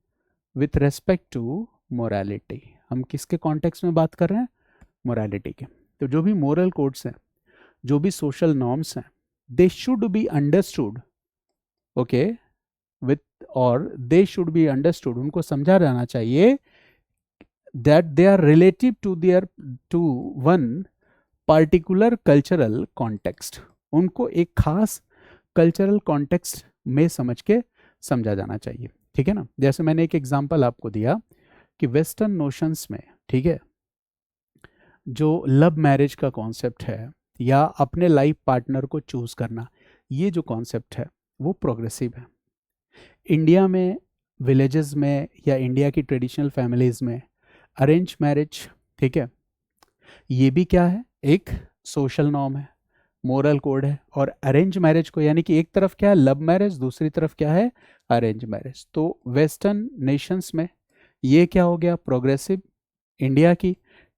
with respect to morality. हम किसके कॉन्टेक्स्ट में बात कर रहे हैं? मोरालिटी के। तो जो भी मोरल कोड्स हैं, जो भी सोशल नॉर्म्स हैं, they should be understood, okay, with, और दे शुड बी अंडरस्टूड, उनको समझा जाना चाहिए that they are relative to their to one particular cultural context. उनको एक खास कल्चरल कॉन्टेक्स्ट में समझ के समझा जाना चाहिए। ठीक है ना? जैसे मैंने एक एग्जांपल आपको दिया कि वेस्टर्न नोशंस में, ठीक है, जो लव मैरिज का कॉन्सेप्ट है या अपने लाइफ पार्टनर को चूज करना, ये जो कॉन्सेप्ट है वो प्रोग्रेसिव है। इंडिया में विलेजेस में या इंडिया की ट्रेडिशनल फैमिलीज में अरेंज मैरिज, ठीक है, ये भी क्या है? एक सोशल नॉर्म है, मोरल कोड है। और अरेंज मैरिज को, यानी कि एक तरफ क्या है? लव मैरिज, दूसरी तरफ क्या है? Arrange marriage. तो वेस्टर्न नेशंस में ये क्या हो गया? प्रोग्रेसिव। इंडिया की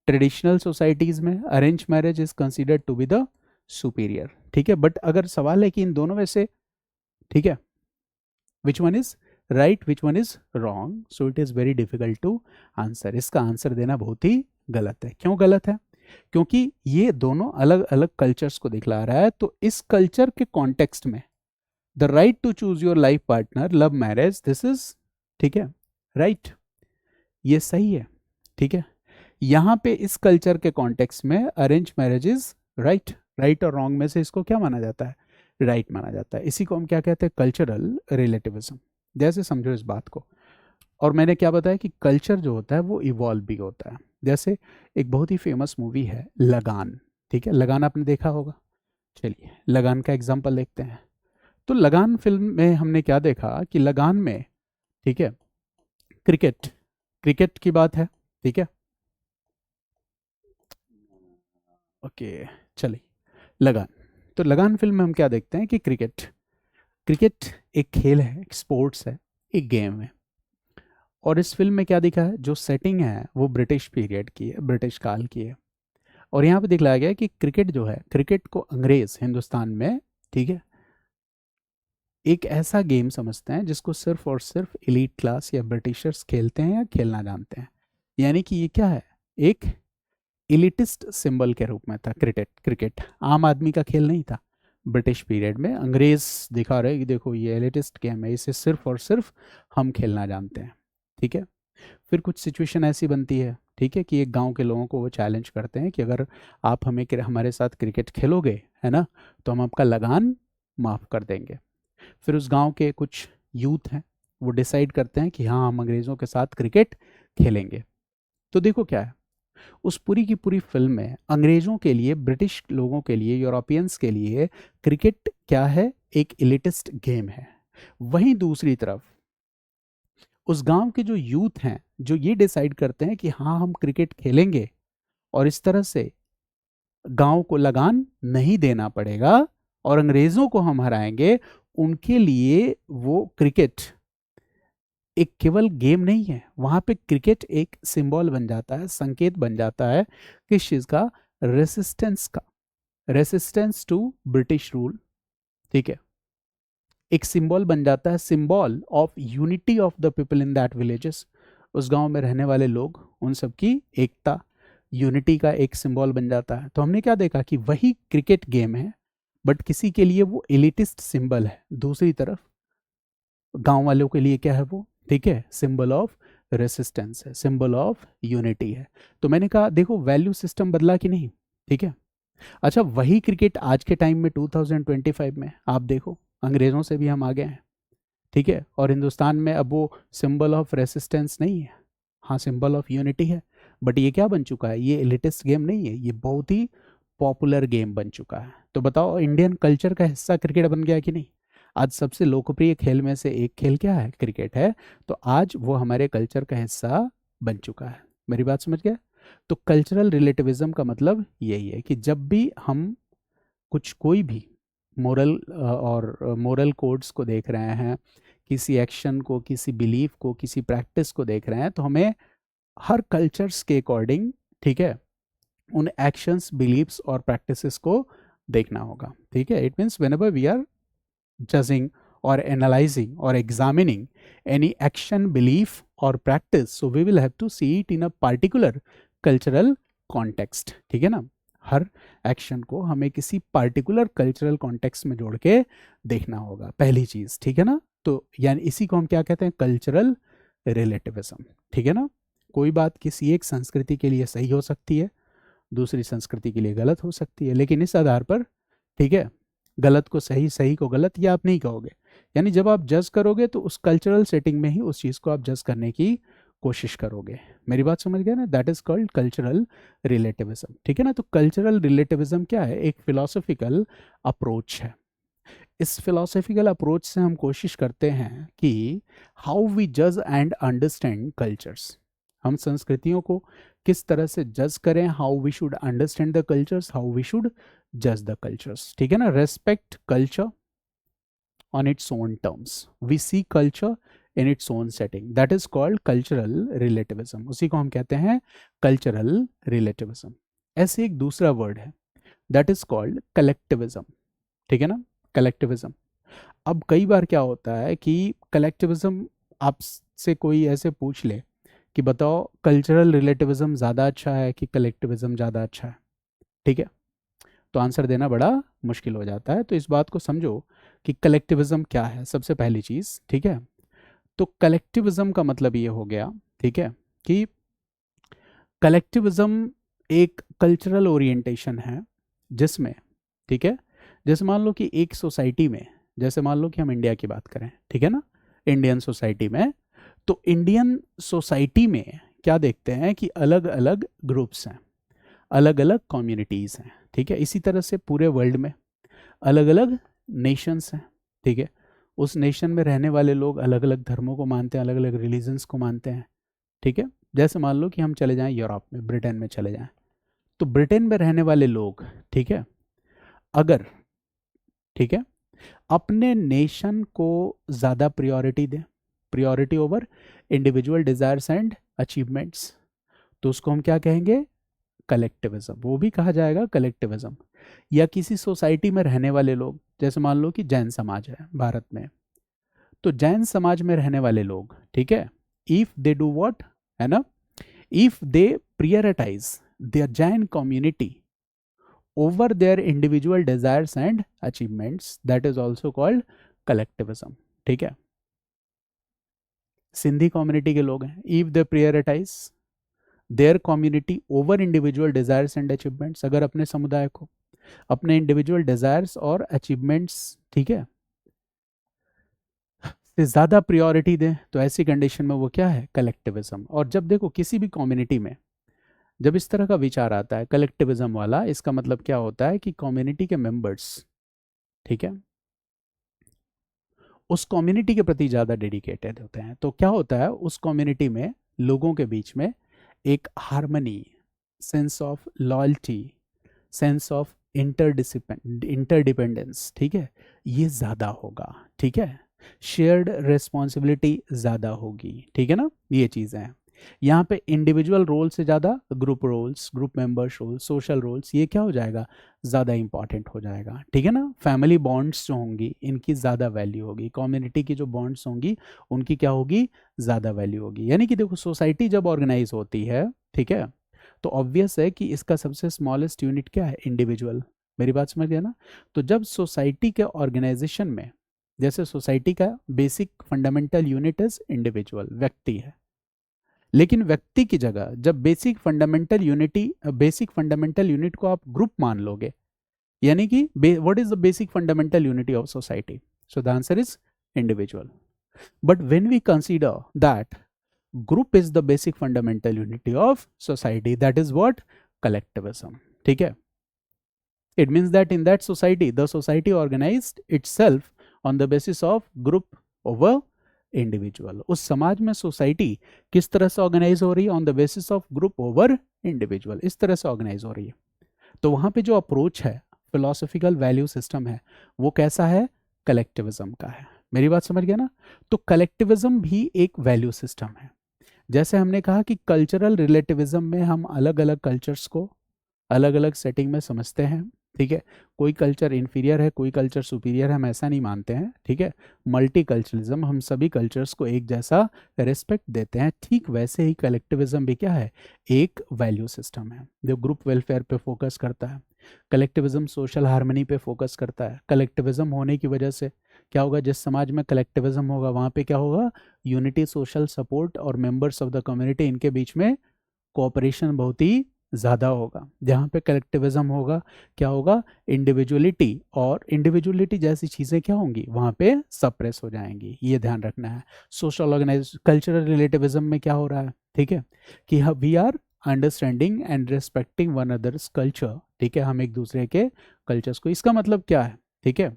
ट्रेडिशनल सोसाइटीज में arrange marriage is considered to be the superior. ठीक है, बट अगर सवाल है कि इन दोनों में से, ठीक है, which one is right, which one is wrong, so it is very difficult to answer. इसका आंसर देना बहुत ही गलत है। क्यों गलत है? क्योंकि ये दोनों अलग अलग कल्चर्स को दिखला रहा है। तो इस कल्चर के कॉन्टेक्स्ट में the right to choose your life partner, love marriage, this is, ठीक है, राइट, ये सही है। ठीक है, यहाँ पे इस कल्चर के कॉन्टेक्स्ट में arrange marriage is right. Right और रॉन्ग में से इसको क्या माना जाता है? राइट माना जाता है। इसी को हम क्या कहते हैं? Cultural relativism. जैसे समझो इस बात को। और मैंने क्या बताया कि कल्चर जो होता है वो इवॉल्व भी होता है। जैसे एक बहुत ही फेमस मूवी है लगान। ठीक है, लगान आपने देखा होगा। चलिए लगान का एग्जाम्पल देखते हैं। तो लगान फिल्म में हमने क्या देखा कि लगान में, ठीक है, क्रिकेट, क्रिकेट की बात है। ठीक है, ओके, चलिए लगान। तो लगान फिल्म में हम क्या देखते हैं कि क्रिकेट, क्रिकेट एक खेल है, एक स्पोर्ट्स है, एक गेम है। और इस फिल्म में क्या दिखा है? जो सेटिंग है वो ब्रिटिश पीरियड की है, ब्रिटिश काल की है। और यहाँ पे दिखलाया गया है कि क्रिकेट जो है, क्रिकेट को अंग्रेज हिंदुस्तान में, ठीक है, एक ऐसा गेम समझते हैं जिसको सिर्फ और सिर्फ एलीट क्लास या ब्रिटिशर्स खेलते हैं या खेलना जानते हैं। यानी कि ये क्या है? एक एलिटिस्ट सिंबल के रूप में था क्रिकेट। क्रिकेट आम आदमी का खेल नहीं था। ब्रिटिश पीरियड में अंग्रेज दिखा रहे कि देखो ये एलिटिस्ट गेम है, इसे सिर्फ और सिर्फ हम खेलना जानते हैं। ठीक है, फिर कुछ सिचुएशन ऐसी बनती है, ठीक है, कि एक गांव के लोगों को वो चैलेंज करते हैं कि अगर आप हमारे साथ क्रिकेट खेलोगे, है ना, तो हम आपका लगान माफ़ कर देंगे। फिर उस गांव के कुछ यूथ हैं, वो डिसाइड करते हैं कि हाँ हम अंग्रेज़ों के साथ क्रिकेट खेलेंगे। तो देखो क्या है, उस पूरी की पूरी फिल्म में अंग्रेज़ों के लिए, ब्रिटिश लोगों के लिए, यूरोपियंस के लिए क्रिकेट क्या है? एक एलिटिस्ट गेम है। वहीं दूसरी तरफ उस गांव के जो यूथ हैं, जो ये डिसाइड करते हैं कि हाँ हम क्रिकेट खेलेंगे और इस तरह से गांव को लगान नहीं देना पड़ेगा और अंग्रेजों को हम हराएंगे, उनके लिए वो क्रिकेट एक केवल गेम नहीं है, वहां पे क्रिकेट एक सिंबल बन जाता है, संकेत बन जाता है किस चीज का? रेसिस्टेंस का, रेसिस्टेंस टू ब्रिटिश रूल। ठीक है, एक सिंबल बन जाता है, symbol of unity of the people in that villages. उस गांव में रहने वाले लोग, उन सबकी एकता, यूनिटी का एक सिंबल बन जाता है। तो हमने क्या देखा कि वही क्रिकेट गेम है, बट किसी के लिए वो एलिटिस्ट सिंबल है, दूसरी तरफ गांव वालों के लिए क्या है वो? ठीक है, सिंबल ऑफ रेसिस्टेंस है, सिंबल ऑफ यूनिटी है। तो मैंने कहा देखो वैल्यू सिस्टम बदला कि नहीं। ठीक है, अच्छा वही क्रिकेट आज के टाइम में 2025 में आप देखो, अंग्रेजों से भी हम आगे हैं। ठीक है, और हिंदुस्तान में अब वो सिंबल ऑफ रेसिस्टेंस नहीं है, हाँ सिंबल ऑफ यूनिटी है, बट ये क्या बन चुका है? ये एलिटिस्ट गेम नहीं है, ये बहुत ही पॉपुलर गेम बन चुका है। तो बताओ इंडियन कल्चर का हिस्सा क्रिकेट बन गया कि नहीं? आज सबसे लोकप्रिय खेल में से एक खेल क्या है? क्रिकेट है। तो आज वो हमारे कल्चर का हिस्सा बन चुका है। मेरी बात समझ गया? तो कल्चरल रिलेटिविज्म का मतलब यही है कि जब भी हम कुछ कोई भी मोरल और मोरल कोड्स को देख रहे हैं, किसी एक्शन को, किसी बिलीफ को, किसी प्रैक्टिस को देख रहे हैं, तो हमें हर कल्चर्स के अकॉर्डिंग, ठीक है, उन एक्शंस, बिलीफ्स और प्रैक्टिसेस को देखना होगा। ठीक है, it means whenever we are judging or analyzing or examining any action, belief or practice, so we will have to see it in a particular cultural context। ठीक है ना, हर एक्शन को हमें किसी पार्टिकुलर कल्चरल कॉन्टेक्स्ट में जोड़ के देखना होगा, पहली चीज। ठीक है ना, तो यानी इसी को हम क्या कहते हैं? Cultural relativism. ठीक है ना, कोई बात किसी एक संस्कृति के लिए सही हो सकती है, दूसरी संस्कृति के लिए गलत हो सकती है, लेकिन इस आधार पर, ठीक है, गलत को सही, सही को गलत, ये आप नहीं कहोगे। यानी जब आप जज करोगे तो उस कल्चरल सेटिंग में ही उस चीज को आप जज करने की कोशिश करोगे। मेरी बात समझ गए ना? That is called cultural relativism. ठीक है ना, तो कल्चरल रिलेटिविज्म क्या है? एक फिलोसॉफिकल अप्रोच है। इस फिलोसॉफिकल अप्रोच से हम कोशिश करते हैं कि हाउ वी जज एंड अंडरस्टैंड कल्चर्स, हम संस्कृतियों को किस तरह से जज करें, how we should understand the cultures, how we should जज द कल्चर्स। ठीक है ना, respect culture on its own terms, we see culture in its own setting, that is called cultural relativism। उसी को हम कहते हैं cultural relativism। ऐसे एक दूसरा वर्ड है, that is called collectivism। ठीक है ना, collectivism। अब कई बार क्या होता है कि collectivism, आपसे कोई ऐसे पूछ ले कि बताओ कल्चरल रिलेटिविज्म ज़्यादा अच्छा है कि कलेक्टिविज्म ज़्यादा अच्छा है, ठीक है, तो आंसर देना बड़ा मुश्किल हो जाता है। तो इस बात को समझो कि कलेक्टिविज्म क्या है, सबसे पहली चीज़। ठीक है, तो कलेक्टिविज्म का मतलब ये हो गया, ठीक है, कि कलेक्टिविज्म एक कल्चरल ओरिएंटेशन है जिसमें, ठीक है, जैसे मान लो कि एक सोसाइटी में, जैसे मान लो कि हम इंडिया की बात करें, ठीक है ना, इंडियन सोसाइटी में, तो इंडियन सोसाइटी में क्या देखते हैं कि अलग अलग ग्रुप्स हैं, अलग अलग कम्युनिटीज़ हैं। ठीक है, इसी तरह से पूरे वर्ल्ड में अलग अलग नेशंस हैं। ठीक है, उस नेशन में रहने वाले लोग अलग अलग धर्मों को मानते हैं, अलग अलग रिलीजन्स को मानते हैं। ठीक है, जैसे मान लो कि हम चले जाएं यूरोप में, ब्रिटेन में चले जाएं, तो ब्रिटेन में रहने वाले लोग, ठीक है, अगर, ठीक है, अपने नेशन को ज़्यादा प्रायोरिटी दें, priority over individual desires and achievements, तो उसको हम क्या कहेंगे? कलेक्टिविज्म। वो भी कहा जाएगा कलेक्टिविज्म। या किसी सोसाइटी में रहने वाले लोग, जैसे मान लो कि जैन समाज है भारत में, तो जैन समाज में रहने वाले लोग, ठीक है, इफ दे डू व्हाट, है ना, if they prioritize their Jain community over their individual desires and achievements, that is also called collectivism। ठीक है, सिंधी कम्युनिटी के लोग हैं, if they prioritize their community over individual desires and achievements, अगर अपने समुदाय को अपने इंडिविजुअल डिजायर्स और अचीवमेंट्स, ठीक है, से ज़्यादा प्रायोरिटी दें, तो ऐसी कंडीशन में वो क्या है? कलेक्टिविज्म। और जब देखो किसी भी कम्युनिटी में जब इस तरह का विचार आता है कलेक्टिविज्म वाला, इसका मतलब क्या होता है कि कम्युनिटी के मेंबर्स, ठीक है, उस कम्युनिटी के प्रति ज़्यादा डेडिकेटेड होते हैं। तो क्या होता है, उस कम्युनिटी में लोगों के बीच में एक harmony, sense of loyalty, sense of interdependence, ठीक है, ये ज़्यादा होगा, ठीक है, शेयर्ड रिस्पॉन्सिबिलिटी ज़्यादा होगी, ठीक है ना, ये चीज़ें हैं। यहाँ पे इंडिविजुअल रोल से ज़्यादा group roles, group members roles, social roles, ये क्या हो जाएगा, ज़्यादा इंपॉर्टेंट हो जाएगा, ठीक है ना। फैमिली बॉन्ड्स जो होंगी इनकी ज़्यादा वैल्यू होगी, कम्युनिटी की जो बॉन्ड्स होंगी उनकी क्या होगी, ज़्यादा वैल्यू होगी। यानी कि देखो, सोसाइटी जब ऑर्गेनाइज होती है, ठीक है, तो ऑब्वियस है कि इसका सबसे स्मॉलेस्ट यूनिट क्या है, इंडिविजुअल। मेरी बात समझ गया ना। तो जब सोसाइटी के ऑर्गेनाइजेशन में, जैसे सोसाइटी का basic fundamental unit is individual, व्यक्ति है, लेकिन व्यक्ति की जगह जब बेसिक फंडामेंटल यूनिट को आप ग्रुप मान लोगे, यानी कि what is the basic fundamental unity of society, so the answer is individual. But when we consider that group is the basic fundamental unity of society, that is what, collectivism, ठीक है। It means that in that society, the society organized itself on the basis of group over individual। उस समाज में society किस तरह से organise हो रही है, on the basis of group over individual, इस तरह से ऑर्गेनाइज हो रही है। तो वहां पे जो अप्रोच है, फिलोसॉफिकल वैल्यू सिस्टम है, वो कैसा है, कलेक्टिविज्म का है। मेरी बात समझ गया ना। तो कलेक्टिविज्म भी एक वैल्यू सिस्टम है। जैसे हमने कहा कि कल्चरल रिलेटिविज्म में हम अलग अलग कल्चर्स को अलग अलग सेटिंग में समझते हैं, ठीक है, कोई कल्चर इन्फीरियर है, कोई कल्चर सुपीरियर है, हम ऐसा नहीं मानते हैं, ठीक है। मल्टी कल्चरलिज्म, हम सभी कल्चर्स को एक जैसा रिस्पेक्ट देते हैं। ठीक वैसे ही कलेक्टिविज्म भी क्या है, एक वैल्यू सिस्टम है जो ग्रुप वेलफेयर पे फोकस करता है। कलेक्टिविज्म सोशल हार्मनी पे फोकस करता है। कलेक्टिविज्म होने की वजह से क्या होगा, जिस समाज में कलेक्टिविज्म होगा वहाँ पे क्या होगा, यूनिटी, सोशल सपोर्ट और मेंबर्स ऑफ द कम्युनिटी, इनके बीच में कोऑपरेशन बहुत ही ज़्यादा होगा। जहाँ पे कलेक्टिविज्म होगा क्या होगा, इंडिविजुअलिटी और इंडिविजुअलिटी जैसी चीज़ें क्या होंगी, वहाँ पे सप्रेस हो जाएंगी, ये ध्यान रखना है। सोशल ऑर्गेनाइज कल्चरल रिलेटिविज्म में क्या हो रहा है, ठीक है, कि we are understanding and respecting one others culture, ठीक है, हम एक दूसरे के कल्चर्स को, इसका मतलब क्या है, ठीक है,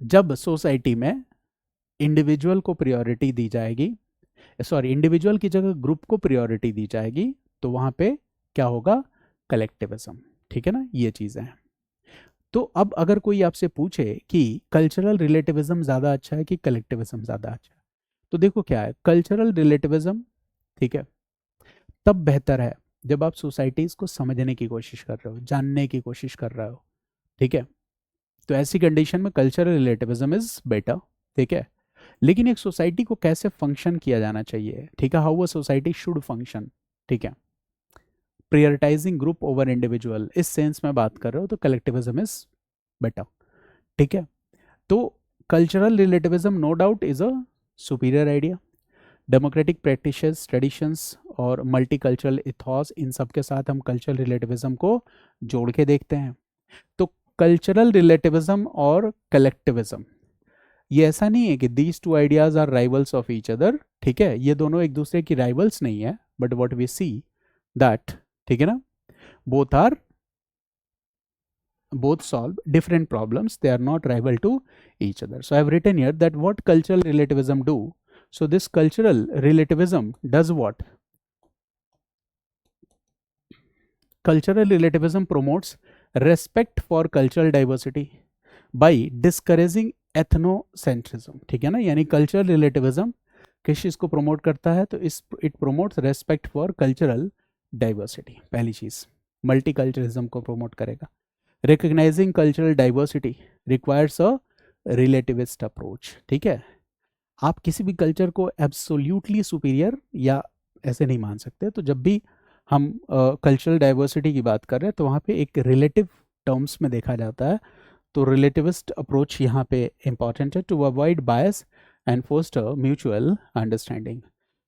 जब सोसाइटी में इंडिविजुअल को प्रायोरिटी दी जाएगी, सॉरी, इंडिविजुअल की जगह ग्रुप को प्रायोरिटी दी जाएगी, तो वहां पे क्या होगा, कलेक्टिविज्म, ठीक है ना, ये चीजें हैं। तो अब अगर कोई आपसे पूछे कि कल्चरल रिलेटिविज्म ज्यादा अच्छा है कि कलेक्टिविज्म ज्यादा अच्छा है, तो देखो क्या है, कल्चरल रिलेटिविज्म, ठीक है, तब बेहतर है जब आप सोसाइटीज को समझने की कोशिश कर रहे हो, जानने की कोशिश कर रहे हो, ठीक है। तो ऐसी कंडीशन में कल्चरल रिलेटिविज्म इज बेटर, ठीक है। लेकिन एक सोसाइटी को कैसे फंक्शन किया जाना चाहिए, ठीक है, how a society should function, ठीक है, प्रायोरिटाइजिंग ग्रुप ओवर इंडिविजुअल, इस सेंस में बात कर रहे हो तो कलेक्टिविज्म इज बेटर, ठीक है। तो cultural relativism no doubt is a superior idea. Democratic practices, traditions और मल्टीकल्चरल इथॉस, इन सब के साथ हम कल्चरल रिलेटिविज्म को जोड़ के देखते हैं। तो कल्चरल रिलेटिविज्म और कलेक्टिविज्म, ये ऐसा नहीं है कि these two ideas are rivals of each other, ठीक है, ये दोनों एक दूसरे की राइवल्स नहीं है, but what we see that, ठीक है ना, both are both solve different problems, they are not rival to each other. So I have written here that what cultural relativism do, so this cultural relativism does what, cultural relativism promotes respect for cultural diversity by discouraging ethnocentrism, ठीक है ना, यानी cultural relativism किस चीज को promote करता है, तो इस it promotes respect for cultural diversity, पहली चीज मल्टीकल्चरलिज्म को प्रमोट करेगा। Recognizing cultural diversity requires a relativist approach, ठीक है, आप किसी भी कल्चर को एब्सोल्यूटली सुपीरियर या ऐसे नहीं मान सकते। तो जब भी हम कल्चरल डाइवर्सिटी की बात कर रहे हैं तो वहाँ पे एक रिलेटिव टर्म्स में देखा जाता है। तो रिलेटिविस्ट अप्रोच यहाँ पे इंपॉर्टेंट है to avoid bias and foster mutual understanding.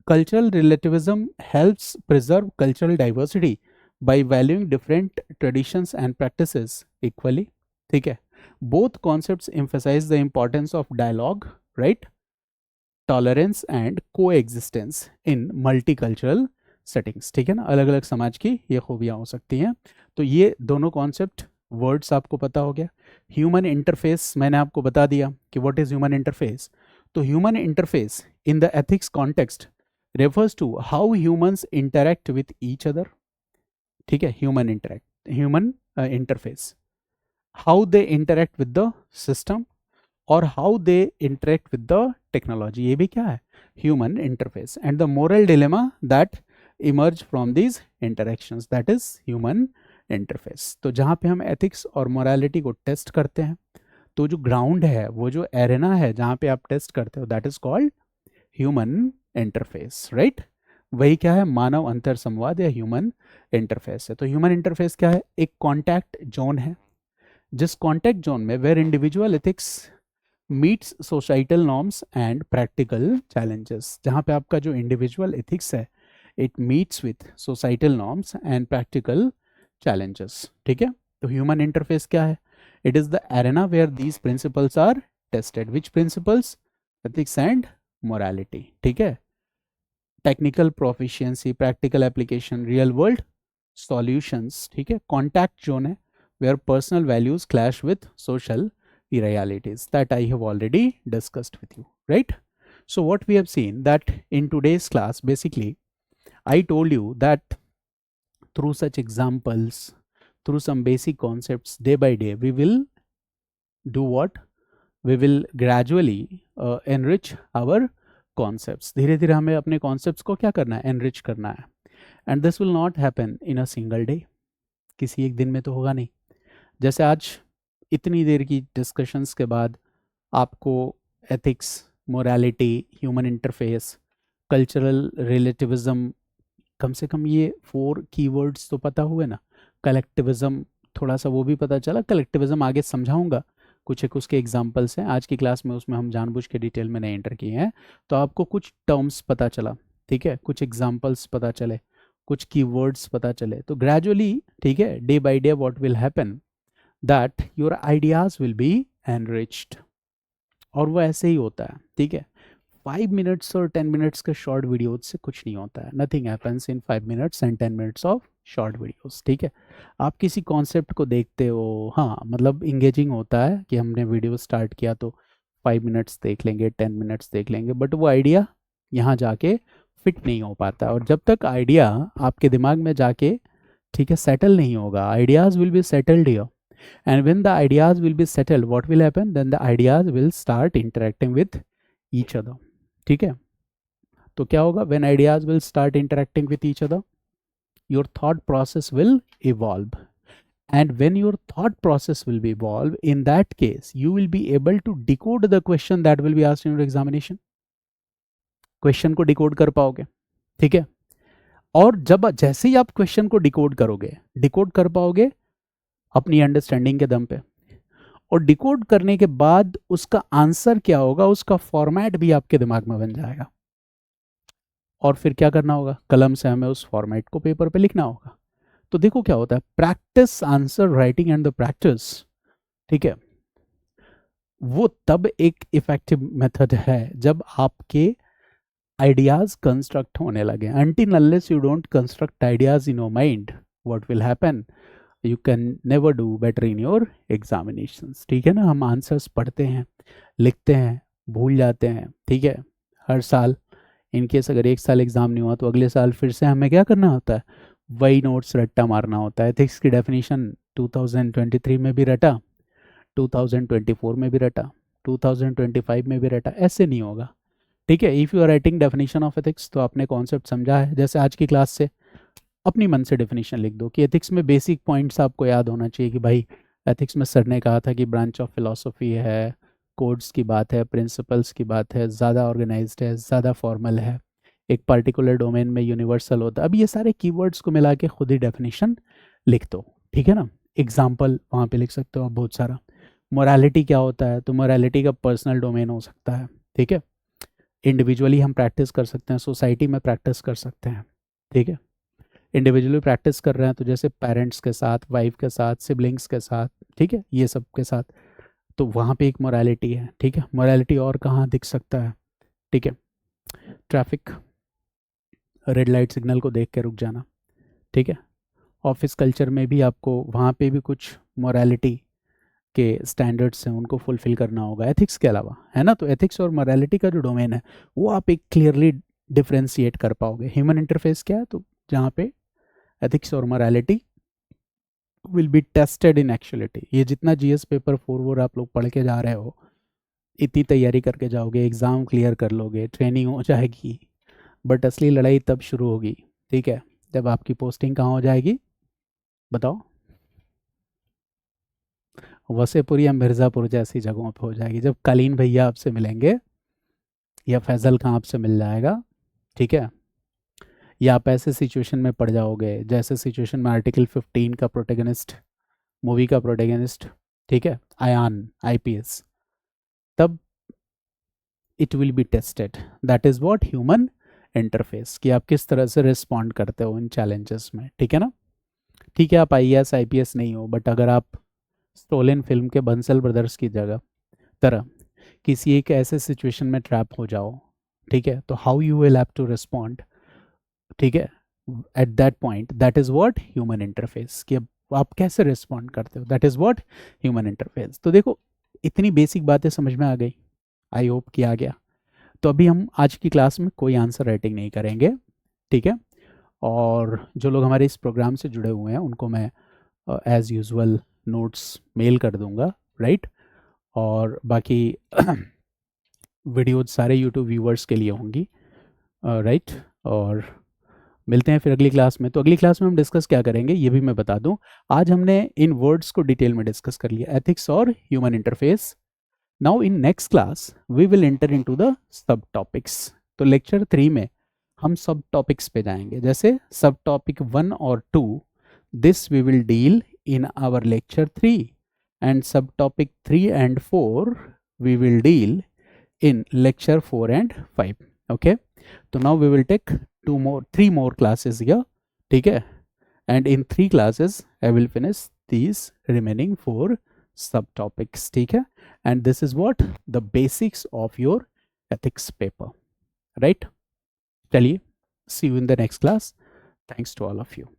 Cultural relativism helps preserve cultural diversity by valuing different traditions and practices equally, ठीक है। Both concepts emphasize the importance of dialogue, right, tolerance and coexistence in multicultural settings, ठीक है ना, अलग अलग समाज की ये खूबियाँ हो सकती हैं। तो ये दोनों कॉन्सेप्ट वर्ड्स आपको पता हो गया, ह्यूमन इंटरफेस मैंने आपको बता दिया कि व्हाट इज ह्यूमन इंटरफेस। तो human interface in the ethics context refers to how humans interact with each other, ठीक है, human interface, how they interact with the system और how they interact with the technology, ये भी क्या है, human interface, and the moral dilemma that emerge from these interactions, that is human interface. तो जहाँ पे हम एथिक्स और मोरालिटी को टेस्ट करते हैं, तो जो ग्राउंड है, वो जो एरेना है जहाँ पे आप टेस्ट करते हो, that is called human interface, right. वही क्या है, मानव अंतर संवाद या ह्यूमन इंटरफेस है। तो ह्यूमन इंटरफेस क्या है, एक कॉन्टैक्ट जोन है, जिस कॉन्टैक्ट जोन में where individual ethics meets societal norms and practical challenges, जहाँ पे आपका जो इंडिविजुअल एथिक्स है it meets with societal norms and practical challenges, ठीक है। तो ह्यूमन इंटरफेस क्या है, it is the arena where these principles are tested, which principles, ethics and morality, ठीक है। Technical proficiency, practical application, real world solutions, ठीक है। Contact zone है where personal values clash with social realities that I have already discussed with you, right? So what we have seen that in today's class, basically I told you that through such examples, through some basic concepts, day by day we will do what, we will gradually enrich our concepts, धीरे धीरे हमें अपने concepts को क्या करना है, enrich करना है, and this will not happen in a single day, किसी एक दिन में तो होगा नहीं। जैसे आज इतनी देर की डिस्कशंस के बाद आपको ethics, morality, human interface, cultural relativism, कम से कम ये 4 कीवर्ड्स तो पता हुए ना। कलेक्टिविज्म थोड़ा सा वो भी पता चला, कलेक्टिविज्म आगे समझाऊंगा, कुछ एक उसके एग्जांपल्स हैं आज की क्लास में, उसमें हम जानबूझ के डिटेल में नहीं एंटर किए हैं। तो आपको कुछ टर्म्स पता चला, ठीक है, कुछ एग्जांपल्स पता चले, कुछ कीवर्ड्स पता चले। तो ग्रेजुअली, ठीक है, day by day what will happen that your ideas will be enriched, और वो ऐसे ही होता है, ठीक है। 5 मिनट्स और 10 मिनट्स के शॉर्ट वीडियोज से कुछ नहीं होता है, nothing happens in 5 minutes and 10 minutes of short videos, ठीक है। आप किसी कॉन्सेप्ट को देखते हो, हाँ मतलब इंगेजिंग होता है कि हमने वीडियो स्टार्ट किया तो 5 मिनट्स देख लेंगे, 10 मिनट्स देख लेंगे, बट वो आइडिया यहाँ जाके फिट नहीं हो पाता, और जब तक आइडिया आपके दिमाग में जाके, ठीक है, सेटल नहीं होगा, ideas will be settled here, and when the ideas will be settled, what will happen, then the ideas will start interacting with each other, ठीक है। तो क्या होगा, when ideas will start interacting with each other, your thought process will evolve, and when your thought process will be evolved, in that case you will be able to decode the question that will be asked in your examination, question को decode कर पाओगे, ठीक है। और जब जैसे ही आप question को डिकोड कर पाओगे अपनी अंडरस्टैंडिंग के दम पे, और डिकोड करने के बाद उसका आंसर क्या होगा, उसका फॉर्मेट भी आपके दिमाग में बन जाएगा, और फिर क्या करना होगा, कलम से हमें उस फॉर्मेट को पेपर पे लिखना होगा। तो देखो क्या होता है, practice answer writing and the practice, ठीक है, वो तब एक इफेक्टिव मेथड है जब आपके आइडियाज कंस्ट्रक्ट होने लगे। Until unless you don't construct ideas in your mind, what will happen, you can never do better in your examinations, ठीक है ना। हम आंसर्स पढ़ते हैं, लिखते हैं, भूल जाते हैं, ठीक है, हर साल। इनकेस अगर एक साल एग्जाम नहीं हुआ तो अगले साल फिर से हमें क्या करना होता है, वही नोट्स रट्टा मारना होता है। एथिक्स की डेफिनेशन 2023 में भी रटा, 2024 में भी रटा, 2025 में भी रटा, ऐसे नहीं होगा, ठीक है। If you are writing definition of ethics तो आपने कॉन्सेप्ट समझा है। जैसे आज की क्लास से अपनी मन से डेफिनेशन लिख दो कि एथिक्स में बेसिक पॉइंट्स आपको याद होना चाहिए कि भाई एथिक्स में सर ने कहा था कि ब्रांच ऑफ फिलॉसफी है, कोड्स की बात है, प्रिंसिपल्स की बात है, ज़्यादा ऑर्गेनाइज्ड है, ज़्यादा फॉर्मल है, एक पर्टिकुलर डोमेन में यूनिवर्सल होता है। अब ये सारे कीवर्ड्स को मिला के खुद ही डेफिनेशन लिख दो, ठीक है ना। एग्जाम्पल वहाँ पे लिख सकते हो आप बहुत सारा। मोरालिटी क्या होता है, तो मोरालिटी का पर्सनल डोमेन हो सकता है, ठीक है। इंडिविजुअली हम प्रैक्टिस कर सकते हैं, सोसाइटी में प्रैक्टिस कर सकते हैं, ठीक है। इंडिविजुअली प्रैक्टिस कर रहे हैं तो जैसे पेरेंट्स के साथ, वाइफ के साथ, सिबलिंग्स के साथ, ठीक है, ये सब के साथ, तो वहाँ पे एक मोरालिटी है, ठीक है। मोरालिटी और कहाँ दिख सकता है, ठीक है, ट्रैफिक, रेड लाइट सिग्नल को देख के रुक जाना, ठीक है। ऑफिस कल्चर में भी आपको वहाँ पे भी कुछ मोरालिटी के स्टैंडर्ड्स हैं उनको फुलफिल करना होगा एथिक्स के अलावा, है ना। तो एथिक्स और मोरालिटी का जो डोमेन है वो आप एक क्लियरली डिफ्रेंशिएट कर पाओगे। ह्यूमन इंटरफेस क्या है, तो जहाँ पे एथिक्स और morality will be tested in actuality. ये जितना जीएस पेपर 4 आप लोग पढ़ के जा रहे हो, इतनी तैयारी करके जाओगे, एग्ज़ाम क्लियर कर लोगे, ट्रेनिंग हो जाएगी, बट असली लड़ाई तब शुरू होगी, ठीक है, जब आपकी पोस्टिंग कहाँ हो जाएगी, बताओ। वसेपुर या मिर्ज़ापुर जैसी जगहों पे हो जाएगी, जब कलीन भैया आपसे मिलेंगे या फैज़ल खां आपसे मिल जाएगा, ठीक है। या आप ऐसे सिचुएशन में पड़ जाओगे जैसे सिचुएशन में आर्टिकल 15 का प्रोटेगनिस्ट, मूवी का प्रोटेगनिस्ट, ठीक है, आयान आईपीएस, तब it will be tested. That is what human interface, कि आप किस तरह से रिस्पॉन्ड करते हो इन चैलेंजेस में, ठीक है ना। ठीक है, आप आईएएस आईपीएस नहीं हो, बट अगर आप स्टोलन फिल्म के बंसल ब्रदर्स की जगह तरह किसी एक ऐसे सिचुएशन में ट्रैप हो जाओ, ठीक है, तो how you will have to respond, ठीक है, at that point, that is what human interface, कि अब आप कैसे रिस्पॉन्ड करते हो, that is what human interface. तो देखो, इतनी बेसिक बातें समझ में आ गई, आई होप कि आ गया। तो अभी हम आज की क्लास में कोई आंसर राइटिंग नहीं करेंगे, ठीक है। और जो लोग हमारे इस प्रोग्राम से जुड़े हुए हैं उनको मैं एज यूजुअल नोट्स मेल कर दूंगा, राइट। और बाकी वीडियोज सारे यूट्यूब व्यूअर्स के लिए होंगी, राइट। और मिलते हैं फिर अगली क्लास में। तो अगली क्लास में हम डिस्कस क्या करेंगे ये भी मैं बता दूं। आज हमने इन वर्ड्स को डिटेल में डिस्कस कर लिया, एथिक्स और human interface. Now in next class we will enter into the sub topics. तो लेक्चर 3 में हम सब टॉपिक्स पे जाएंगे, जैसे सब टॉपिक 1 और 2 this we will deal in our lecture 3, and subtopic 3 and 4 we will deal in lecture 4 and 5. Okay, so now we will take 3 more classes here, ठीक है, and in 3 classes I will finish these remaining 4 subtopics, ठीक है, and this is what the basics of your ethics paper, right। चलिए, see you in the next class. Thanks to all of you.